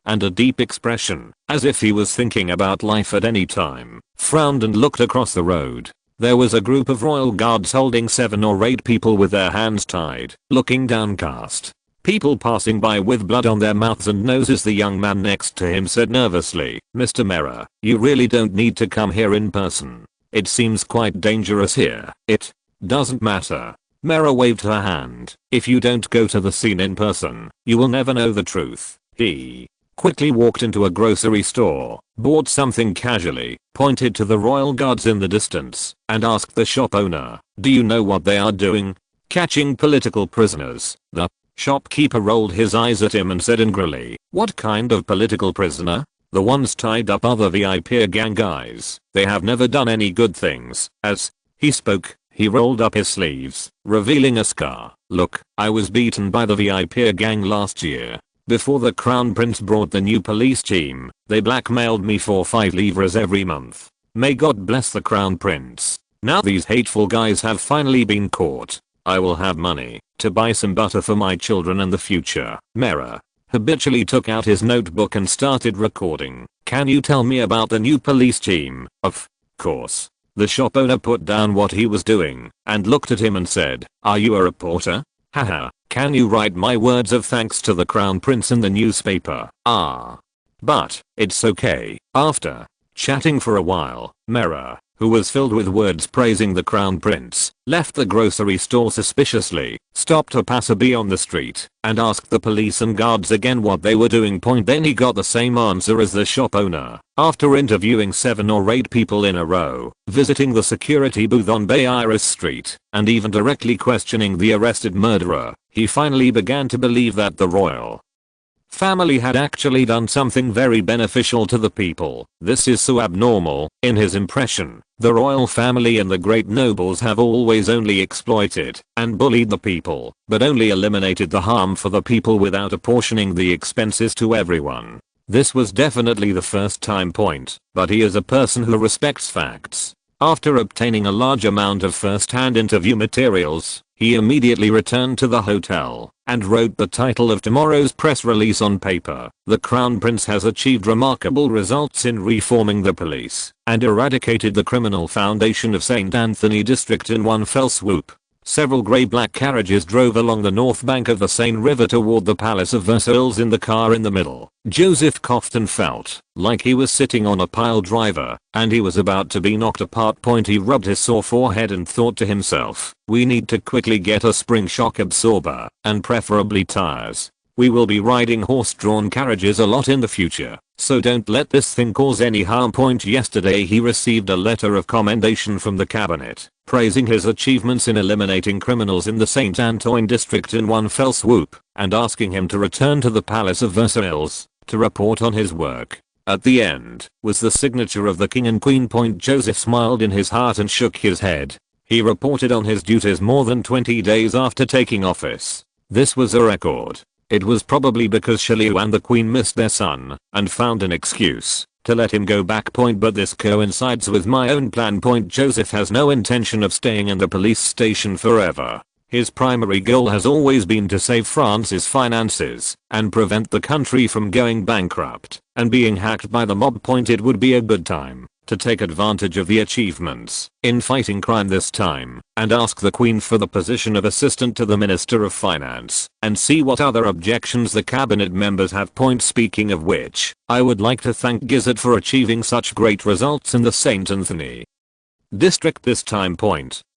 and a deep expression, as if he was thinking about life at any time, frowned and looked across the road. There was a group of royal guards holding 7 or 8 people with their hands tied, looking downcast. People passing by with blood on their mouths and noses. The young man next to him said nervously, "Mr. Mera, you really don't need to come here in person. It seems quite dangerous here." "It doesn't matter." Mera waved her hand. "If you don't go to the scene in person, you will never know the truth." He quickly walked into a grocery store, bought something casually, pointed to the royal guards in the distance, and asked the shop owner, "Do you know what they are doing? Catching political prisoners." The shopkeeper rolled his eyes at him and said angrily, "What kind of political prisoner?" "The ones tied up other VIP gang guys. They have never done any good things." As he spoke, he rolled up his sleeves, revealing a scar. "Look, I was beaten by the VIP gang last year. Before the Crown Prince brought the new police team, they blackmailed me for 5 livres every month. May God bless the Crown Prince. Now these hateful guys have finally been caught. I will have money to buy some butter for my children in the future." Mera habitually took out his notebook and started recording. "Can you tell me about the new police team?" "Of course." The shop owner put down what he was doing and looked at him and said, "Are you a reporter? Haha, can you write my words of thanks to the Crown Prince in the newspaper?" "Ah. But, it's okay." After chatting for a while, Mera, who was filled with words praising the Crown Prince, left the grocery store suspiciously, stopped a passerby on the street, and asked the police and guards again what they were doing. Then he got the same answer as the shop owner. After interviewing 7 or 8 people in a row, visiting the security booth on Bay Iris Street, and even directly questioning the arrested murderer, he finally began to believe that the royal family had actually done something very beneficial to the people. This is so abnormal. In his impression, the royal family and the great nobles have always only exploited and bullied the people, but only eliminated the harm for the people without apportioning the expenses to everyone. This was definitely the first time point, but he is a person who respects facts. After obtaining a large amount of first-hand interview materials, he immediately returned to the hotel and wrote the title of tomorrow's press release on paper. The Crown Prince has achieved remarkable results in reforming the police and eradicated the criminal foundation of St. Anthony district in one fell swoop. Several grey-black carriages drove along the north bank of the Seine River toward the Palace of Versailles. In the car in the middle, Joseph coughed and felt like he was sitting on a pile driver, and he was about to be knocked apart. He rubbed his sore forehead and thought to himself, "We need to quickly get a spring shock absorber, and preferably tires. We will be riding horse-drawn carriages a lot in the future, so don't let this thing cause any harm." Yesterday he received a letter of commendation from the cabinet, praising his achievements in eliminating criminals in the St. Antoine district in one fell swoop, and asking him to return to the Palace of Versailles to report on his work. At the end was the signature of the King and Queen. Joseph smiled in his heart and shook his head. He reported on his duties more than 20 days after taking office. This was a record. It was probably because Shirley and the Queen missed their son and found an excuse to let him go back. But this coincides with my own plan. Joseph has no intention of staying in the police station forever. His primary goal has always been to save France's finances and prevent the country from going bankrupt and being hacked by the mob. It would be a good time to take advantage of the achievements in fighting crime this time and ask the Queen for the position of assistant to the Minister of Finance and see what other objections the cabinet members have. Speaking of which, I would like to thank Gizzard for achieving such great results in the St. Anthony district this time.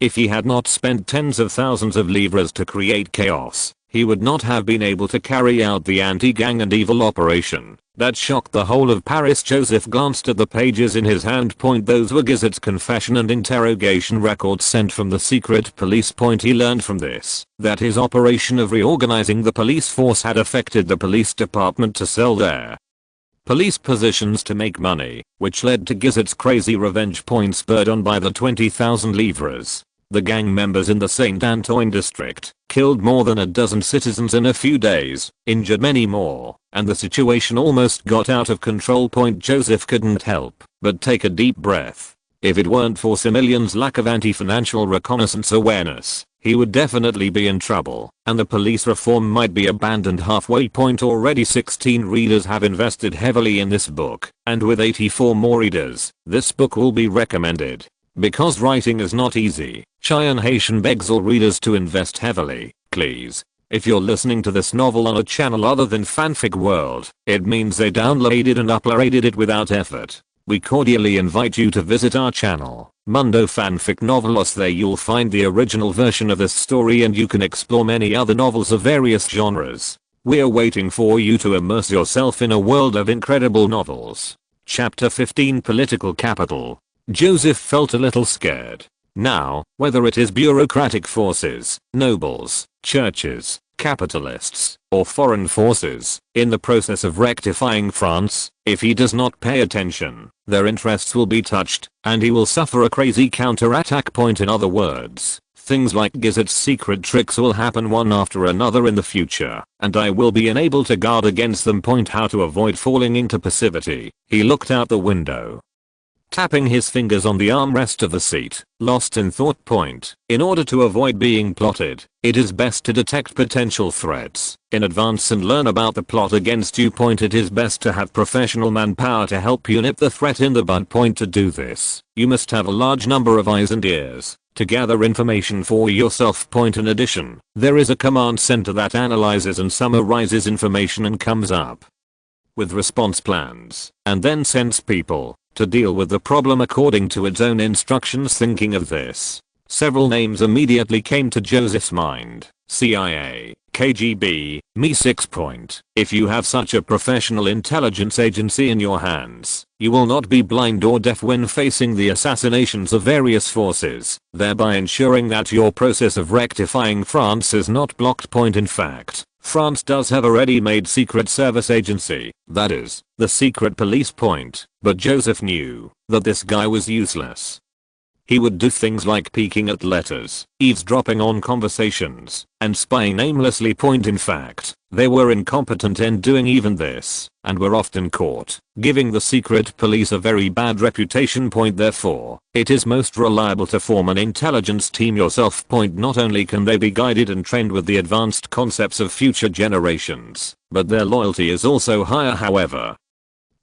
If he had not spent tens of thousands of livres to create chaos, he would not have been able to carry out the anti-gang and evil operation that shocked the whole of Paris. Joseph glanced at the pages in his hand. Those were Gizzard's confession and interrogation records sent from the secret police. He learned from this that his operation of reorganizing the police force had affected the police department to sell their police positions to make money, which led to Gizzard's crazy revenge. Spurred on by the 20,000 livres, the gang members in the St. Antoine district killed more than a dozen citizens in a few days, injured many more, and the situation almost got out of control. Joseph couldn't help but take a deep breath. If it weren't for civilians' lack of anti-financial reconnaissance awareness, he would definitely be in trouble, and the police reform might be abandoned halfway. Already 16 readers have invested heavily in this book, and with 84 more readers, this book will be recommended. Because writing is not easy, Cheyenne Haitian begs all readers to invest heavily, please. If you're listening to this novel on a channel other than Fanfic World, it means they downloaded and uploaded it without effort. We cordially invite you to visit our channel, Mundo Fanfic Novelos. There you'll find the original version of this story and you can explore many other novels of various genres. We're waiting for you to immerse yourself in a world of incredible novels. Chapter 15 Political Capital. Joseph felt a little scared. Now, whether it is bureaucratic forces, nobles, churches, capitalists, or foreign forces, in the process of rectifying France, if he does not pay attention, their interests will be touched, and he will suffer a crazy counterattack. In other words, things like Gizzard's secret tricks will happen one after another in the future, and I will be unable to guard against them. How to avoid falling into passivity. He looked out the window. tapping his fingers on the armrest of the seat, lost in thought. In order to avoid being plotted, it is best to detect potential threats in advance and learn about the plot against you. It is best to have professional manpower to help you nip the threat in the bud. To do this, you must have a large number of eyes and ears to gather information for yourself. In addition, there is a command center that analyzes and summarizes information and comes up with response plans, and then sends people to deal with the problem according to its own instructions. Thinking of this, several names immediately came to Joseph's mind: CIA, KGB, MI6. If you have such a professional intelligence agency in your hands, you will not be blind or deaf when facing the assassinations of various forces, thereby ensuring that your process of rectifying France is not blocked. In fact, France does have a ready-made secret service agency, that is, the secret police. But Joseph knew that this guy was useless. He would do things like peeking at letters, eavesdropping on conversations, and spying aimlessly. In fact, they were incompetent in doing even this, and were often caught, giving the secret police a very bad reputation. Therefore, it is most reliable to form an intelligence team yourself. Not only can they be guided and trained with the advanced concepts of future generations, but their loyalty is also higher. However,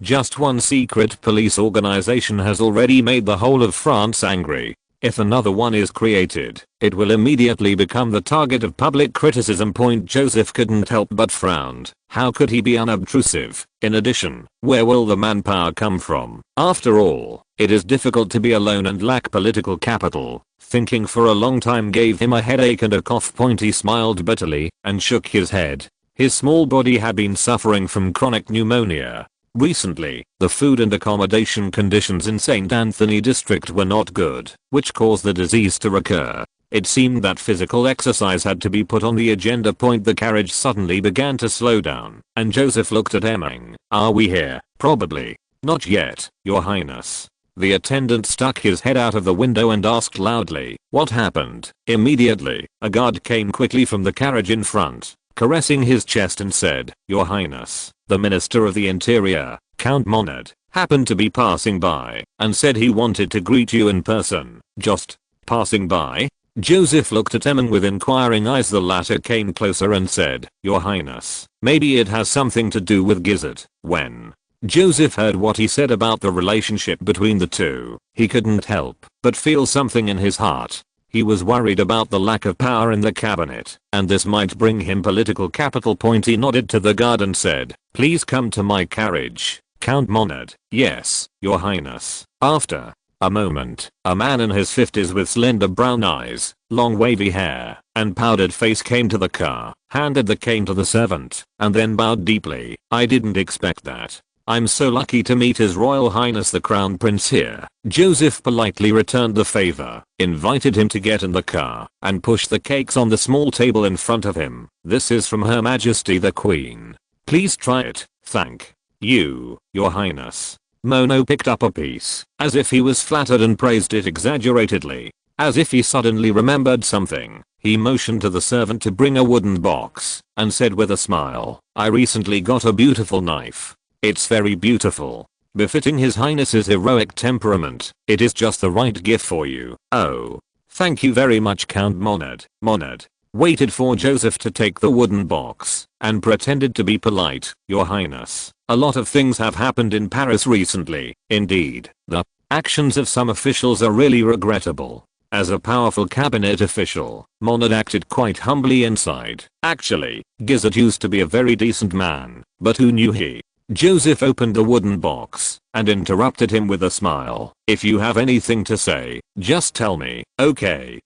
just one secret police organization has already made the whole of France angry. If another one is created, it will immediately become the target of public criticism. Joseph couldn't help but frowned. How could he be unobtrusive? In addition, where will the manpower come from? After all, it is difficult to be alone and lack political capital. Thinking for a long time gave him a headache and a cough. He smiled bitterly and shook his head. His small body had been suffering from chronic pneumonia. Recently, the food and accommodation conditions in St. Anthony district were not good, which caused the disease to recur. It seemed that physical exercise had to be put on the agenda. The carriage suddenly began to slow down, and Joseph looked at Hemming. Are we here? Probably. Not yet, Your Highness. The attendant stuck his head out of the window and asked loudly, what happened? Immediately, a guard came quickly from the carriage in front, caressing his chest, and said, Your Highness, the Minister of the Interior, Count Monad, happened to be passing by, and said he wanted to greet you in person. Just passing by? Joseph looked at Hemming with inquiring eyes. The latter came closer and said, Your Highness, maybe it has something to do with Gizzard. When Joseph heard what he said about the relationship between the two, he couldn't help but feel something in his heart. He was worried about the lack of power in the cabinet, and this might bring him political capital. He nodded to the guard and said, Please come to my carriage, Count Monad. Yes, Your Highness. After a moment, a man in his 50s with slender brown eyes, long wavy hair, and powdered face came to the car, handed the cane to the servant, and then bowed deeply. I didn't expect that. I'm so lucky to meet His Royal Highness the Crown Prince here. Joseph politely returned the favor, invited him to get in the car, and pushed the cakes on the small table in front of him. This is from Her Majesty the Queen. Please try it. Thank you, Your Highness. Mono picked up a piece, as if he was flattered, and praised it exaggeratedly. As if he suddenly remembered something, he motioned to the servant to bring a wooden box, and said with a smile, I recently got a beautiful knife. It's very beautiful, befitting His Highness's heroic temperament. It is just the right gift for you. Oh, thank you very much, Count Monad. Monad waited for Joseph to take the wooden box, and pretended to be polite. Your Highness, a lot of things have happened in Paris recently. Indeed, the actions of some officials are really regrettable. As a powerful cabinet official, Monad acted quite humbly inside. Actually, Gizzard used to be a very decent man, but who knew he? Joseph opened the wooden box and interrupted him with a smile. If you have anything to say, just tell me. Okay.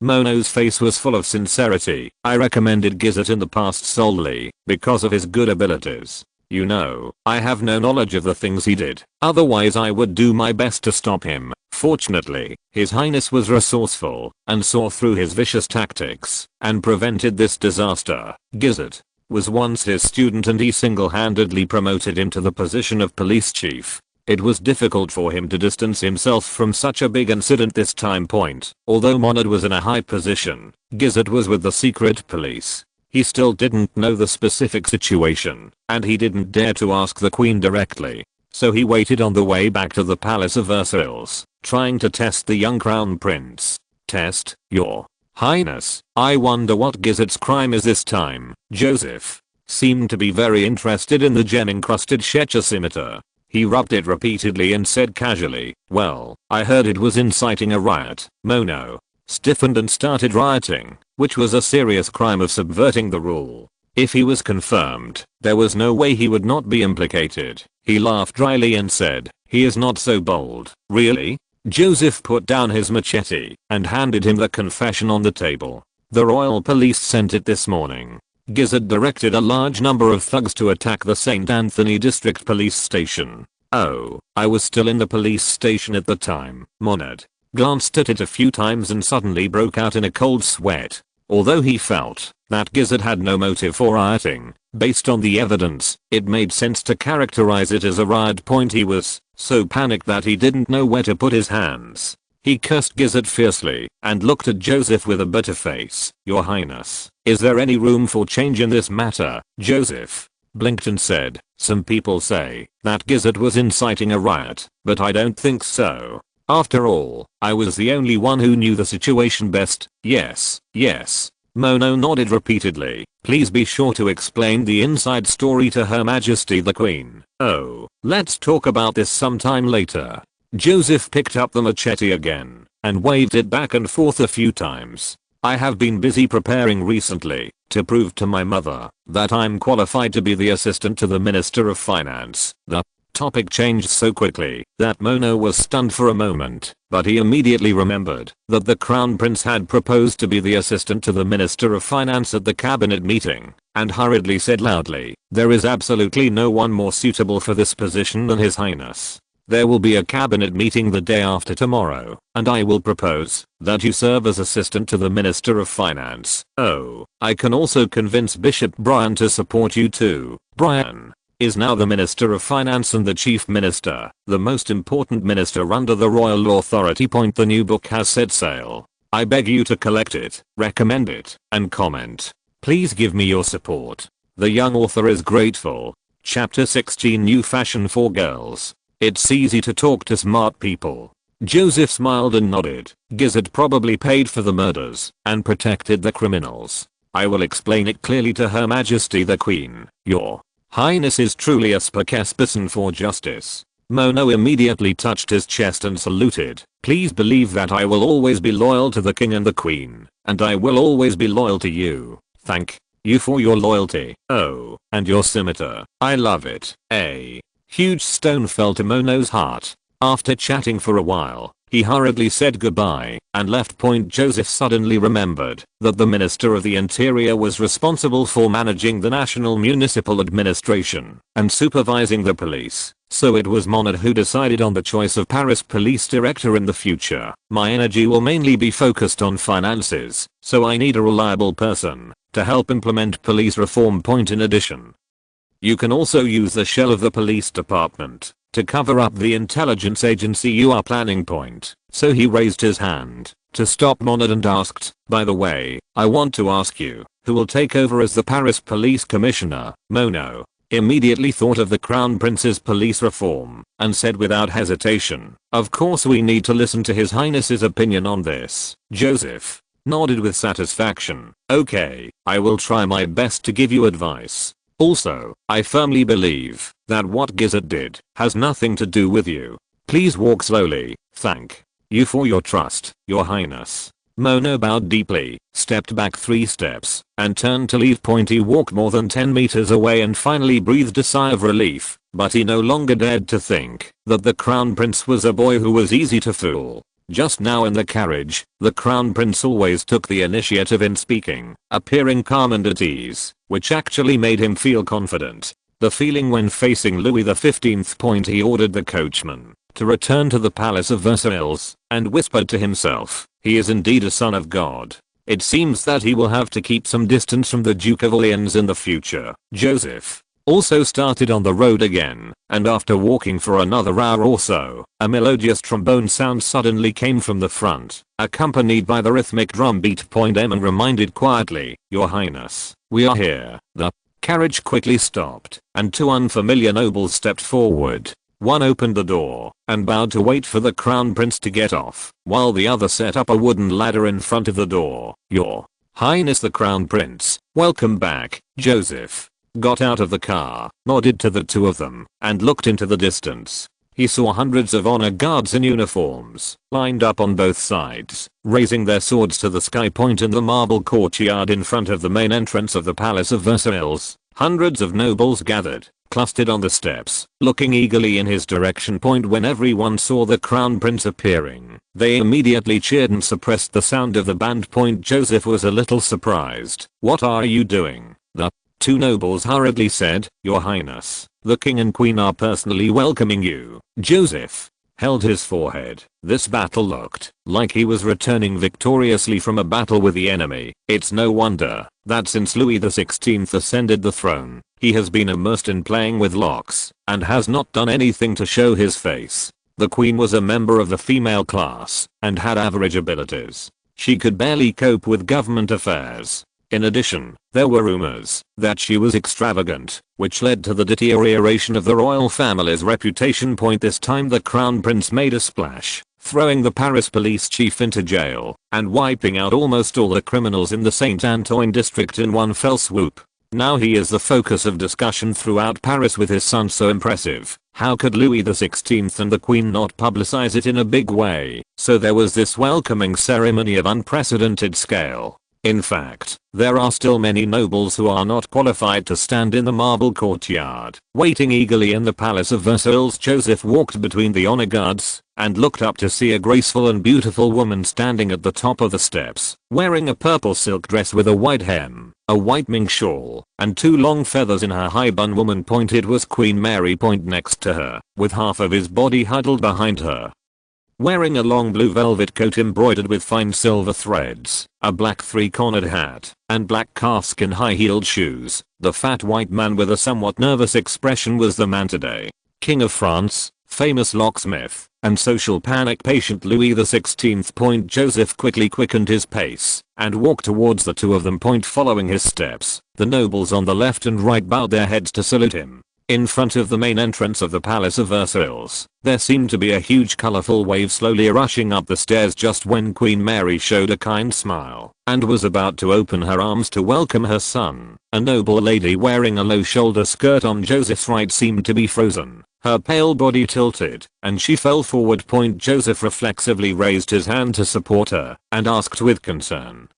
Mono's face was full of sincerity. I recommended Gizzard in the past solely because of his good abilities. You know, I have no knowledge of the things he did. Otherwise I would do my best to stop him. Fortunately, His Highness was resourceful and saw through his vicious tactics and prevented this disaster. Gizzard was once his student, and he single-handedly promoted him to the position of police chief. It was difficult for him to distance himself from such a big incident this time. Although Monad was in a high position, Gizzard was with the secret police. He still didn't know the specific situation, and he didn't dare to ask the Queen directly. so he waited on the way back to the Palace of Versailles, trying to test the young crown prince. Test, your highness. I wonder what Gizzard's crime is this time. Joseph seemed to be very interested in the gem-encrusted Schechter scimitar. He rubbed it repeatedly and said casually, well, I heard it was inciting a riot. Mono stiffened and started rioting, which was a serious crime of subverting the rule. If he was confirmed, there was no way he would not be implicated. He laughed dryly and said, he is not so bold. Really? Joseph put down his machete and handed him the confession on the table. The royal police sent it this morning. Gizzard directed a large number of thugs to attack the St. Anthony District Police Station. Oh, I was still in the police station at the time. Monad glanced at it a few times and suddenly broke out in a cold sweat. Although he felt that Gizzard had no motive for rioting, based on the evidence, it made sense to characterize it as a riot. He was so panicked that he didn't know where to put his hands. He cursed Gizzard fiercely and looked at Joseph with a bitter face. Your highness, is there any room for change in this matter? Joseph blinked and said, some people say that Gizzard was inciting a riot, but I don't think so. After all, I was the only one who knew the situation best. Yes, yes. Mono nodded repeatedly. Please be sure to explain the inside story to Her Majesty the Queen. Oh, let's talk about this sometime later. Joseph picked up the machete again and waved it back and forth a few times. I have been busy preparing recently to prove to my mother that I'm qualified to be the assistant to the Minister of Finance. The topic changed so quickly that Mono was stunned for a moment, but he immediately remembered that the Crown Prince had proposed to be the assistant to the Minister of Finance at the cabinet meeting, and hurriedly said loudly, there is absolutely no one more suitable for this position than His Highness. There will be a cabinet meeting the day after tomorrow, and I will propose that you serve as assistant to the Minister of Finance. Oh, I can also convince Bishop Brian to support you too. Brian is now the Minister of Finance and the Chief Minister, the most important minister under the royal authority. The new book has set sail. I beg you to collect it, recommend it, and comment. Please give me your support. The young author is grateful. Chapter 16 New Fashion for Girls. It's easy to talk to smart people. Joseph smiled and nodded. Gizzard probably paid for the murders and protected the criminals. I will explain it clearly to Her Majesty the Queen. Your Highness is truly a spokesperson for justice. Mono immediately touched his chest and saluted. Please believe that I will always be loyal to the King and the Queen, and I will always be loyal to you. Thank you for your loyalty. Oh, and your scimitar. I love it. A huge stone fell to Mono's heart. After chatting for a while, he hurriedly said goodbye and left. Joseph suddenly remembered that the Minister of the Interior was responsible for managing the national municipal administration and supervising the police, so it was Monad who decided on the choice of Paris police director in the future. My energy will mainly be focused on finances, so I need a reliable person to help implement police reform. In addition, you can also use the shell of the police department to cover up the intelligence agency you are planning. So he raised his hand to stop Monad and asked, by the way, I want to ask you, who will take over as the Paris Police Commissioner? Mono immediately thought of the Crown Prince's police reform and said without hesitation, of course we need to listen to His Highness's opinion on this. Joseph nodded with satisfaction. Okay, I will try my best to give you advice. Also, I firmly believe that what Gizzard did has nothing to do with you. Please walk slowly. Thank you for your trust, Your Highness. Mono bowed deeply, stepped back 3 steps, and turned to leave. He walked more than 10 meters away and finally breathed a sigh of relief, but he no longer dared to think that the Crown Prince was a boy who was easy to fool. Just now in the carriage, the Crown Prince always took the initiative in speaking, appearing calm and at ease, which actually made him feel confident. The feeling when facing Louis XV. He ordered the coachman to return to the Palace of Versailles and whispered to himself, he is indeed a son of God. It seems that he will have to keep some distance from the Duke of Orleans in the future. Joseph also started on the road again, and after walking for another hour or so, a melodious trombone sound suddenly came from the front, accompanied by the rhythmic drum beat. Eamon reminded quietly, Your Highness, we are here. The carriage quickly stopped, and 2 unfamiliar nobles stepped forward. One opened the door and bowed to wait for the crown prince to get off, while the other set up a wooden ladder in front of the door. "Your Highness the Crown Prince, welcome back, Joseph." Got out of the car, nodded to the two of them, and looked into the distance. He saw hundreds of honor guards in uniforms, lined up on both sides, raising their swords to the sky point in the marble courtyard in front of the main entrance of the Palace of Versailles. Hundreds of nobles gathered, clustered on the steps, looking eagerly in his direction. When everyone saw the crown prince appearing, they immediately cheered and suppressed the sound of the band. Joseph was a little surprised. "What are you doing?" The two nobles hurriedly said. "Your Highness, the king and queen are personally welcoming you." Joseph held his forehead. This battle looked like he was returning victoriously from a battle with the enemy. It's no wonder that since Louis XVI ascended the throne, he has been immersed in playing with locks and has not done anything to show his face. The queen was a member of the female class and had average abilities. She could barely cope with government affairs. In addition, there were rumors that she was extravagant, which led to the deterioration of the royal family's reputation. This time the crown prince made a splash, throwing the Paris police chief into jail and wiping out almost all the criminals in the Saint Antoine district in one fell swoop. Now he is the focus of discussion throughout Paris with his son so impressive. How could Louis XVI and the Queen not publicize it in a big way? So there was this welcoming ceremony of unprecedented scale. In fact, there are still many nobles who are not qualified to stand in the marble courtyard. Waiting eagerly in the Palace of Versailles, Joseph walked between the honor guards and looked up to see a graceful and beautiful woman standing at the top of the steps, wearing a purple silk dress with a white hem, a white mink shawl, and two long feathers in her high bun. It was Queen Mary. Next to her, with half of his body huddled behind her, wearing a long blue velvet coat embroidered with fine silver threads, a black three-cornered hat, and black calfskin high-heeled shoes. The fat white man with a somewhat nervous expression was the man today. King of France, famous locksmith, and social panic patient Louis XVI. Joseph quickly quickened his pace and walked towards the two of them. Following his steps, the nobles on the left and right bowed their heads to salute him. In front of the main entrance of the Palace of Versailles, there seemed to be a huge colorful wave slowly rushing up the stairs just when Queen Mary showed a kind smile and was about to open her arms to welcome her son. A noble lady wearing a low shoulder skirt on Joseph's right seemed to be frozen. Her pale body tilted, and she fell forward. Joseph reflexively raised his hand to support her and asked with concern,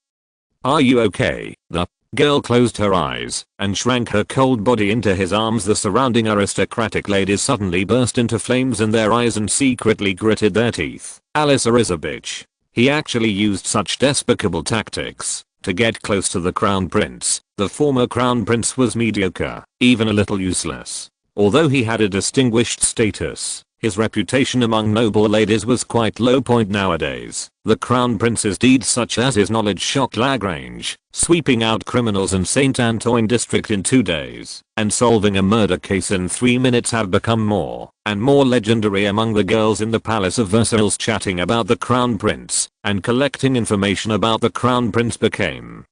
"Are you okay?" The girl closed her eyes and shrank her cold body into his arms. The surrounding aristocratic ladies suddenly burst into flames in their eyes and secretly gritted their teeth. Alistair is a bitch. He actually used such despicable tactics to get close to the crown prince. The former crown prince was mediocre, even a little useless. Although he had a distinguished status, his reputation among noble ladies was quite low. Nowadays, the crown prince's deeds such as his knowledge shocked Lagrange, sweeping out criminals in Saint Antoine district in 2 days, and solving a murder case in 3 minutes have become more and more legendary among the girls in the Palace of Versailles. Chatting about the crown prince and collecting information about the crown prince became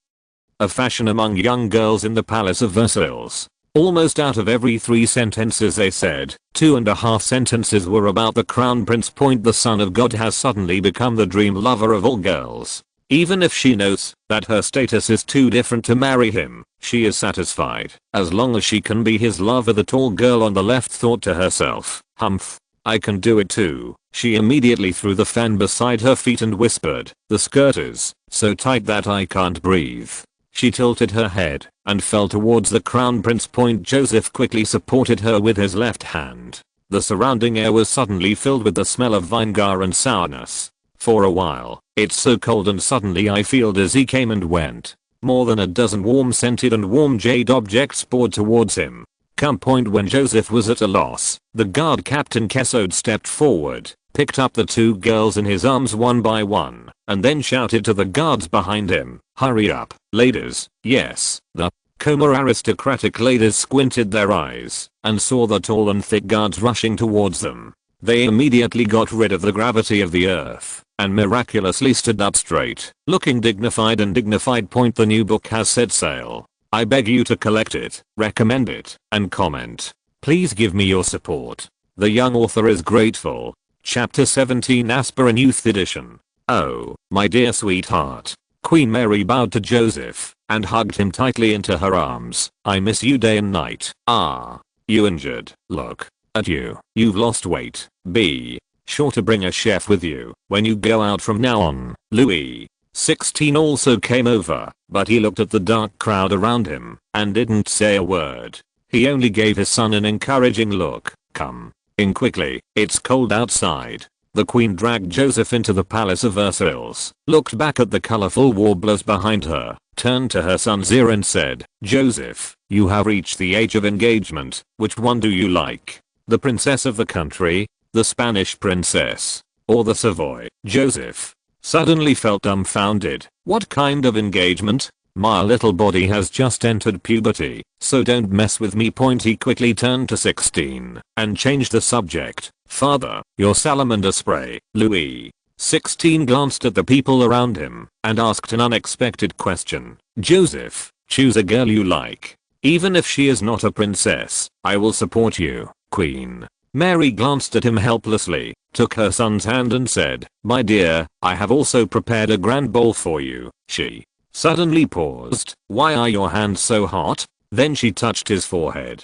a fashion among young girls in the Palace of Versailles. Almost out of every 3 sentences they said, 2.5 sentences were about the crown prince. The son of God has suddenly become the dream lover of all girls. Even if she knows that her status is too different to marry him, she is satisfied as long as she can be his lover. The tall girl on the left thought to herself, "Humph, I can do it too." She immediately threw the fan beside her feet and whispered, "The skirt is so tight that I can't breathe." She tilted her head and fell towards the crown prince. Joseph quickly supported her with his left hand. The surrounding air was suddenly filled with the smell of vinegar and sourness. For a while, "It's so cold and suddenly I feel dizzy" came and went. More than a dozen warm scented and warm jade objects poured towards him. When Joseph was at a loss, the guard captain Kessode stepped forward, picked up the 2 girls in his arms one by one, and then shouted to the guards behind him, "Hurry up, ladies." Yes, the Comer aristocratic ladies squinted their eyes and saw the tall and thick guards rushing towards them. They immediately got rid of the gravity of the earth and miraculously stood up straight, looking dignified and dignified. The new book has set sail. I beg you to collect it, recommend it, and comment. Please give me your support. The young author is grateful. Chapter 17 Aspirin Youth Edition. Oh, my dear sweetheart. Queen Mary bowed to Joseph and hugged him tightly into her arms. I miss you day and night. Ah, you injured. Look at you. You've lost weight. Be sure to bring a chef with you when you go out from now on. Louis XVI also came over, but he looked at the dark crowd around him and didn't say a word. He only gave his son an encouraging look. Come in quickly, it's cold outside. The queen dragged Joseph into the Palace of Versailles, looked back at the colorful warblers behind her, turned to her son's ear and said, Joseph, you have reached the age of engagement. Which one do you like? The princess of the country, the Spanish princess, or the Savoy? Joseph suddenly felt dumbfounded. What kind of engagement? My little body has just entered puberty, so don't mess with me. He quickly turned to 16 and changed the subject. Father, your salamander spray. Louis XVI glanced at the people around him and asked an unexpected question. Joseph, choose a girl you like. Even if she is not a princess, I will support you, Queen. Mary glanced at him helplessly, took her son's hand and said, my dear, I have also prepared a grand ball for you. She suddenly paused. Why are your hands so hot? Then she touched his forehead.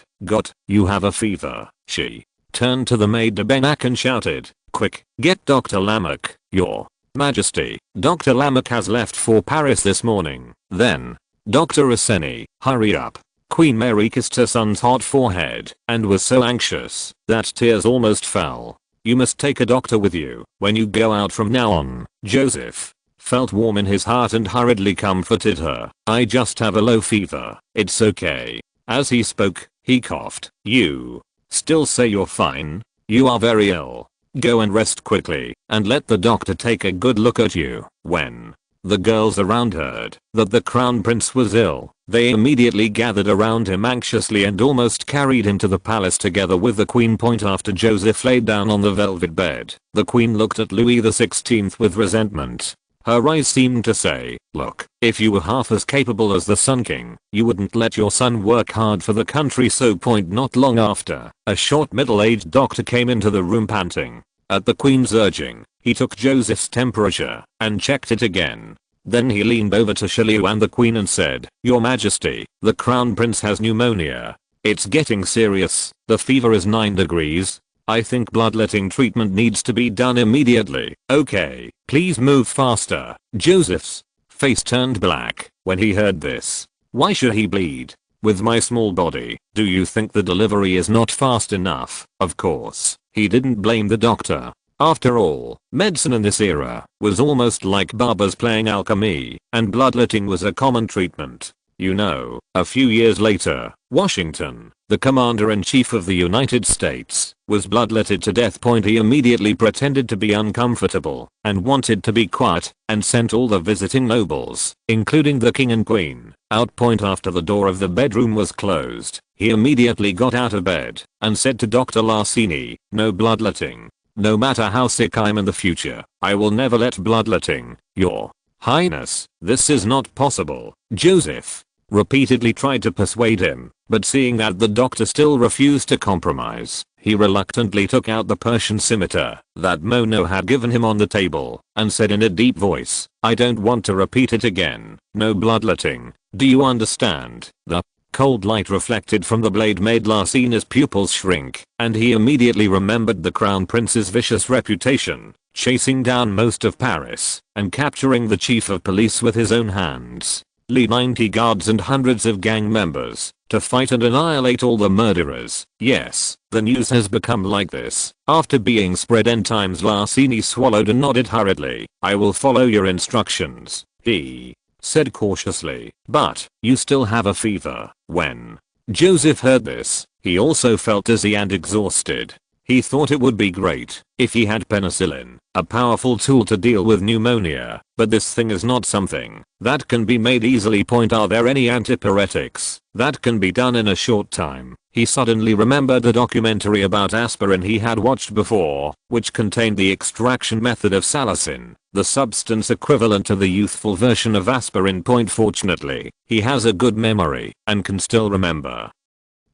You have a fever. She turned to the maid de Benac and shouted, quick, get Dr. Lamech. Your Majesty, Dr. Lamech has left for Paris this morning. Then, Dr. Rasseni, hurry up. Queen Mary kissed her son's hot forehead and was so anxious that tears almost fell. You must take a doctor with you when you go out from now on. Joseph felt warm in his heart and hurriedly comforted her. I just have a low fever. It's okay. As he spoke, he coughed. You still say you're fine? You are very ill. Go and rest quickly and let the doctor take a good look at you. When the girls around heard that the crown prince was ill, they immediately gathered around him anxiously and almost carried him to the palace together with the queen. After Joseph laid down on the velvet bed, the queen looked at Louis XVI with resentment. Her eyes seemed to say, look, if you were half as capable as the Sun King, you wouldn't let your son work hard for the country. Not long after, a short middle-aged doctor came into the room panting. At the queen's urging, he took Joseph's temperature and checked it again. Then he leaned over to Shirley and the queen and said, Your Majesty, the crown prince has pneumonia. It's getting serious. The fever is 9 degrees. I think bloodletting treatment needs to be done immediately. Okay, please move faster. Joseph's face turned black when he heard this. Why should he bleed? With my small body, do you think the delivery is not fast enough? Of course, he didn't blame the doctor. After all, medicine in this era was almost like barbers playing alchemy, and bloodletting was a common treatment. You know, a few years later, Washington, the commander-in-chief of the United States, was bloodletted to death. He immediately pretended to be uncomfortable and wanted to be quiet and sent all the visiting nobles, including the king and queen, out. After the door of the bedroom was closed, he immediately got out of bed and said to Dr. Larsini, no bloodletting. No matter how sick I'm in the future, I will never let bloodletting. Your Highness, this is not possible. Joseph repeatedly tried to persuade him, but seeing that the doctor still refused to compromise, he reluctantly took out the Persian scimitar that Mono had given him on the table and said in a deep voice, I don't want to repeat it again. No bloodletting. Do you understand? The cold light reflected from the blade made Larsini's pupils shrink, and he immediately remembered the crown prince's vicious reputation, chasing down most of Paris and capturing the chief of police with his own hands, lead 90 guards and hundreds of gang members to fight and annihilate all the murderers. Yes, the news has become like this. After being spread 10 times, Larsini swallowed and nodded hurriedly. I will follow your instructions, he said cautiously. But you still have a fever. When Joseph heard this, he also felt dizzy and exhausted. He thought it would be great if he had penicillin, a powerful tool to deal with pneumonia, but this thing is not something that can be made easily. Are there any antipyretics that can be done in a short time? He suddenly remembered the documentary about aspirin he had watched before, which contained the extraction method of salicin, the substance equivalent to the youthful version of aspirin. Fortunately, he has a good memory and can still remember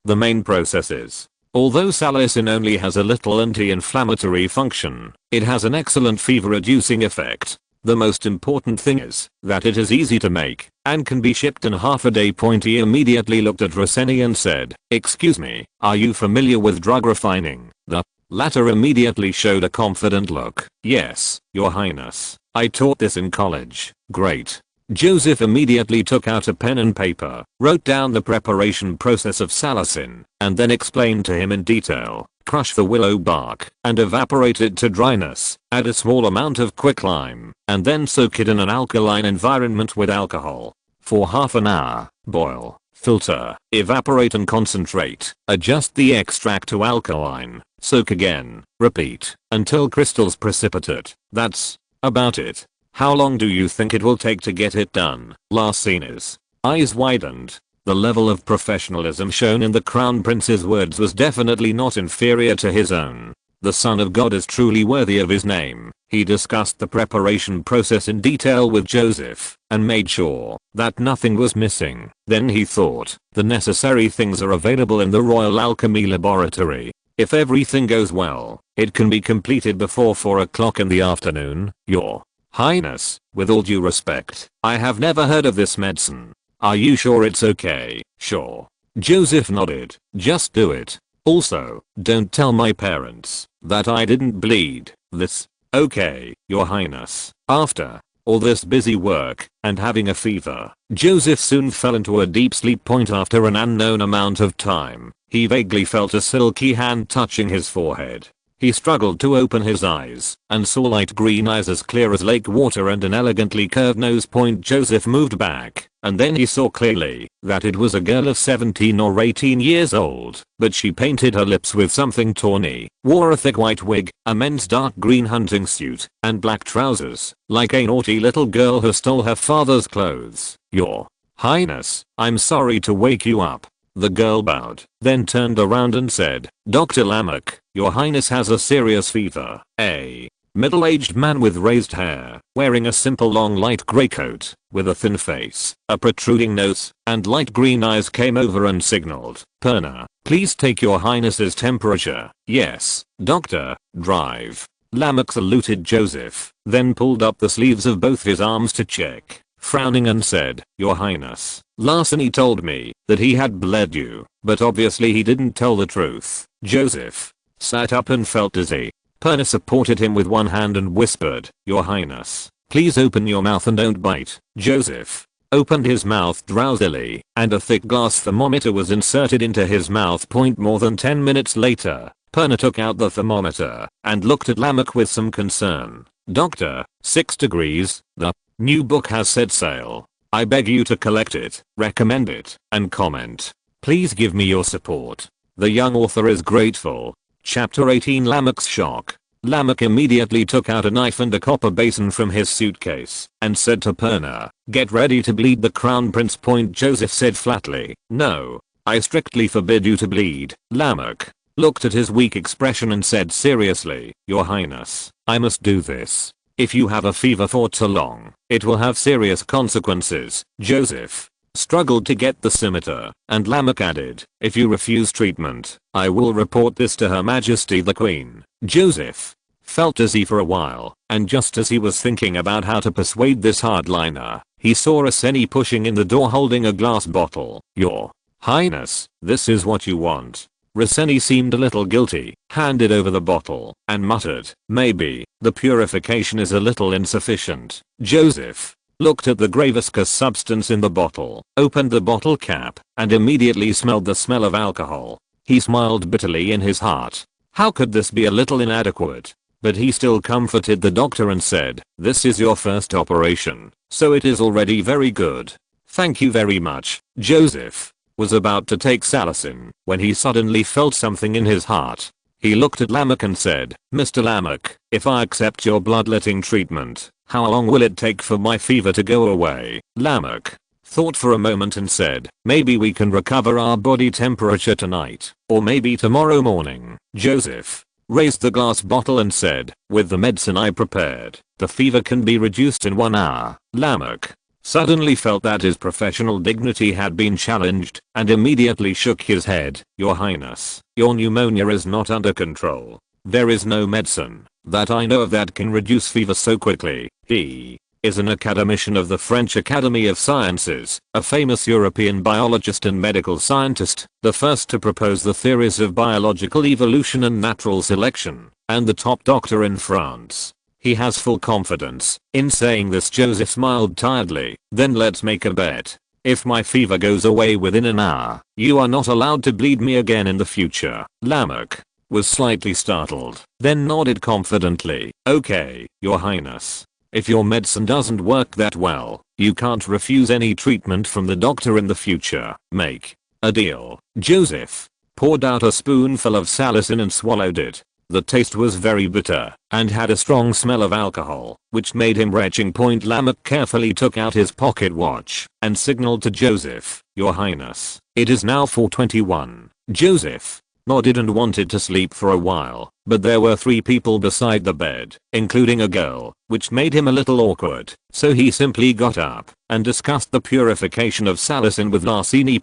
the main processes. Although salicin only has a little anti-inflammatory function, it has an excellent fever-reducing effect. The most important thing is that it is easy to make and can be shipped in half a day. He immediately looked at Rossini and said, "Excuse me, are you familiar with drug refining?" The latter immediately showed a confident look. "Yes, Your Highness. I taught this in college." "Great." Joseph immediately took out a pen and paper, wrote down the preparation process of salicin, and then explained to him in detail. Crush the willow bark and evaporate it to dryness, add a small amount of quicklime, and then soak it in an alkaline environment with alcohol. For half an hour, boil, filter, evaporate and concentrate. Adjust the extract to alkaline, soak again, repeat, until crystals precipitate. That's about it. How long do you think it will take to get it done?" Larsini's eyes widened. The level of professionalism shown in the Crown Prince's words was definitely not inferior to his own. The Son of God is truly worthy of his name. He discussed the preparation process in detail with Joseph and made sure that nothing was missing. Then he thought, the necessary things are available in the Royal Alchemy Laboratory. If everything goes well, it can be completed before 4 o'clock in the afternoon. Your Highness, with all due respect, I have never heard of this medicine. Are you sure it's okay? Sure. Joseph nodded. Just do it. Also, don't tell my parents that I didn't bleed this. Okay, Your Highness. After all this busy work and having a fever, Joseph soon fell into a deep sleep. After an unknown amount of time, he vaguely felt a silky hand touching his forehead. He struggled to open his eyes and saw light green eyes as clear as lake water and an elegantly curved nose. Joseph moved back, and then he saw clearly that it was a girl of 17 or 18 years old, but she painted her lips with something tawny, wore a thick white wig, a men's dark green hunting suit, and black trousers, like a naughty little girl who stole her father's clothes. "Your Highness, I'm sorry to wake you up." The girl bowed, then turned around and said, "Dr. Lamech, Your Highness has a serious fever." A middle-aged man with raised hair, wearing a simple long light grey coat, with a thin face, a protruding nose, and light green eyes came over and signaled, "Perna, please take Your Highness's temperature." "Yes, doctor, drive." Lamech saluted Joseph, then pulled up the sleeves of both his arms to check, frowning and said, "Your Highness, Larceny told me that he had bled you, but obviously he didn't tell the truth." Joseph sat up and felt dizzy. Perna supported him with one hand and whispered, "Your Highness, please open your mouth and don't bite." Joseph opened his mouth drowsily, and a thick glass thermometer was inserted into his mouth. More than 10 minutes later, Perna took out the thermometer and looked at Lamech with some concern. "Doctor, 6 degrees, the new book has set sail. I beg you to collect it, recommend it, and comment. Please give me your support. The young author is grateful." Chapter 18 Lamech's shock. Lamech immediately took out a knife and a copper basin from his suitcase and said to Perna, "Get ready to bleed the Crown Prince." Joseph said flatly, "No, I strictly forbid you to bleed." Lamech looked at his weak expression and said seriously, "Your Highness, I must do this. If you have a fever for too long, it will have serious consequences." Joseph struggled to get the scimitar, and Lamech added, "If you refuse treatment, I will report this to Her Majesty the Queen." Joseph felt dizzy for a while, and just as he was thinking about how to persuade this hardliner, he saw Rossini pushing in the door holding a glass bottle. "Your Highness, this is what you want." Rossini seemed a little guilty, handed over the bottle, and muttered, "Maybe the purification is a little insufficient." Joseph looked at the grey viscous substance in the bottle, opened the bottle cap, and immediately smelled the smell of alcohol. He smiled bitterly in his heart. How could this be a little inadequate? But he still comforted the doctor and said, "This is your first operation, so it is already very good. Thank you very much." Joseph was about to take salicin when he suddenly felt something in his heart. He looked at Lamech and said, "Mr. Lamech, if I accept your bloodletting treatment, how long will it take for my fever to go away?" Lamech thought for a moment and said, "Maybe we can recover our body temperature tonight, or maybe tomorrow morning." Joseph raised the glass bottle and said, "With the medicine I prepared, the fever can be reduced in 1 hour." Lamech suddenly felt that his professional dignity had been challenged and immediately shook his head. "Your Highness, your pneumonia is not under control. There is no medicine that I know of that can reduce fever so quickly." He is an academician of the French Academy of Sciences, a famous European biologist and medical scientist, the first to propose the theories of biological evolution and natural selection, and the top doctor in France. He has full confidence. In saying this, Joseph smiled tiredly. "Then let's make a bet. If my fever goes away within an hour, you are not allowed to bleed me again in the future." Lamech was slightly startled, then nodded confidently. "Okay, Your Highness. If your medicine doesn't work that well, you can't refuse any treatment from the doctor in the future. Make a deal." Joseph poured out a spoonful of salicin and swallowed it. The taste was very bitter and had a strong smell of alcohol, which made him retching. Lamech carefully took out his pocket watch and signaled to Joseph, "Your Highness, it is now 4:21. Joseph nodded and wanted to sleep for a while, but there were 3 people beside the bed, including a girl, which made him a little awkward, so he simply got up and discussed the purification of salicin with Larceny.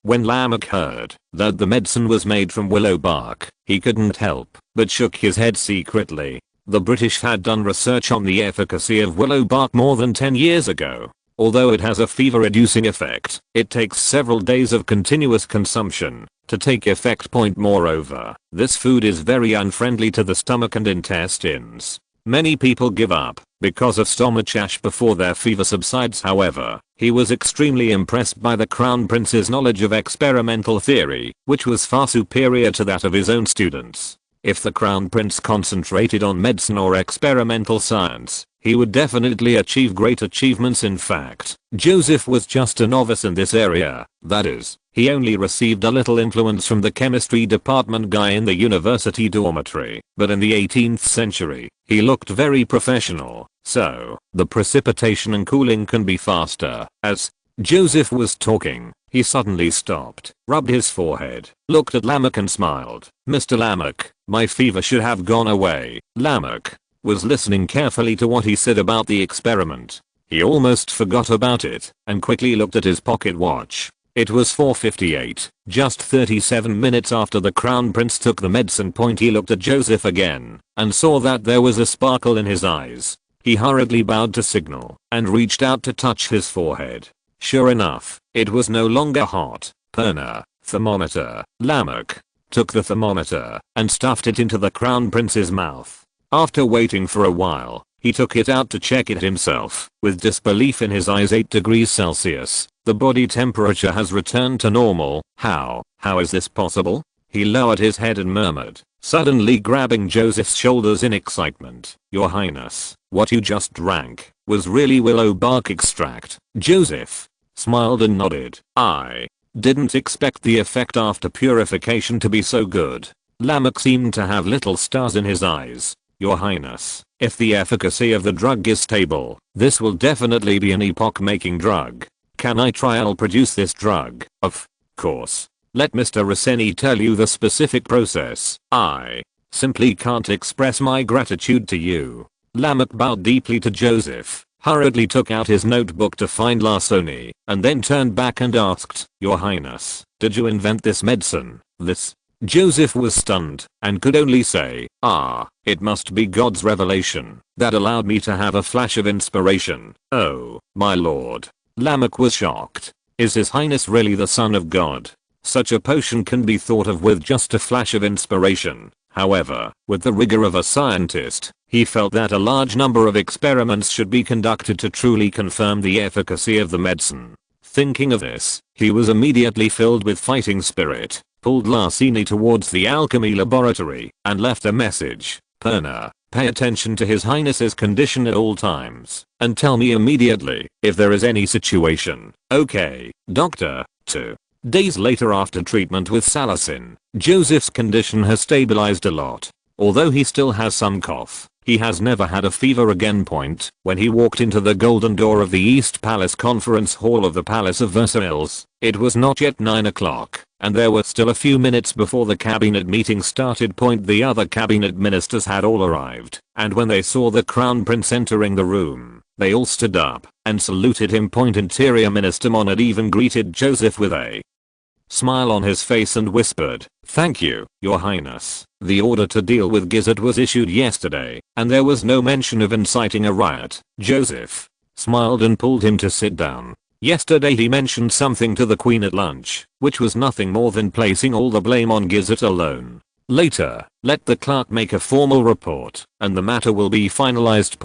When Lamech heard that the medicine was made from willow bark, he couldn't help but shook his head secretly. The British had done research on the efficacy of willow bark more than 10 years ago. Although it has a fever-reducing effect, it takes several days of continuous consumption to take effect. Moreover, this food is very unfriendly to the stomach and intestines. Many people give up because of stomach ache before their fever subsides. However, he was extremely impressed by the Crown Prince's knowledge of experimental theory, which was far superior to that of his own students. If the Crown Prince concentrated on medicine or experimental science, he would definitely achieve great achievements. In fact, Joseph was just a novice in this area. That is, he only received a little influence from the chemistry department guy in the university dormitory, but in the 18th century, he looked very professional, so the precipitation and cooling can be faster. As Joseph was talking, he suddenly stopped, rubbed his forehead, looked at Lamech and smiled. "Mr. Lamech, my fever should have gone away." Lamech was listening carefully to what he said about the experiment. He almost forgot about it and quickly looked at his pocket watch. It was 4:58, just 37 minutes after the Crown Prince took the medicine. He looked at Joseph again and saw that there was a sparkle in his eyes. He hurriedly bowed to signal and reached out to touch his forehead. Sure enough, it was no longer hot. Perna, thermometer. Lamech took the thermometer and stuffed it into the Crown Prince's mouth. After waiting for a while, he took it out to check it himself. With disbelief in his eyes, 8 degrees Celsius. The body temperature has returned to normal. How is this possible? He lowered his head and murmured, suddenly grabbing Joseph's shoulders in excitement. "Your Highness, what you just drank was really willow bark extract." Joseph smiled and nodded. "I didn't expect the effect after purification to be so good." Lamech seemed to have little stars in his eyes. "Your Highness, if the efficacy of the drug is stable, this will definitely be an epoch-making drug. Can I try? I'll produce this drug." "Of course. Let Mr. Rossini tell you the specific process. I simply can't express my gratitude to you." Lamech bowed deeply to Joseph, hurriedly took out his notebook to find Larceny, and then turned back and asked, "Your Highness, did you invent this medicine?" "This?" Joseph was stunned and could only say, "It must be God's revelation that allowed me to have a flash of inspiration." "Oh, my lord." Lamech was shocked. "Is His Highness really the Son of God? Such a potion can be thought of with just a flash of inspiration." However, with the rigor of a scientist, he felt that a large number of experiments should be conducted to truly confirm the efficacy of the medicine. Thinking of this, he was immediately filled with fighting spirit, pulled Larceny towards the alchemy laboratory, and left a message. "Perna, pay attention to His Highness's condition at all times, and tell me immediately if there is any situation." "Okay, doctor." 2 days later, after treatment with salicin, Joseph's condition has stabilized a lot. Although he still has some cough, he has never had a fever again. When he walked into the golden door of the East Palace Conference Hall of the Palace of Versailles, it was not yet 9 o'clock. and there were still a few minutes before the cabinet meeting started. The other cabinet ministers had all arrived, and when they saw the crown prince entering the room, they all stood up and saluted him. Interior Minister Monad even greeted Joseph with a smile on his face and whispered, "Thank you, Your Highness. The order to deal with Gizzard was issued yesterday, and there was no mention of inciting a riot." Joseph smiled and pulled him to sit down. Yesterday he mentioned something to the Queen at lunch, which was nothing more than placing all the blame on Gizzard alone. Later, let the clerk make a formal report, and the matter will be finalized.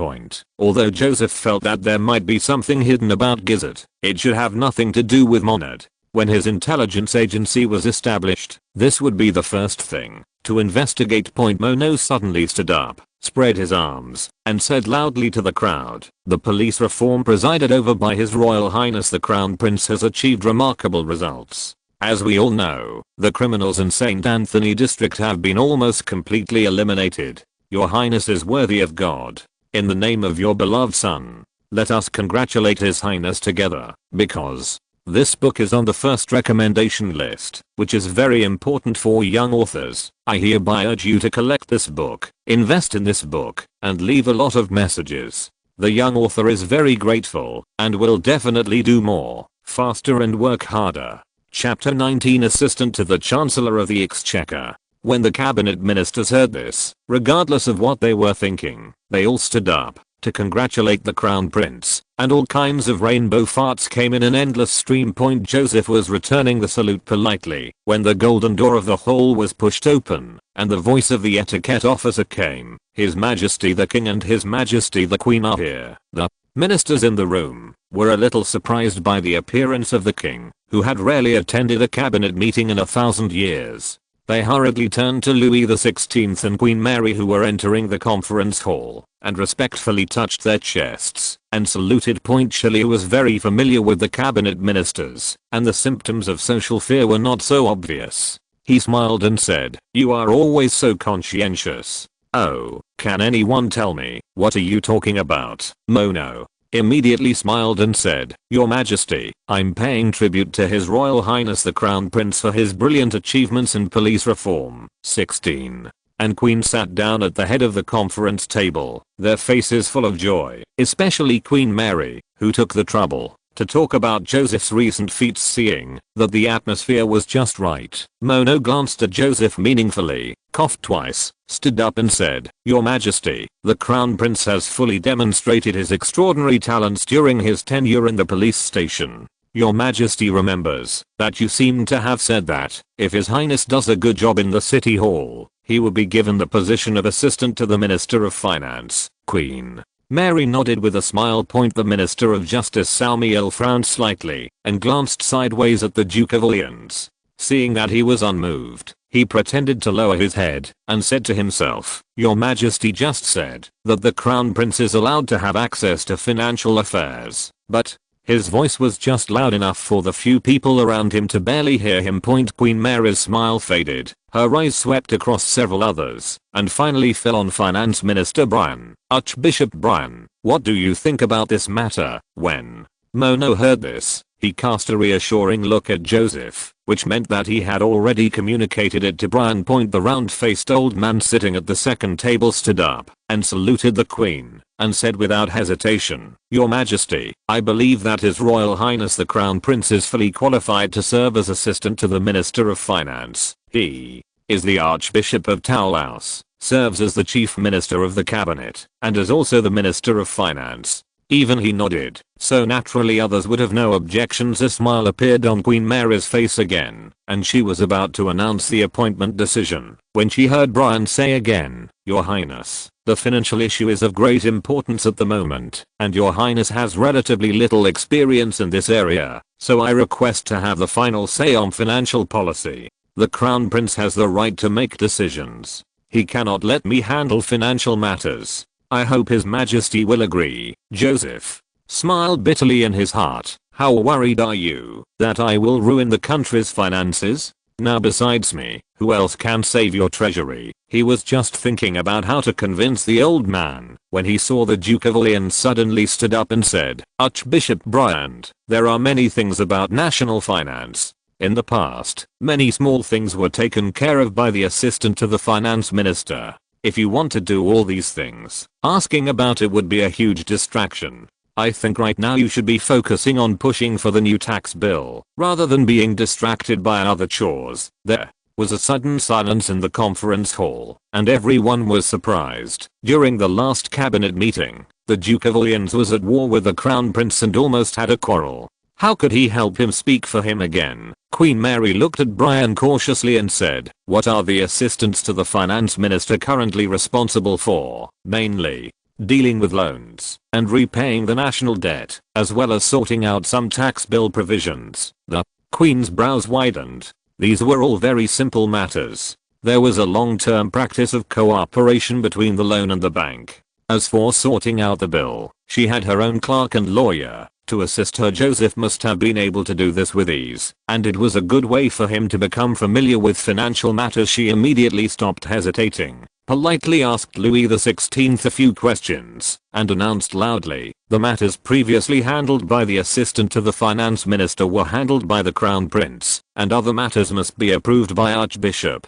Although Joseph felt that there might be something hidden about Gizzard, it should have nothing to do with Monad. When his intelligence agency was established, this would be the first thing to investigate. Mono suddenly stood up, spread his arms, and said loudly to the crowd, "The police reform presided over by His Royal Highness the Crown Prince has achieved remarkable results. As we all know, the criminals in St. Anthony district have been almost completely eliminated. Your Highness is worthy of God. In the name of your beloved son, let us congratulate His Highness together, because this book is on the first recommendation list, which is very important for young authors. I hereby urge you to collect this book, invest in this book, and leave a lot of messages. The young author is very grateful, and will definitely do more, faster and work harder." Chapter 19 Assistant to the Chancellor of the Exchequer. When the cabinet ministers heard this, regardless of what they were thinking, they all stood up to congratulate the crown prince, and all kinds of rainbow farts came in an endless stream. Joseph was returning the salute politely when the golden door of the hall was pushed open, and the voice of the etiquette officer came, "His Majesty the King and His Majesty the Queen are here." The ministers in the room were a little surprised by the appearance of the king, who had rarely attended a cabinet meeting in 1,000 years. They hurriedly turned to Louis XVI and Queen Mary, who were entering the conference hall, and respectfully touched their chests and saluted. Shelley was very familiar with the cabinet ministers, and the symptoms of social fear were not so obvious. He smiled and said, "You are always so conscientious. Oh, can anyone tell me, what are you talking about?" Mono immediately smiled and said, "Your Majesty, I'm paying tribute to His Royal Highness the Crown Prince for his brilliant achievements in police reform." 16. And Queen sat down at the head of the conference table, their faces full of joy, especially Queen Mary, who took the trouble to talk about Joseph's recent feats. Seeing that the atmosphere was just right, Mono glanced at Joseph meaningfully, coughed twice, stood up and said, "Your Majesty, the Crown Prince has fully demonstrated his extraordinary talents during his tenure in the police station. Your Majesty remembers that you seem to have said that, if His Highness does a good job in the City Hall, he will be given the position of Assistant to the Minister of Finance." Queen Mary nodded with a smile. The Minister of Justice Samuel frowned slightly and glanced sideways at the Duke of Orleans. Seeing that he was unmoved, he pretended to lower his head and said to himself, "Your Majesty just said that the Crown Prince is allowed to have access to financial affairs, but..." His voice was just loud enough for the few people around him to barely hear him. Queen Mary's smile faded, her eyes swept across several others, and finally fell on Finance Minister Brian. "Archbishop Brian, what do you think about this matter?" When Mono heard this, he cast a reassuring look at Joseph, which meant that he had already communicated it to Brian. The round-faced old man sitting at the second table stood up and saluted the Queen, and said without hesitation, "Your Majesty, I believe that His Royal Highness the Crown Prince is fully qualified to serve as Assistant to the Minister of Finance. He is the Archbishop of Toulouse, serves as the Chief Minister of the Cabinet, and is also the Minister of Finance." Even he nodded, so naturally others would have no objections. A smile appeared on Queen Mary's face again, and she was about to announce the appointment decision, when she heard Brian say again, "Your Highness, the financial issue is of great importance at the moment, and Your Highness has relatively little experience in this area, so I request to have the final say on financial policy. The Crown Prince has the right to make decisions. He cannot let me handle financial matters. I hope His Majesty will agree." Joseph smiled bitterly in his heart. "How worried are you that I will ruin the country's finances? Now besides me, who else can save your treasury?" He was just thinking about how to convince the old man when he saw the Duke of Orleans suddenly stood up and said, "Archbishop Brian, there are many things about national finance, In the past, many small things were taken care of by the assistant to the finance minister. If you want to do all these things, asking about it would be a huge distraction. I think right now you should be focusing on pushing for the new tax bill, rather than being distracted by other chores. There was a sudden silence in the conference hall, and everyone was surprised. During the last cabinet meeting, the Duke of Orleans was at war with the Crown Prince and almost had a quarrel. How could he help him speak for him again? Queen Mary looked at Brian cautiously and said, "What are the assistants to the finance minister currently responsible for?" "Mainly dealing with loans and repaying the national debt, as well as sorting out some tax bill provisions." The Queen's brows widened. These were all very simple matters. There was a long-term practice of cooperation between the loan and the bank. As for sorting out the bill, she had her own clerk and lawyer to assist her. Joseph must have been able to do this with ease, and it was a good way for him to become familiar with financial matters. She immediately stopped hesitating, politely asked Louis XVI a few questions, and announced loudly, "The matters previously handled by the assistant to the finance minister were handled by the Crown Prince, and other matters must be approved by Archbishop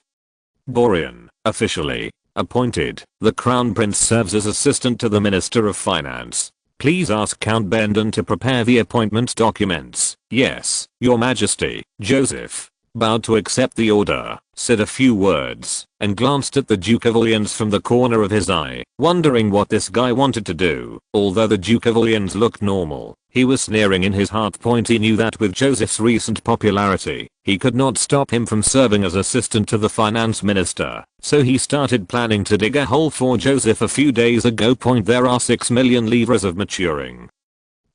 Brian, officially appointed. The Crown Prince serves as assistant to the Minister of Finance. Please ask Count Bendon to prepare the appointment documents." "Yes, Your Majesty." Joseph bowed to accept the order, said a few words, and glanced at the Duke of Orleans from the corner of his eye, wondering what this guy wanted to do. Although the Duke of Orleans looked normal, he was sneering in his heart. He knew that with Joseph's recent popularity, he could not stop him from serving as assistant to the finance minister, so he started planning to dig a hole for Joseph a few days ago. There are 6 million livres of maturing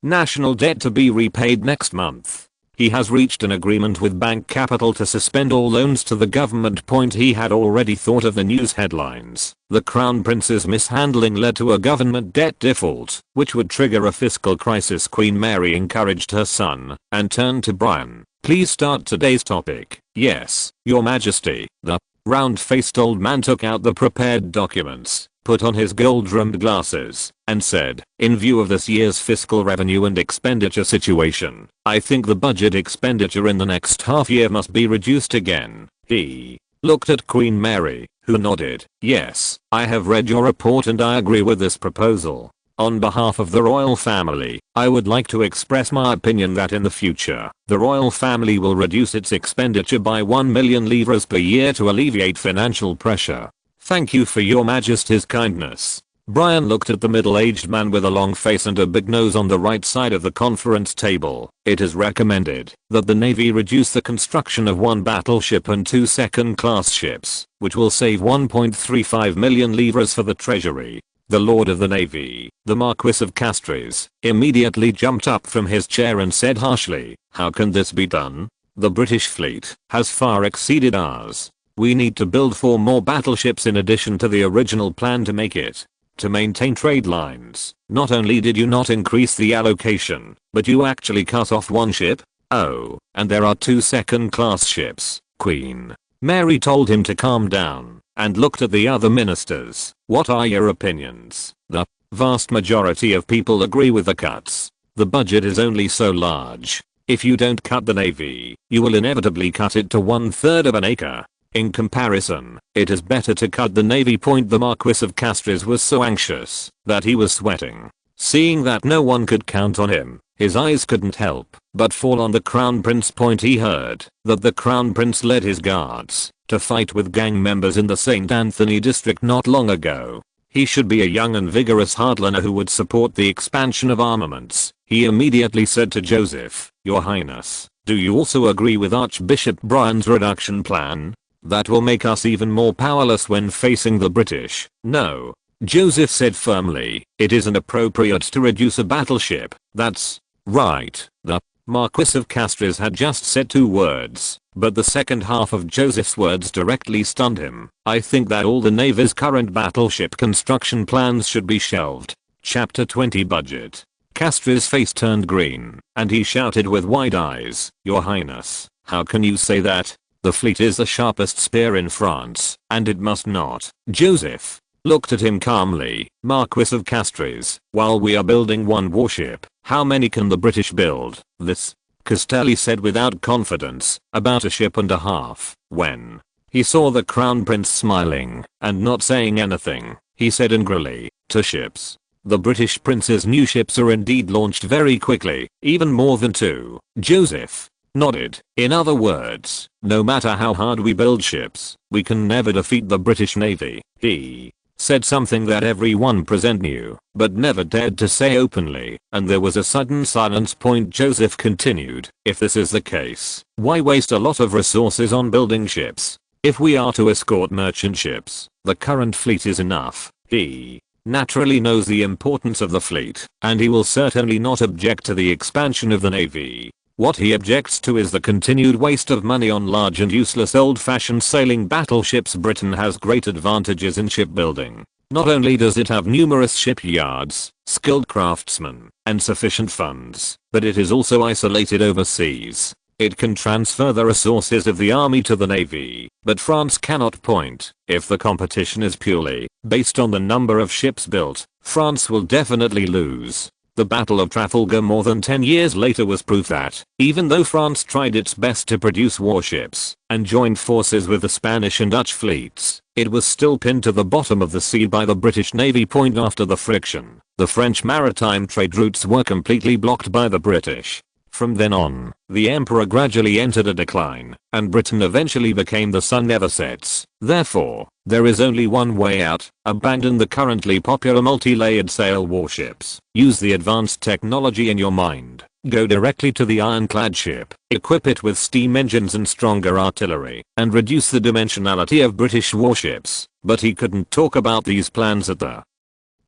national debt to be repaid next month. He has reached an agreement with Bank Capital to suspend all loans to the government. He had already thought of the news headlines. The Crown Prince's mishandling led to a government debt default, which would trigger a fiscal crisis. Queen Mary encouraged her son, and turned to Brian. "Please start today's topic." "Yes, Your Majesty." The round-faced old man took out the prepared documents, put on his gold-rimmed glasses, and said, "In view of this year's fiscal revenue and expenditure situation, I think the budget expenditure in the next half year must be reduced again." He looked at Queen Mary, who nodded. "Yes, I have read your report and I agree with this proposal. On behalf of the royal family, I would like to express my opinion that in the future, the royal family will reduce its expenditure by 1 million livres per year to alleviate financial pressure." "Thank you for Your Majesty's kindness." Brian looked at the middle-aged man with a long face and a big nose on the right side of the conference table. "It is recommended that the Navy reduce the construction of 1 battleship and 2 second-class ships, which will save 1.35 million livres for the Treasury." The Lord of the Navy, the Marquis of Castries, immediately jumped up from his chair and said harshly, "How can this be done? The British fleet has far exceeded ours. We need to build 4 more battleships in addition to the original plan to make it. To maintain trade lines, not only did you not increase the allocation, but you actually cut off 1 ship? Oh, and there are 2 second-class ships." Queen Mary told him to calm down, and looked at the other ministers. "What are your opinions?" The vast majority of people agree with the cuts. The budget is only so large. If you don't cut the Navy, you will inevitably cut it to 1/3 of an acre. In comparison, it is better to cut the Navy. The Marquis of Castries was so anxious that he was sweating. Seeing that no one could count on him, his eyes couldn't help but fall on the Crown Prince. He heard that the Crown Prince led his guards to fight with gang members in the St. Anthony district not long ago. He should be a young and vigorous hardliner who would support the expansion of armaments. He immediately said to Joseph, "Your Highness, do you also agree with Archbishop Brian's reduction plan? That will make us even more powerless when facing the British." "No," Joseph said firmly, "it isn't appropriate to reduce a battleship." "That's right." The Marquis of Castries had just said 2 words, but the second half of Joseph's words directly stunned him. "I think that all the Navy's current battleship construction plans should be shelved." Chapter 20 Budget. Castries' face turned green, and he shouted with wide eyes, "Your Highness, how can you say that? The fleet is the sharpest spear in France, and it must not." Joseph looked at him calmly. "Marquis of Castries, while we are building 1 warship, how many can the British build?" "This Castelli said without confidence, about a ship and a half. When he saw the Crown Prince smiling and not saying anything, he said angrily, 2 ships. The British Prince's new ships are indeed launched very quickly, even more than 2. Joseph nodded. In other words, no matter how hard we build ships, we can never defeat the British Navy. He said something that everyone present knew, but never dared to say openly, and there was a sudden silence. Joseph continued, if this is the case, why waste a lot of resources on building ships? If we are to escort merchant ships, the current fleet is enough. He naturally knows the importance of the fleet, and he will certainly not object to the expansion of the navy. What he objects to is the continued waste of money on large and useless old-fashioned sailing battleships. Britain has great advantages in shipbuilding. Not only does it have numerous shipyards, skilled craftsmen, and sufficient funds, but it is also isolated overseas. It can transfer the resources of the army to the navy, but France cannot. If the competition is purely based on the number of ships built, France will definitely lose. The Battle of Trafalgar more than 10 years later was proof that, even though France tried its best to produce warships and joined forces with the Spanish and Dutch fleets, it was still pinned to the bottom of the sea by the British Navy. After the friction, the French maritime trade routes were completely blocked by the British. From then on, the emperor gradually entered a decline, and Britain eventually became the sun never sets. Therefore, there is only one way out: abandon the currently popular multi-layered sail warships. Use the advanced technology in your mind. Go directly to the ironclad ship, equip it with steam engines and stronger artillery, and reduce the dimensionality of British warships. But he couldn't talk about these plans at the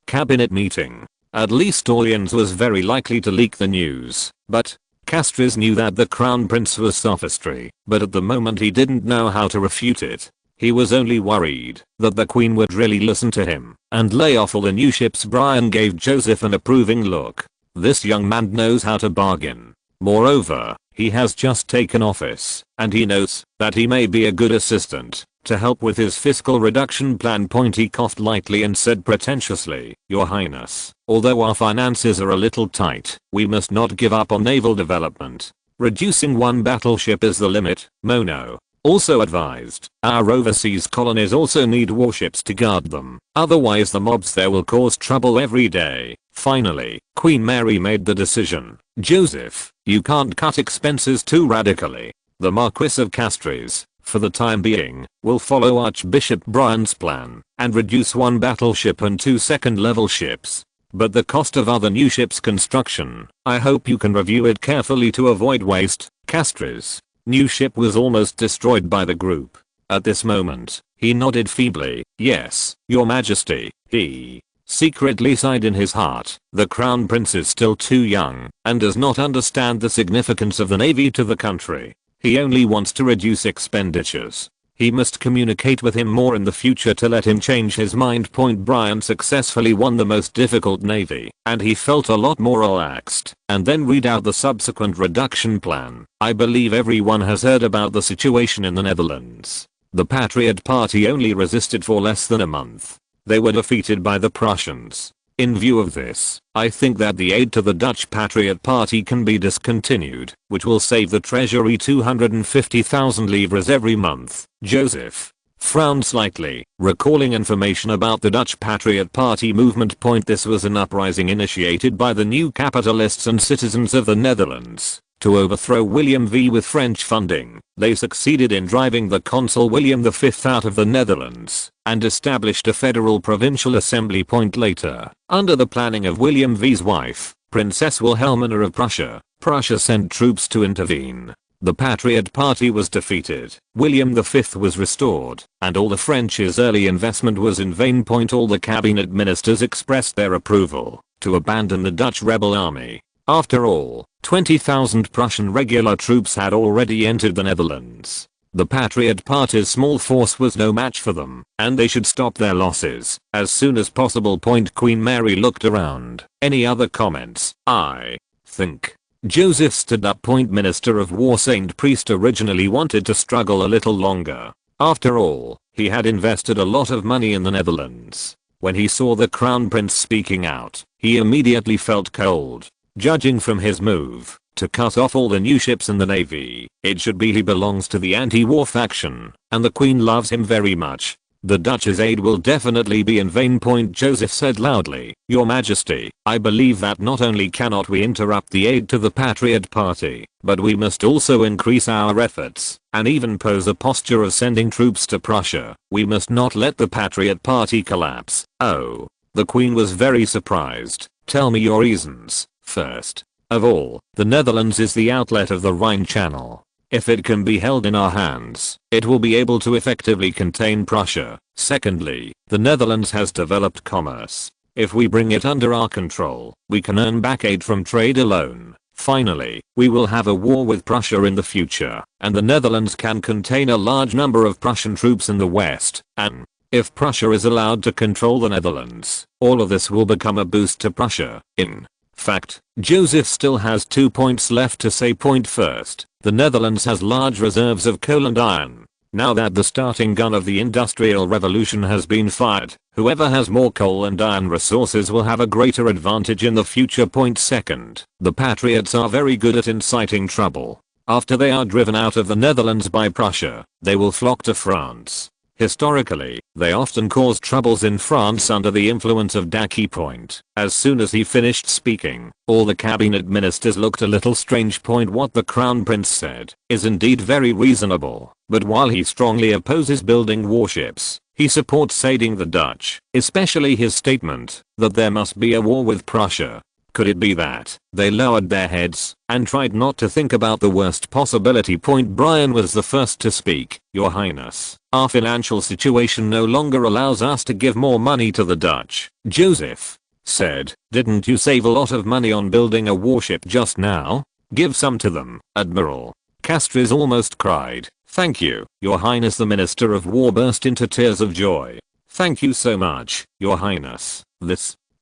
cabinet meeting. At least Orleans was very likely to leak the news, but Castries knew that the Crown Prince was sophistry, but at the moment he didn't know how to refute it. He was only worried that the Queen would really listen to him and lay off all the new ships. Brian gave Joseph an approving look. This young man knows how to bargain. Moreover, he has just taken office, and he knows that he may be a good assistant to help with his fiscal reduction plan. He coughed lightly and said pretentiously, Your Highness, although our finances are a little tight, we must not give up on naval development. Reducing 1 battleship is the limit. Mono also advised, our overseas colonies also need warships to guard them, otherwise the mobs there will cause trouble every day. Finally, Queen Mary made the decision. Joseph, you can't cut expenses too radically. The Marquis of Castries, for the time being, will follow Archbishop Brian's plan and reduce 1 battleship and 2 second-level ships. But the cost of other new ships' construction, I hope you can review it carefully to avoid waste. Castries' new ship was almost destroyed by the group. At this moment, he nodded feebly. Yes, Your Majesty. He secretly sighed in his heart. The Crown Prince is still too young and does not understand the significance of the navy to the country. He only wants to reduce expenditures. He must communicate with him more in the future to let him change his mind. Brian successfully won the most difficult navy, and he felt a lot more relaxed, and then read out the subsequent reduction plan. I believe everyone has heard about the situation in the Netherlands. The Patriot Party only resisted for less than a month. They were defeated by the Prussians. In view of this, I think that the aid to the Dutch Patriot Party can be discontinued, which will save the treasury 250,000 livres every month. Joseph frowned slightly, recalling information about the Dutch Patriot Party movement. This was an uprising initiated by the new capitalists and citizens of the Netherlands to overthrow William V with French funding. They succeeded in driving the consul William V out of the Netherlands and established a federal provincial assembly. Later, under the planning of William V's wife, Princess Wilhelmina of Prussia, Prussia sent troops to intervene. The Patriot Party was defeated, William V was restored, and all the French's early investment was in vain. All the cabinet ministers expressed their approval to abandon the Dutch rebel army. After all, 20,000 Prussian regular troops had already entered the Netherlands. The Patriot Party's small force was no match for them, and they should stop their losses as soon as possible. Queen Mary looked around. Any other comments? I think. Joseph stood up. Minister of War Saint Priest originally wanted to struggle a little longer. After all, he had invested a lot of money in the Netherlands. When he saw the Crown Prince speaking out, he immediately felt cold. Judging from his move, to cut off all the new ships in the navy. It should be he belongs to the anti-war faction, and the Queen loves him very much. The Dutch's aid will definitely be in vain. Joseph said loudly. Your Majesty, I believe that not only cannot we interrupt the aid to the Patriot Party, but we must also increase our efforts, and even pose a posture of sending troops to Prussia. We must not let the Patriot Party collapse. Oh. The Queen was very surprised. Tell me your reasons. First of all, the Netherlands is the outlet of the Rhine Channel. If it can be held in our hands, it will be able to effectively contain Prussia. Secondly, the Netherlands has developed commerce. If we bring it under our control, we can earn back aid from trade alone. Finally, we will have a war with Prussia in the future, and the Netherlands can contain a large number of Prussian troops in the west, and if Prussia is allowed to control the Netherlands, all of this will become a boost to Prussia. In fact, Joseph still has 2 points left to say. First, the Netherlands has large reserves of coal and iron. Now that the starting gun of the Industrial Revolution has been fired, whoever has more coal and iron resources will have a greater advantage in the future. Second, the Patriots are very good at inciting trouble. After they are driven out of the Netherlands by Prussia, they will flock to France. Historically, they often caused troubles in France under the influence of Dauphin. As soon as he finished speaking, all the cabinet ministers looked a little strange. What the Crown Prince said is indeed very reasonable, but while he strongly opposes building warships, he supports aiding the Dutch, especially his statement that there must be a war with Prussia. Could it be that they lowered their heads and tried not to think about the worst possibility? Brian was the first to speak. Your Highness, our financial situation no longer allows us to give more money to the Dutch. Joseph said, didn't you save a lot of money on building a warship just now? Give some to them, Admiral. Castries almost cried. Thank you, Your Highness. The Minister of War burst into tears of joy. Thank you so much, Your Highness.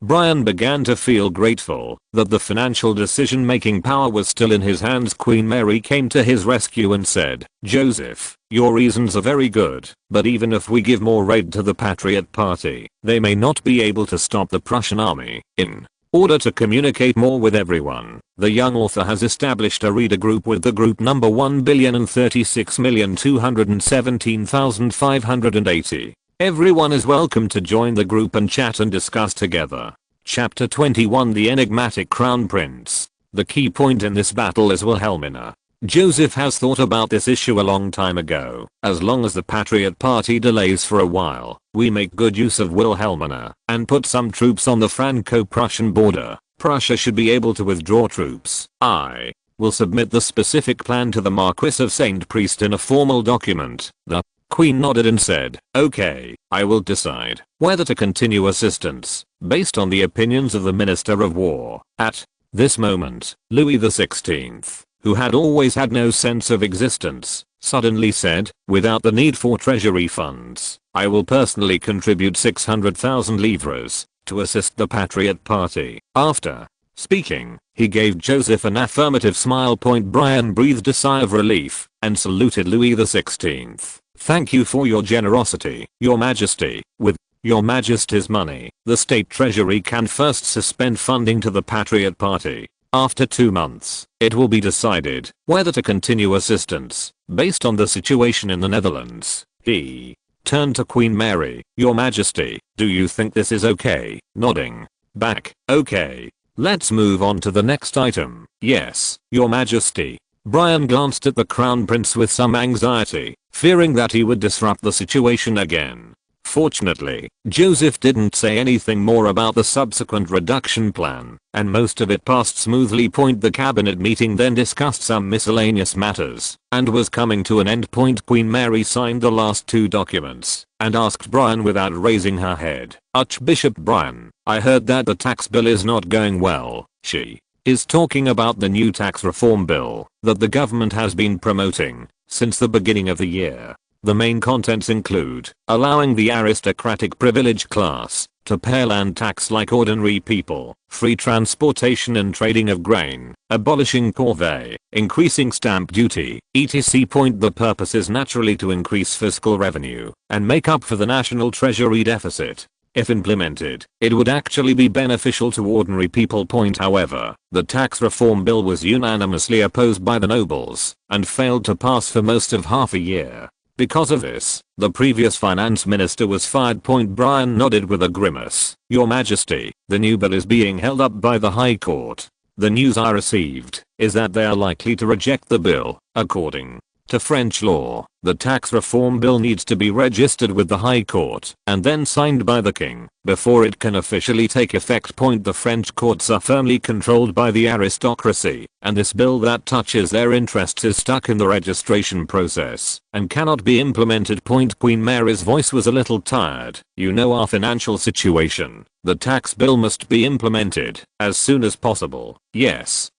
Brian began to feel grateful that the financial decision-making power was still in his hands. Queen Mary came to his rescue and said, Joseph, your reasons are very good, but even if we give more aid to the Patriot Party, they may not be able to stop the Prussian army. In order to communicate more with everyone, the young author has established a reader group with the group number 1,036,217,580. Everyone is welcome to join the group and chat and discuss together. Chapter 21. The Enigmatic Crown Prince. The key point in this battle is Wilhelmina. Joseph has thought about this issue a long time ago. As long as the Patriot Party delays for a while, we make good use of Wilhelmina and put some troops on the Franco-Prussian border. Prussia should be able to withdraw troops. I will submit the specific plan to the Marquis of St. Priest in a formal document. The Queen nodded and said, okay, I will decide whether to continue assistance based on the opinions of the Minister of War. At this moment, Louis XVI, who had always had no sense of existence, suddenly said, without the need for treasury funds, I will personally contribute 600,000 livres to assist the Patriot Party. After speaking, he gave Joseph an affirmative smile. Brian breathed a sigh of relief and saluted Louis XVI. Thank you for your generosity, Your Majesty. With Your Majesty's money, the state treasury can first suspend funding to the Patriot Party. After 2 months, it will be decided whether to continue assistance based on the situation in the Netherlands. He turned to Queen Mary. Your Majesty, do you think this is okay? Nodding back. Okay. Let's move on to the next item. Yes, Your Majesty. Brian glanced at the Crown Prince with some anxiety, fearing that he would disrupt the situation again. Fortunately, Joseph didn't say anything more about the subsequent reduction plan, and most of it passed smoothly. The cabinet meeting then discussed some miscellaneous matters, and was coming to an end. Queen Mary signed the last 2 documents, and asked Brian without raising her head, Archbishop Brian, I heard that the tax bill is not going well. She is talking about the new tax reform bill that the government has been promoting since the beginning of the year. The main contents include allowing the aristocratic privileged class to pay land tax like ordinary people, free transportation and trading of grain, abolishing corvée, increasing stamp duty, etc. The purpose is naturally to increase fiscal revenue and make up for the national treasury deficit. If implemented, it would actually be beneficial to ordinary people. However, the tax reform bill was unanimously opposed by the nobles and failed to pass for most of half a year. Because of this, the previous finance minister was fired. Brian nodded with a grimace. Your Majesty, the new bill is being held up by the High Court. The news I received is that they are likely to reject the bill. According to French law, the tax reform bill needs to be registered with the High Court and then signed by the king before it can officially take effect. The French courts are firmly controlled by the aristocracy, and this bill that touches their interests is stuck in the registration process and cannot be implemented. Queen Mary's voice was a little tired. You know our financial situation. The tax bill must be implemented as soon as possible. Yes,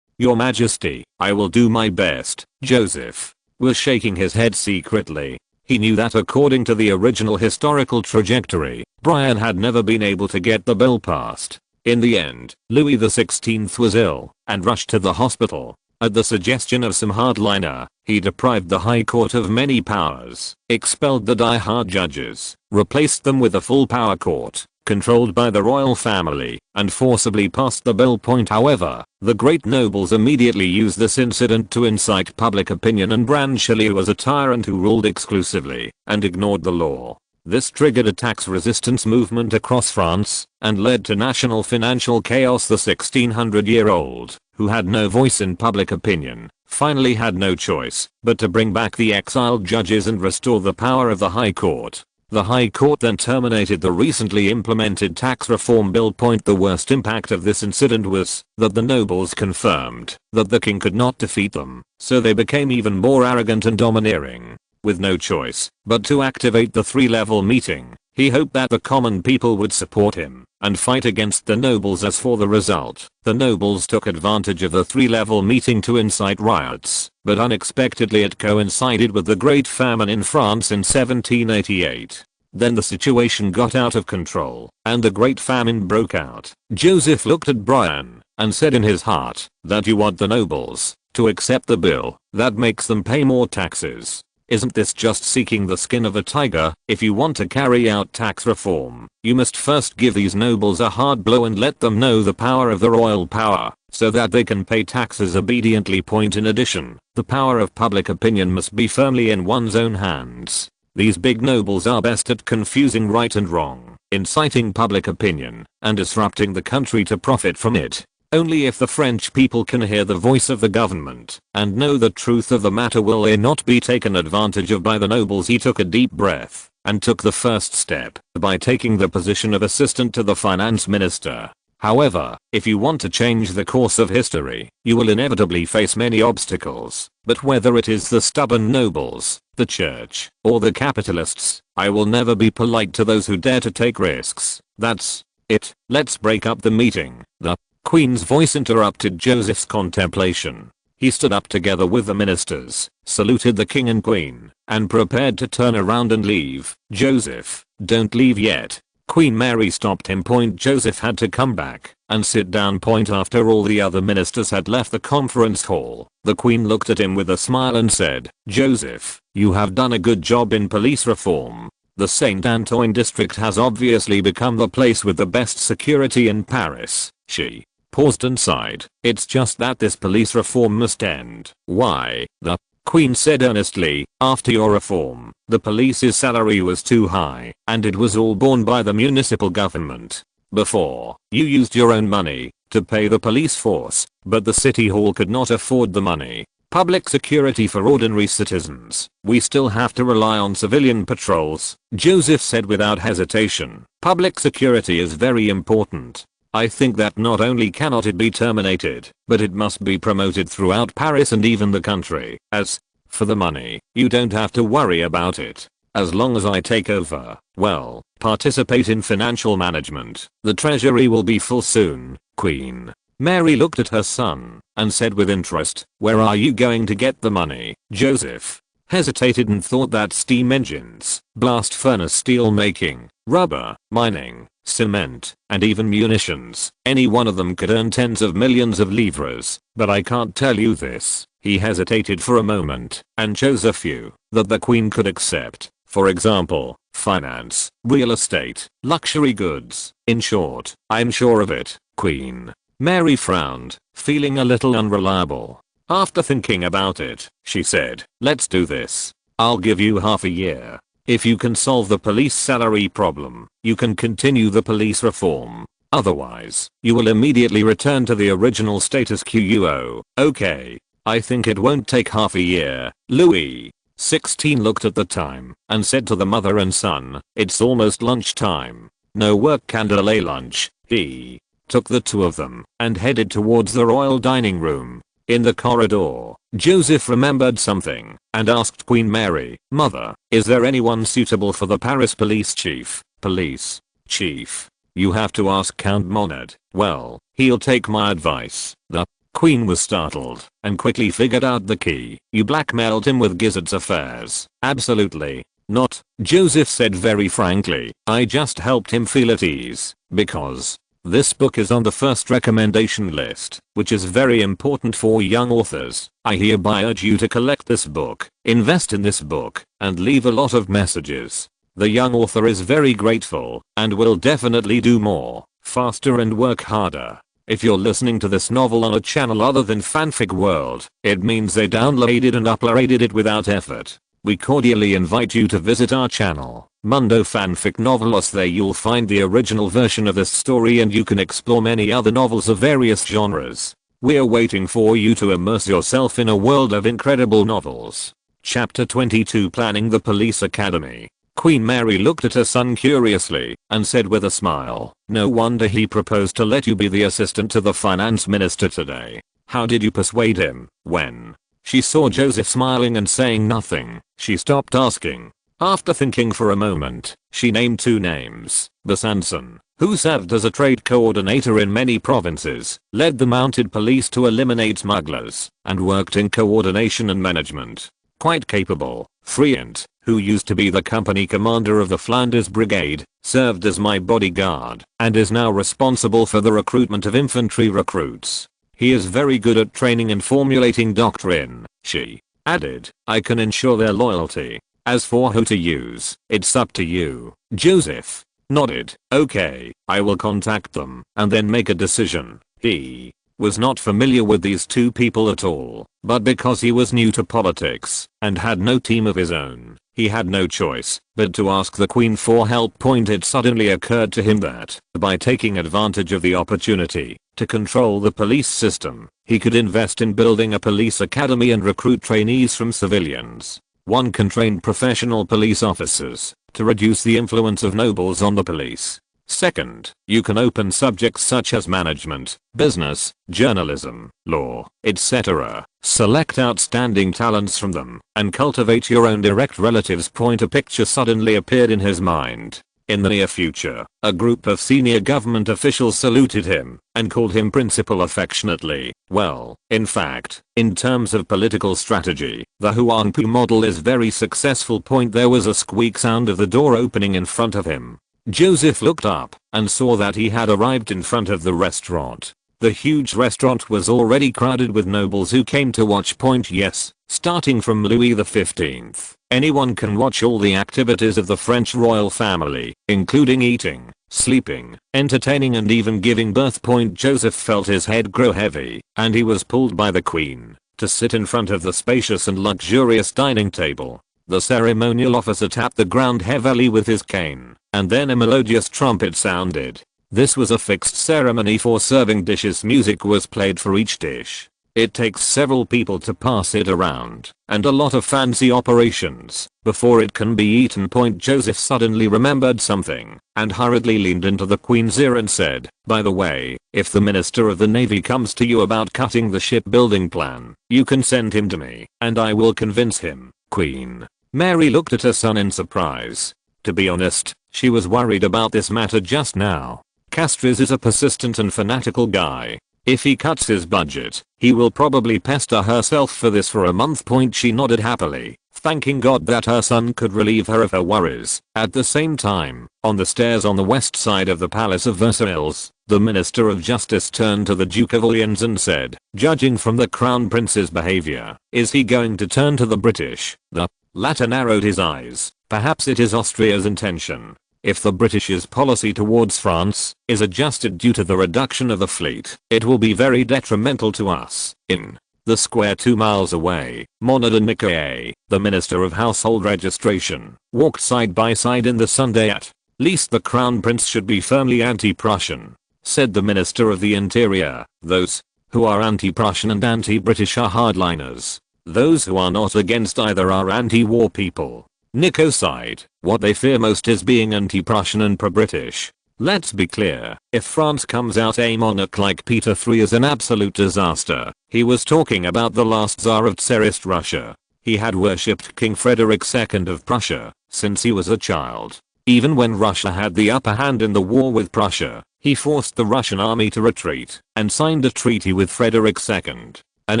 Your Majesty, I will do my best. Joseph was shaking his head secretly. He knew that according to the original historical trajectory, Brian had never been able to get the bill passed. In the end, Louis XVI was ill and rushed to the hospital. At the suggestion of some hardliner, he deprived the High Court of many powers, expelled the die-hard judges, replaced them with a full power court, controlled by the royal family, and forcibly passed the bill. However, the great nobles immediately used this incident to incite public opinion and brand Richelieu as a tyrant who ruled exclusively and ignored the law. This triggered a tax resistance movement across France and led to national financial chaos. The 1600-year-old, who had no voice in public opinion, finally had no choice but to bring back the exiled judges and restore the power of the High Court. The High Court then terminated the recently implemented tax reform bill. The worst impact of this incident was that the nobles confirmed that the king could not defeat them, so they became even more arrogant and domineering. With no choice but to activate the three-level meeting, he hoped that the common people would support him and fight against the nobles. As for the result, the nobles took advantage of the three-level meeting to incite riots, but unexpectedly it coincided with the Great Famine in France in 1788. Then the situation got out of control, and the Great Famine broke out. Joseph looked at Brian and said in his heart that you want the nobles to accept the bill that makes them pay more taxes. Isn't this just seeking the skin of a tiger? If you want to carry out tax reform, you must first give these nobles a hard blow and let them know the power of the royal power, so that they can pay taxes obediently. In addition, the power of public opinion must be firmly in one's own hands. These big nobles are best at confusing right and wrong, inciting public opinion, and disrupting the country to profit from it. Only if the French people can hear the voice of the government and know the truth of the matter will they not be taken advantage of by the nobles. He took a deep breath and took the first step by taking the position of assistant to the finance minister. However, if you want to change the course of history, you will inevitably face many obstacles. But whether it is the stubborn nobles, the church, or the capitalists, I will never be polite to those who dare to take risks. That's it. Let's break up the meeting. The Queen's voice interrupted Joseph's contemplation. He stood up together with the ministers, saluted the king and queen, and prepared to turn around and leave. Joseph, don't leave yet. Queen Mary stopped him. Joseph had to come back and sit down. After all the other ministers had left the conference hall, the queen looked at him with a smile and said, Joseph, you have done a good job in police reform. The Saint Antoine district has obviously become the place with the best security in Paris. She paused and sighed. It's just that this police reform must end. Why? The Queen said earnestly, after your reform, the police's salary was too high, and it was all borne by the municipal government. Before, you used your own money to pay the police force, but the city hall could not afford the money. Public security for ordinary citizens. We still have to rely on civilian patrols, Joseph said without hesitation. Public security is very important. I think that not only cannot it be terminated, but it must be promoted throughout Paris and even the country. As for the money, you don't have to worry about it. As long as I take over, well, participate in financial management, the treasury will be full soon. Queen Mary looked at her son and said with interest, where are you going to get the money? Joseph hesitated and thought that steam engines, blast furnace steel making, rubber, mining, cement, and even munitions, any one of them could earn tens of millions of livres, but I can't tell you this. He hesitated for a moment and chose a few that the queen could accept. For example, finance, real estate, luxury goods. In short, I'm sure of it, Queen. Mary frowned, feeling a little unreliable. After thinking about it, she said, let's do this. I'll give you half a year. If you can solve the police salary problem, you can continue the police reform. Otherwise, you will immediately return to the original status quo. Okay. I think it won't take half a year. Louis XVI looked at the time and said to the mother and son, it's almost lunchtime. No work can delay lunch. He took the two of them and headed towards the royal dining room. In the corridor, Joseph remembered something and asked Queen Mary, Mother, is there anyone suitable for the Paris police chief? Police chief? You have to ask Count Monad. Well, he'll take my advice. The Queen was startled and quickly figured out the key. You blackmailed him with Gizzard's affairs. Absolutely not, Joseph said very frankly. I just helped him feel at ease because this book is on the first recommendation list, which is very important for young authors. I hereby urge you to collect this book, invest in this book, and leave a lot of messages. The young author is very grateful and will definitely do more, faster and work harder. If you're listening to this novel on a channel other than Fanfic World, it means they downloaded and uploaded it without effort. We cordially invite you to visit our channel, Mundo Fanfic Novelos. There you'll find the original version of this story and you can explore many other novels of various genres. We're waiting for you to immerse yourself in a world of incredible novels. Chapter 22, Planning the Police Academy. Queen Mary looked at her son curiously and said with a smile, no wonder he proposed to let you be the assistant to the finance minister today. How did you persuade him? When she saw Joseph smiling and saying nothing, she stopped asking. After thinking for a moment, she named two names. Besançon, who served as a trade coordinator in many provinces, led the mounted police to eliminate smugglers, and worked in coordination and management. Quite capable. Friant, who used to be the company commander of the Flanders Brigade, served as my bodyguard, and is now responsible for the recruitment of infantry recruits. He is very good at training and formulating doctrine, she added. I can ensure their loyalty. As for who to use, it's up to you. Joseph nodded. Okay, I will contact them and then make a decision. He was not familiar with these two people at all, but because he was new to politics and had no team of his own, he had no choice but to ask the Queen for help. It suddenly occurred to him that, by taking advantage of the opportunity to control the police system, he could invest in building a police academy and recruit trainees from civilians. One can train professional police officers to reduce the influence of nobles on the police. Second, you can open subjects such as management, business, journalism, law, etc. Select outstanding talents from them and cultivate your own direct relatives. A picture suddenly appeared in his mind. In the near future, a group of senior government officials saluted him and called him principal affectionately. Well, in fact, in terms of political strategy, the Huangpu model is very successful. There was a squeak sound of the door opening in front of him. Joseph looked up and saw that he had arrived in front of the restaurant. The huge restaurant was already crowded with nobles who came to watch. Yes, starting from Louis XV, anyone can watch all the activities of the French royal family, including eating, sleeping, entertaining and even giving birth. Joseph felt his head grow heavy, and he was pulled by the Queen to sit in front of the spacious and luxurious dining table. The ceremonial officer tapped the ground heavily with his cane, and then a melodious trumpet sounded. This was a fixed ceremony for serving dishes. Music was played for each dish. It takes several people to pass it around, and a lot of fancy operations before it can be eaten. Joseph suddenly remembered something and hurriedly leaned into the Queen's ear and said, by the way, if the Minister of the Navy comes to you about cutting the shipbuilding plan, you can send him to me, and I will convince him. Queen Mary looked at her son in surprise. To be honest, she was worried about this matter just now. Castries is a persistent and fanatical guy. If he cuts his budget, he will probably pester herself for this for a month. She nodded happily, thanking God that her son could relieve her of her worries. At the same time, on the stairs on the west side of the Palace of Versailles, the Minister of Justice turned to the Duke of Orleans and said, judging from the Crown Prince's behavior, is he going to turn to the British? The latter narrowed his eyes, Perhaps it is Austria's intention. If the British's policy towards France is adjusted due to the reduction of the fleet, it will be very detrimental to us. In the square 2 miles away, Monod and Nicolet, the Minister of Household Registration, walked side by side in the Sunday at least the Crown Prince should be firmly anti-Prussian, said the Minister of the Interior. Those who are anti-Prussian and anti-British are hardliners. Those who are not against either are anti-war people. Nico sighed. What they fear most is being anti-Prussian and pro-British. Let's be clear, if France comes out a monarch like Peter III is an absolute disaster. He was talking about the last Tsar of Tsarist Russia. He had worshipped King Frederick II of Prussia since he was a child. Even when Russia had the upper hand in the war with Prussia, he forced the Russian army to retreat and signed a treaty with Frederick II. An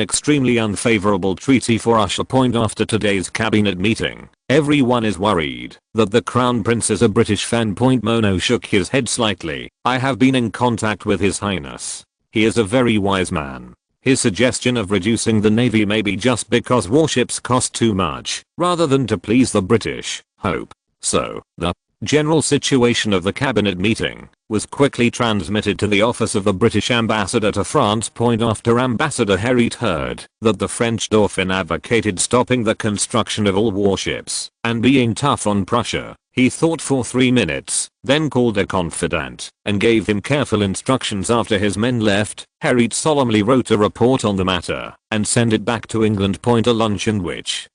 extremely unfavorable treaty for Russia. After today's cabinet meeting, everyone is worried that the Crown Prince is a British fan. Mono shook his head slightly. I have been in contact with His Highness. He is a very wise man. His suggestion of reducing the navy may be just because warships cost too much, rather than to please the British. Hope so. The general situation of the cabinet meeting was quickly transmitted to the office of the British ambassador to France. After Ambassador Herriot heard that the French Dauphin advocated stopping the construction of all warships and being tough on Prussia, he thought for 3 minutes, then called a confidant and gave him careful instructions. After his men left, Herriot solemnly wrote a report on the matter and sent it back to England. A luncheon which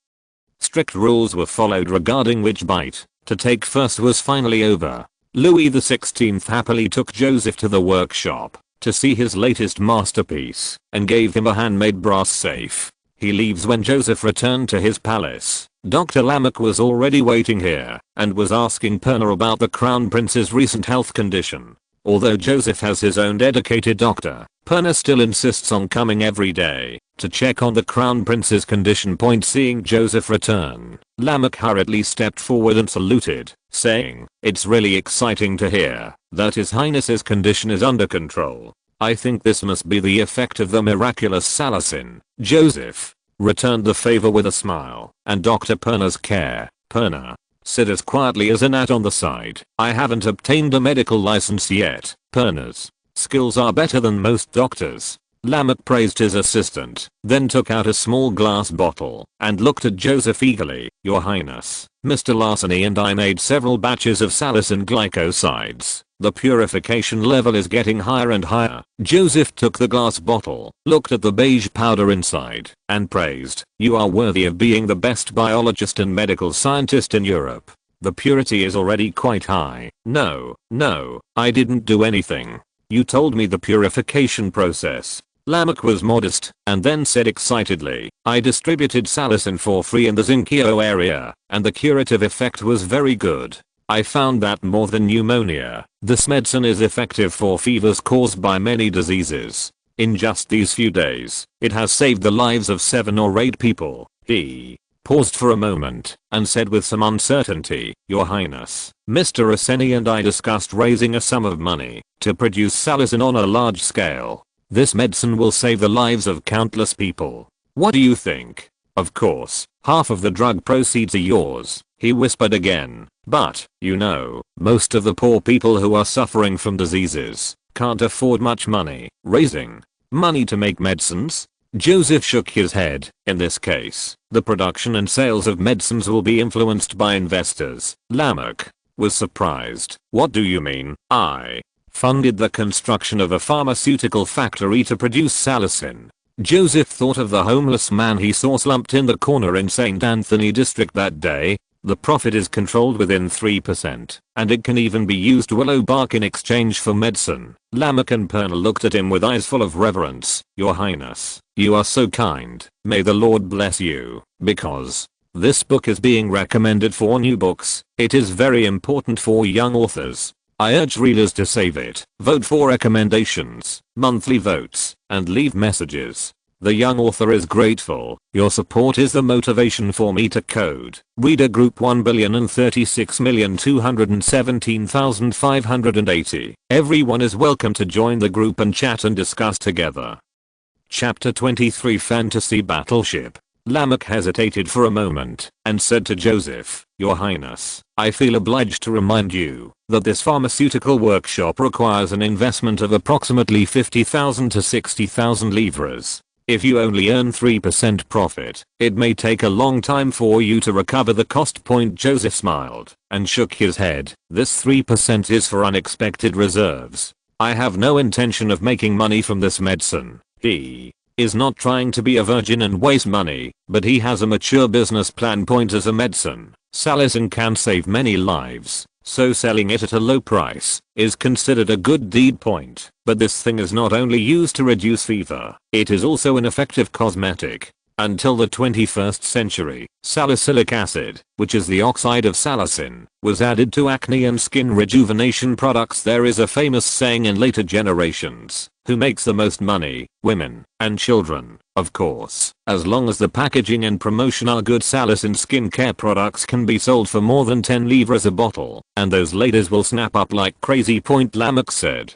strict rules were followed regarding which bite to take first was finally over. Louis XVI happily took Joseph to the workshop to see his latest masterpiece and gave him a handmade brass safe. He leaves. When Joseph returned to his palace, Dr. Lamech was already waiting here and was asking Perna about the Crown Prince's recent health condition. Although Joseph has his own dedicated doctor, Perna still insists on coming every day to check on the Crown Prince's condition. Seeing Joseph return, Lamech hurriedly stepped forward and saluted, saying, "It's really exciting to hear that His Highness's condition is under control. I think this must be the effect of the miraculous salicin." Joseph returned the favor with a smile and Dr. Perna's care. Perna said as quietly as a gnat on the side, "I haven't obtained a medical license yet." Perna's skills are better than most doctors. Lamech praised his assistant, then took out a small glass bottle and looked at Joseph eagerly. "Your Highness, Mr. Larceny and I made several batches of salicin glycosides. The purification level is getting higher and higher." Joseph took the glass bottle, looked at the beige powder inside, and praised, "You are worthy of being the best biologist and medical scientist in Europe. The purity is already quite high." No, I didn't do anything. You told me the purification process." Lamech was modest and then said excitedly, "I distributed salicin for free in the Zinkio area, and the curative effect was very good. I found that more than pneumonia, this medicine is effective for fevers caused by many diseases. In just these few days, it has saved the lives of 7 or 8 people." He paused for a moment and said with some uncertainty, "Your Highness, Mr. Rossini and I discussed raising a sum of money to produce salicin on a large scale. This medicine will save the lives of countless people. What do you think? Of course, half of the drug proceeds are yours," he whispered again, "but, you know, most of the poor people who are suffering from diseases can't afford much money. Raising money to make medicines?" Joseph shook his head. "In this case, the production and sales of medicines will be influenced by investors." Lamech was surprised. "What do you mean?" "I funded the construction of a pharmaceutical factory to produce salicin." Joseph thought of the homeless man he saw slumped in the corner in St. Anthony district that day. The profit is controlled within 3%, and it can even be used willow bark in exchange for medicine. Lamech and Perna looked at him with eyes full of reverence. "Your Highness, you are so kind. May the Lord bless you. Because this book is being recommended for new books, it is very important for young authors. I urge readers to save it, vote for recommendations, monthly votes, and leave messages. The young author is grateful. Your support is the motivation for me to code." Reader group 1,036,217,580. Everyone is welcome to join the group and chat and discuss together. Chapter 23 Fantasy Battleship. Lamech hesitated for a moment and said to Joseph, Your Highness, I feel obliged to remind you that this pharmaceutical workshop requires an investment of approximately 50,000 to 60,000 livres. If you only earn 3% profit, it may take a long time for you to recover the cost. Joseph smiled and shook his head. This 3% is for unexpected reserves. I have no intention of making money from this medicine. He is not trying to be a virgin and waste money, but he has a mature business plan. As a medicine, salicin can save many lives, so selling it at a low price is considered a good deed. But this thing is not only used to reduce fever, it is also an effective cosmetic. Until the 21st century, salicylic acid, which is the oxide of salicin, was added to acne and skin rejuvenation products. There is a famous saying in later generations, who makes the most money? Women and children. Of course, as long as the packaging and promotion are good, salicin skincare products can be sold for more than 10 livres a bottle, and those ladies will snap up like crazy. Lamech said.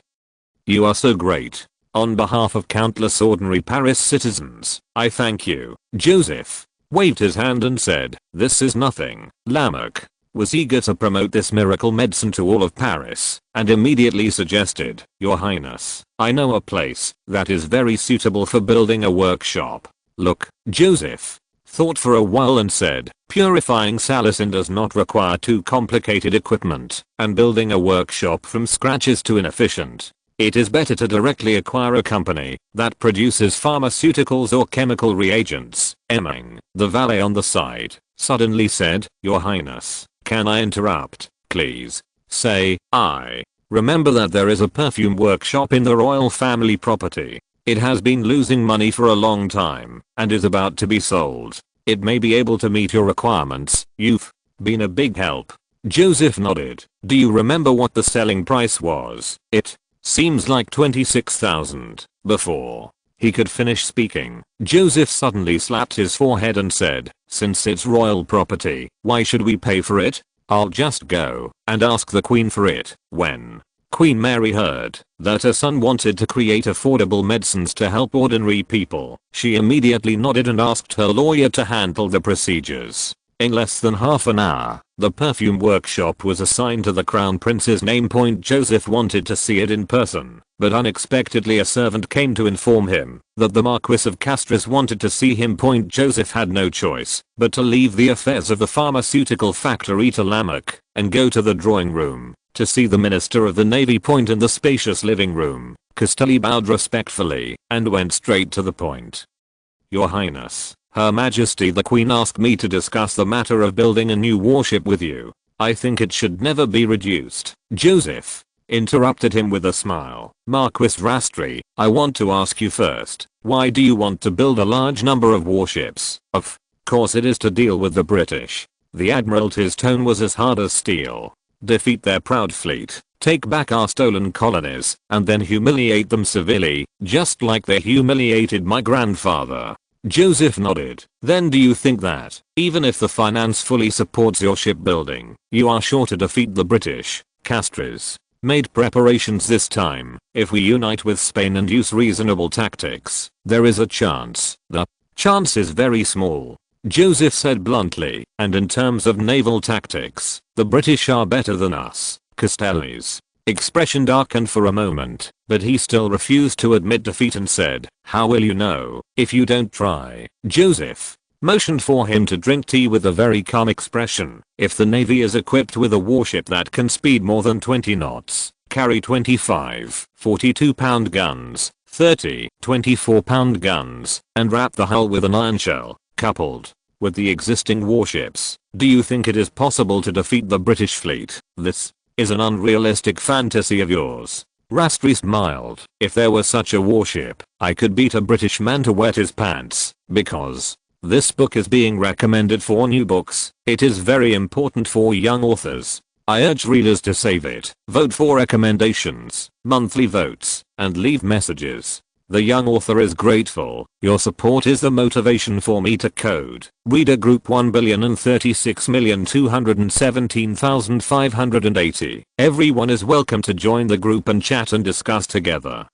You are so great. On behalf of countless ordinary Paris citizens, I thank you. Joseph waved his hand and said, this is nothing. Lamech was eager to promote this miracle medicine to all of Paris, and immediately suggested, Your Highness, I know a place that is very suitable for building a workshop. Look, Joseph thought for a while and said, purifying salicin does not require too complicated equipment, and building a workshop from scratch is too inefficient. It is better to directly acquire a company that produces pharmaceuticals or chemical reagents. Emming, the valet on the side, suddenly said, Your Highness, can I interrupt, please? Say, I remember that there is a perfume workshop in the royal family property. It has been losing money for a long time and is about to be sold. It may be able to meet your requirements. You've been a big help. Joseph nodded. Do you remember what the selling price was? It seems like 26,000. Before he could finish speaking, Joseph suddenly slapped his forehead and said, since it's royal property, why should we pay for it? I'll just go and ask the Queen for it. When Queen Mary heard that her son wanted to create affordable medicines to help ordinary people, she immediately nodded and asked her lawyer to handle the procedures. In less than half an hour, the perfume workshop was assigned to the Crown Prince's name. Joseph wanted to see it in person, but unexpectedly a servant came to inform him that the Marquis of Castres wanted to see him. Joseph had no choice but to leave the affairs of the pharmaceutical factory to Lamech and go to the drawing room to see the Minister of the Navy. In the spacious living room, Castelli bowed respectfully and went straight to the point. Your Highness, Her Majesty the Queen asked me to discuss the matter of building a new warship with you. I think it should never be reduced. Joseph interrupted him with a smile. Marquis Rastri, I want to ask you first, why do you want to build a large number of warships? Of course it is to deal with the British. The Admiralty's tone was as hard as steel. Defeat their proud fleet, take back our stolen colonies, and then humiliate them severely, just like they humiliated my grandfather. Joseph nodded. Then do you think that, even if the finance fully supports your shipbuilding, you are sure to defeat the British? Castres made preparations this time. If we unite with Spain and use reasonable tactics, there is a chance. The chance is very small, Joseph said bluntly, and in terms of naval tactics, the British are better than us. Castelli's expression darkened for a moment, but he still refused to admit defeat and said, how will you know if you don't try? Joseph motioned for him to drink tea with a very calm expression. If the Navy is equipped with a warship that can speed more than 20 knots, carry 25 42-pound guns, 30 24-pound guns, and wrap the hull with an iron shell, coupled with the existing warships, do you think it is possible to defeat the British fleet? This is an unrealistic fantasy of yours. Rastri smiled. If there were such a warship, I could beat a British man to wet his pants. Because this book is being recommended for new books, it is very important for young authors. I urge readers to save it, vote for recommendations, monthly votes, and leave messages. The young author is grateful. Your support is the motivation for me to code. Reader group 1,036,217,580. Everyone is welcome to join the group and chat and discuss together.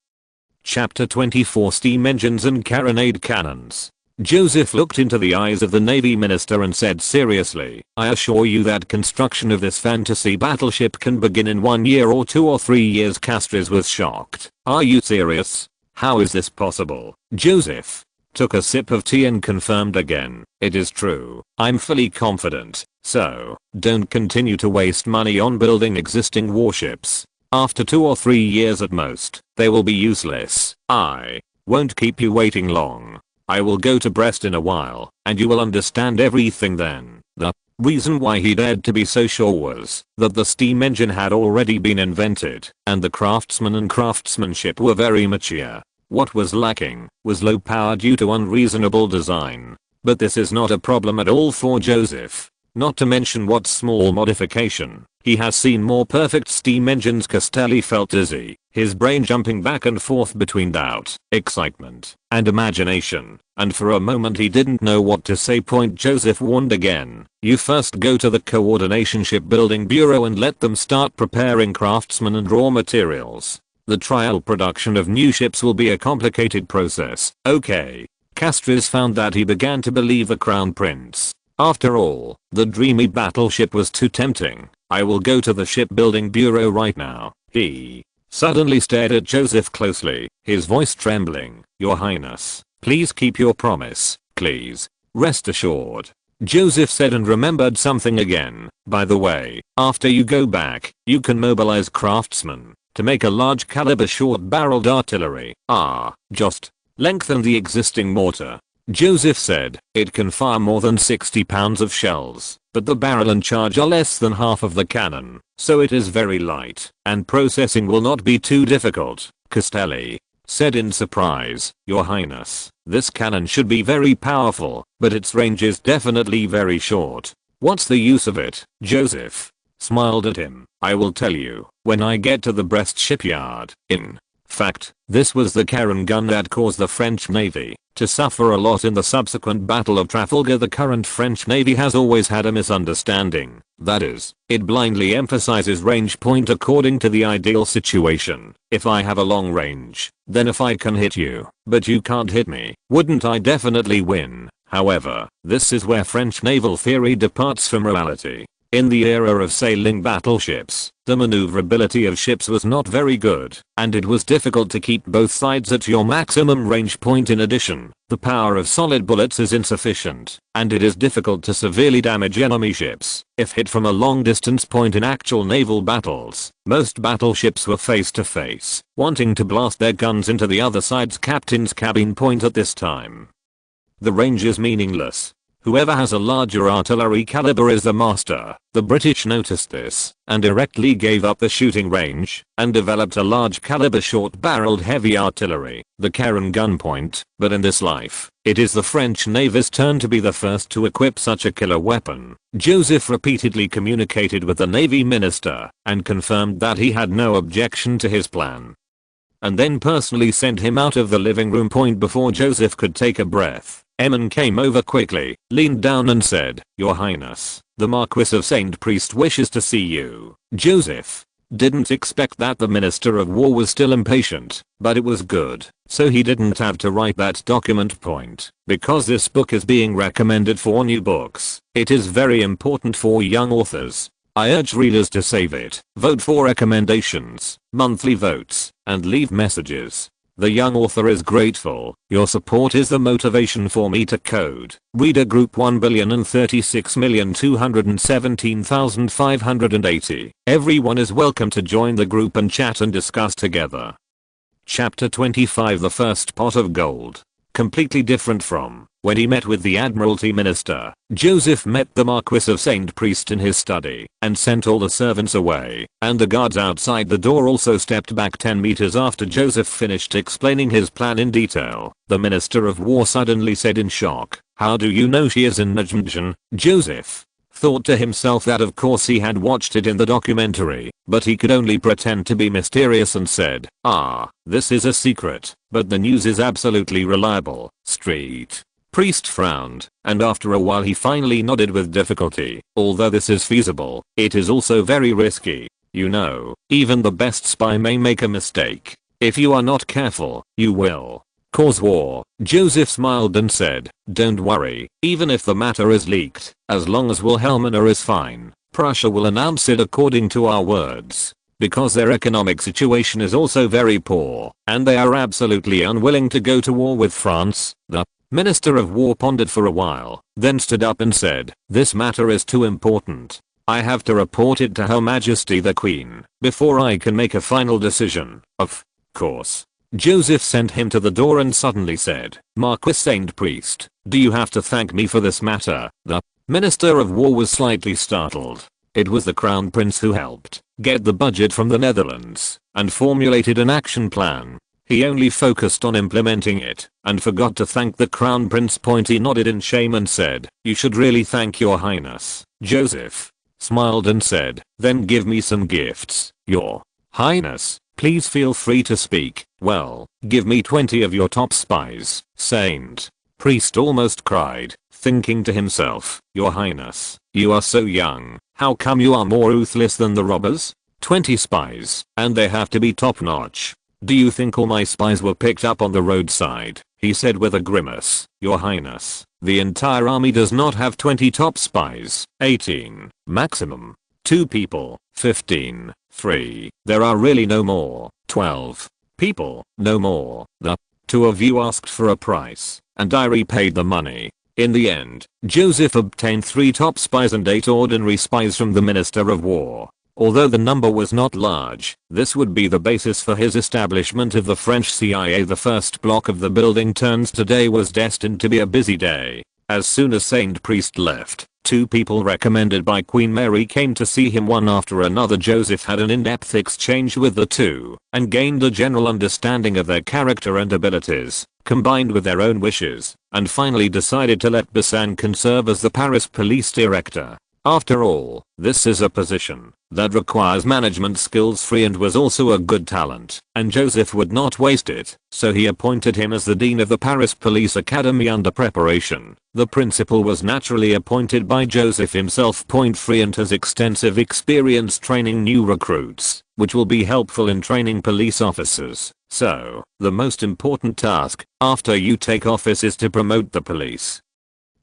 Chapter 24 Steam Engines and Carronade Cannons. Joseph looked into the eyes of the Navy minister and said seriously, I assure you that construction of this fantasy battleship can begin in 1 year or 2 or 3 years. Castries was shocked. Are you serious? How is this possible? Joseph took a sip of tea and confirmed again, it is true. I'm fully confident. So, don't continue to waste money on building existing warships. After 2 or 3 years at most, they will be useless. I won't keep you waiting long. I will go to Brest in a while, and you will understand everything then. The reason why he dared to be so sure was that the steam engine had already been invented, and the craftsmen and craftsmanship were very mature. What was lacking was low power due to unreasonable design. But this is not a problem at all for Joseph. Not to mention what small modification. He has seen more perfect steam engines. Castelli felt dizzy, his brain jumping back and forth between doubt, excitement, and imagination, and for a moment he didn't know what to say. Joseph warned again, you first go to the Coordination Shipbuilding Bureau and let them start preparing craftsmen and raw materials. The trial production of new ships will be a complicated process. Okay. Castries found that he began to believe the Crown Prince. After all, the dreamy battleship was too tempting. I will go to the shipbuilding bureau right now. He suddenly stared at Joseph closely, his voice trembling. Your Highness, please keep your promise, please. Rest assured. Joseph said and remembered something again. By the way, after you go back, you can mobilize craftsmen to make a large caliber short-barreled artillery. Just lengthen the existing mortar. Joseph said, it can fire more than 60 pounds of shells, but the barrel and charge are less than half of the cannon, so it is very light, and processing will not be too difficult. Castelli said in surprise, Your Highness, this cannon should be very powerful, but its range is definitely very short. What's the use of it? Joseph smiled at him. I will tell you, when I get to the Brest shipyard. In fact, this was the cannon gun that caused the French Navy to suffer a lot in the subsequent Battle of Trafalgar. The current French Navy has always had a misunderstanding. That is, it blindly emphasizes range point according to the ideal situation. If I have a long range, then if I can hit you, but you can't hit me, wouldn't I definitely win? However, this is where French naval theory departs from reality. In the era of sailing battleships, the maneuverability of ships was not very good, and it was difficult to keep both sides at your maximum range point. In addition, the power of solid bullets is insufficient, and it is difficult to severely damage enemy ships if hit from a long distance point. In actual naval battles, most battleships were face to face, wanting to blast their guns into the other side's captain's cabin point at this time. The range is meaningless. Whoever has a larger artillery caliber is the master. The British noticed this and directly gave up the shooting range and developed a large caliber short-barreled heavy artillery, the cannon gun point. But in this life, it is the French Navy's turn to be the first to equip such a killer weapon. Joseph repeatedly communicated with the Navy minister and confirmed that he had no objection to his plan, and then personally sent him out of the living room. Before Joseph could take a breath, Emin came over quickly, leaned down and said, Your Highness, the Marquis of St. Priest wishes to see you. Joseph didn't expect that. The Minister of War was still impatient, but it was good, so he didn't have to write that document. Because this book is being recommended for new books, it is very important for young authors. I urge readers to save it, vote for recommendations, monthly votes, and leave messages. The young author is grateful. Your support is the motivation for me to code. Reader group 1,036,217,580. Everyone is welcome to join the group and chat and discuss together. Chapter 25. The First Pot of Gold. Completely different from when he met with the Admiralty Minister. Joseph met the Marquis of St. Priest in his study and sent all the servants away, and the guards outside the door also stepped back 10 meters after Joseph finished explaining his plan in detail. The Minister of War suddenly said in shock, How do you know she is in magician? Joseph thought to himself that of course he had watched it in the documentary, but he could only pretend to be mysterious and said, This is a secret, but the news is absolutely reliable. Street Priest frowned, and after a while he finally nodded with difficulty. Although this is feasible, it is also very risky. You know, even the best spy may make a mistake. If you are not careful, you will cause war. Joseph smiled and said, don't worry, even if the matter is leaked, as long as Wilhelmina is fine, Prussia will announce it according to our words. Because their economic situation is also very poor, and they are absolutely unwilling to go to war with France. The Minister of War pondered for a while, then stood up and said, this matter is too important. I have to report it to Her Majesty the Queen, before I can make a final decision. Of course. Joseph sent him to the door and suddenly said, Marquis Saint Priest, do you have to thank me for this matter? The Minister of War was slightly startled. It was the Crown Prince who helped get the budget from the Netherlands and formulated an action plan. He only focused on implementing it and forgot to thank the Crown Prince. He nodded in shame and said, you should really thank your highness. Joseph smiled and said, then give me some gifts, your highness. Please feel free to speak. Well, give me 20 of your top spies. Saint Priest almost cried, thinking to himself, your highness, you are so young, how come you are more ruthless than the robbers? 20 spies, and they have to be top notch. Do you think all my spies were picked up on the roadside? He said with a grimace, your highness, the entire army does not have 20 top spies. 18, maximum. 2 people. 15, 3, there are really no more. 12 people, no more. The 2 of you asked for a price, and I repaid the money. In the end, Joseph obtained 3 top spies and 8 ordinary spies from the Minister of War. Although the number was not large, this would be the basis for his establishment of the French CIA. The first block of the building turns today was destined to be a busy day. As soon as Saint Priest left, 2 people recommended by Queen Mary came to see him one after another. Joseph had an in-depth exchange with the 2 and gained a general understanding of their character and abilities, combined with their own wishes, and finally decided to let Besançon serve as the Paris police director. After all, this is a position that requires management skills. Friant was also a good talent, and Joseph would not waste it, so he appointed him as the dean of the Paris Police Academy under preparation. The principal was naturally appointed by Joseph himself. Friant has extensive experience training new recruits, which will be helpful in training police officers. So, the most important task after you take office is to promote the police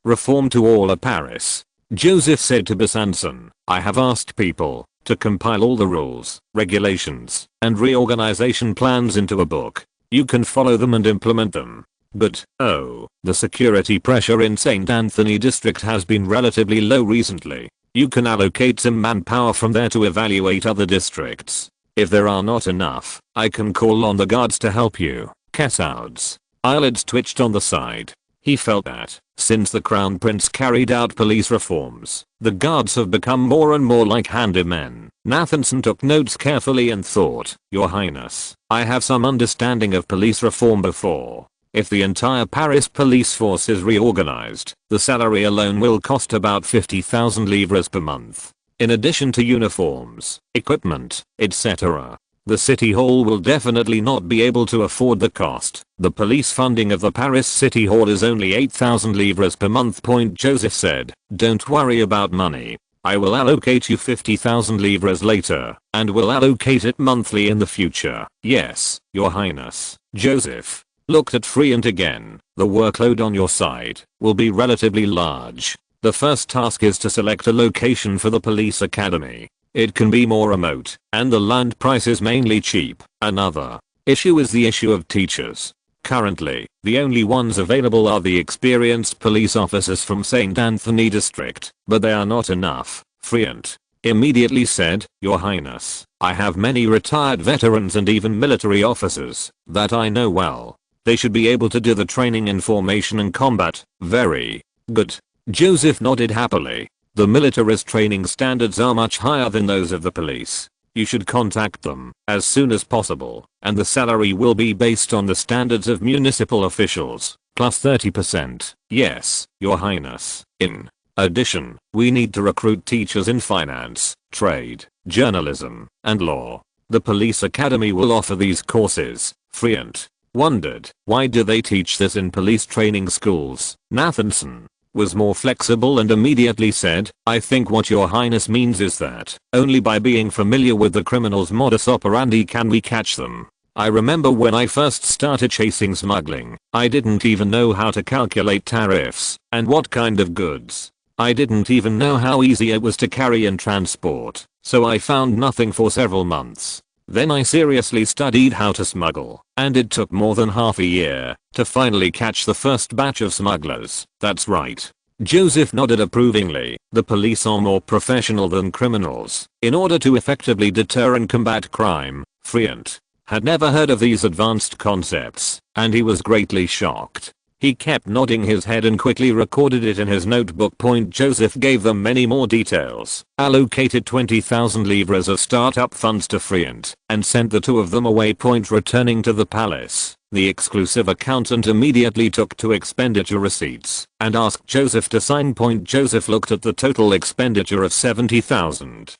reform to all of Paris. Joseph said to Besançon, I have asked people to compile all the rules, regulations, and reorganization plans into a book. You can follow them and implement them. But, oh, the security pressure in St. Anthony district has been relatively low recently. You can allocate some manpower from there to evaluate other districts. If there are not enough, I can call on the guards to help you. Cassaud's eyelids twitched on the side. He felt that, since the Crown Prince carried out police reforms, the guards have become more and more like handymen. Nathanson took notes carefully and thought, Your Highness, I have some understanding of police reform before. If the entire Paris police force is reorganized, the salary alone will cost about 50,000 livres per month. In addition to uniforms, equipment, etc. The city hall will definitely not be able to afford the cost. The police funding of the Paris city hall is only 8,000 livres per month. Joseph said, don't worry about money. I will allocate you 50,000 livres later, and will allocate it monthly in the future. Yes, Your Highness. Joseph looked at Friant again. The workload on your side will be relatively large. The first task is to select a location for the police academy. It can be more remote, and the land price is mainly cheap. Another issue is the issue of teachers. Currently, the only ones available are the experienced police officers from St. Anthony district, but they are not enough. Friant immediately said, Your Highness, I have many retired veterans and even military officers that I know well. They should be able to do the training in formation and combat. Very good. Joseph nodded happily. The military's training standards are much higher than those of the police. You should contact them as soon as possible, and the salary will be based on the standards of municipal officials, plus 30%. Yes, Your Highness. In addition, we need to recruit teachers in finance, trade, journalism, and law. The police academy will offer these courses. Friant wondered, why do they teach this in police training schools? Nathanson was more flexible and immediately said, I think what Your Highness means is that only by being familiar with the criminals' modus operandi can we catch them. I remember when I first started chasing smuggling, I didn't even know how to calculate tariffs and what kind of goods. I didn't even know how easy it was to carry and transport, so I found nothing for several months. Then I seriously studied how to smuggle, and it took more than half a year to finally catch the first batch of smugglers. That's right. Joseph nodded approvingly. The police are more professional than criminals. In order to effectively deter and combat crime, Friant had never heard of these advanced concepts, and he was greatly shocked. He kept nodding his head and quickly recorded it in his notebook. Joseph gave them many more details, allocated 20,000 livres as startup funds to Friant, and sent the two of them away. Returning to the palace, the exclusive accountant immediately took two expenditure receipts and asked Joseph to sign. Joseph looked at the total expenditure of 70,000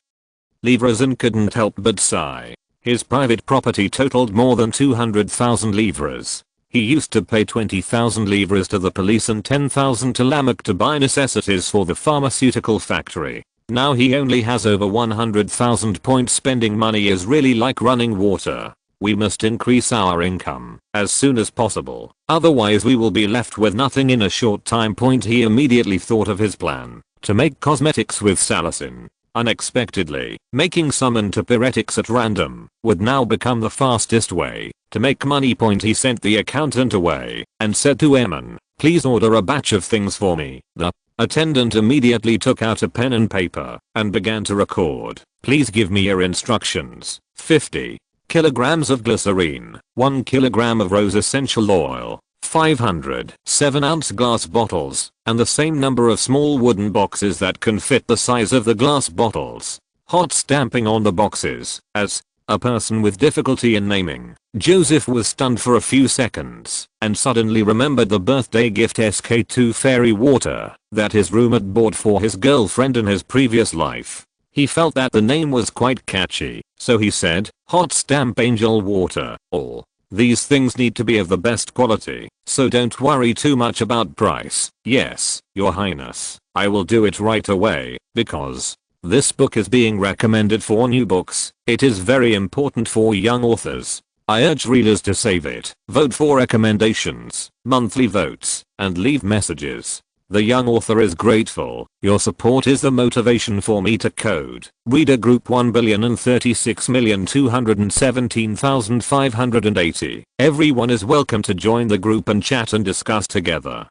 livres and couldn't help but sigh. His private property totaled more than 200,000 livres. He used to pay 20,000 livres to the police and 10,000 to Lamech to buy necessities for the pharmaceutical factory. Now he only has over 100,000. Spending money is really like running water. We must increase our income as soon as possible, otherwise we will be left with nothing in a short time. He immediately thought of his plan to make cosmetics with salicin. Unexpectedly, making some antipyretics at random would now become the fastest way to make money. He sent the accountant away and said to Eamon, "Please order a batch of things for me." The attendant immediately took out a pen and paper and began to record. "Please give me your instructions." 50 kilograms of glycerine, 1 kilogram of rose essential oil, 500 7-ounce glass bottles, and the same number of small wooden boxes that can fit the size of the glass bottles. Hot stamping on the boxes. As a person with difficulty in naming, Joseph was stunned for a few seconds and suddenly remembered the birthday gift SK2 fairy water that his roommate bought for his girlfriend in his previous life. He felt that the name was quite catchy, so he said, "Hot stamp angel water." All these things need to be of the best quality, so don't worry too much about price. "Yes, Your Highness, I will do it right away, because this book is being recommended for new books. It is very important for young authors. I urge readers to save it, vote for recommendations, monthly votes, and leave messages. The young author is grateful. Your support is the motivation for me to code." Reader group 1,036,217,580. Everyone is welcome to join the group and chat and discuss together.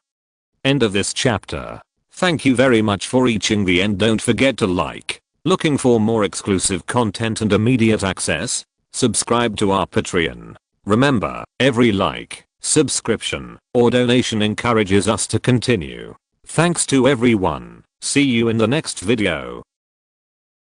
End of this chapter. Thank you very much for reaching the end. Don't forget to like. Looking for more exclusive content and immediate access? Subscribe to our Patreon. Remember, every like, subscription, or donation encourages us to continue. Thanks to everyone. See you in the next video.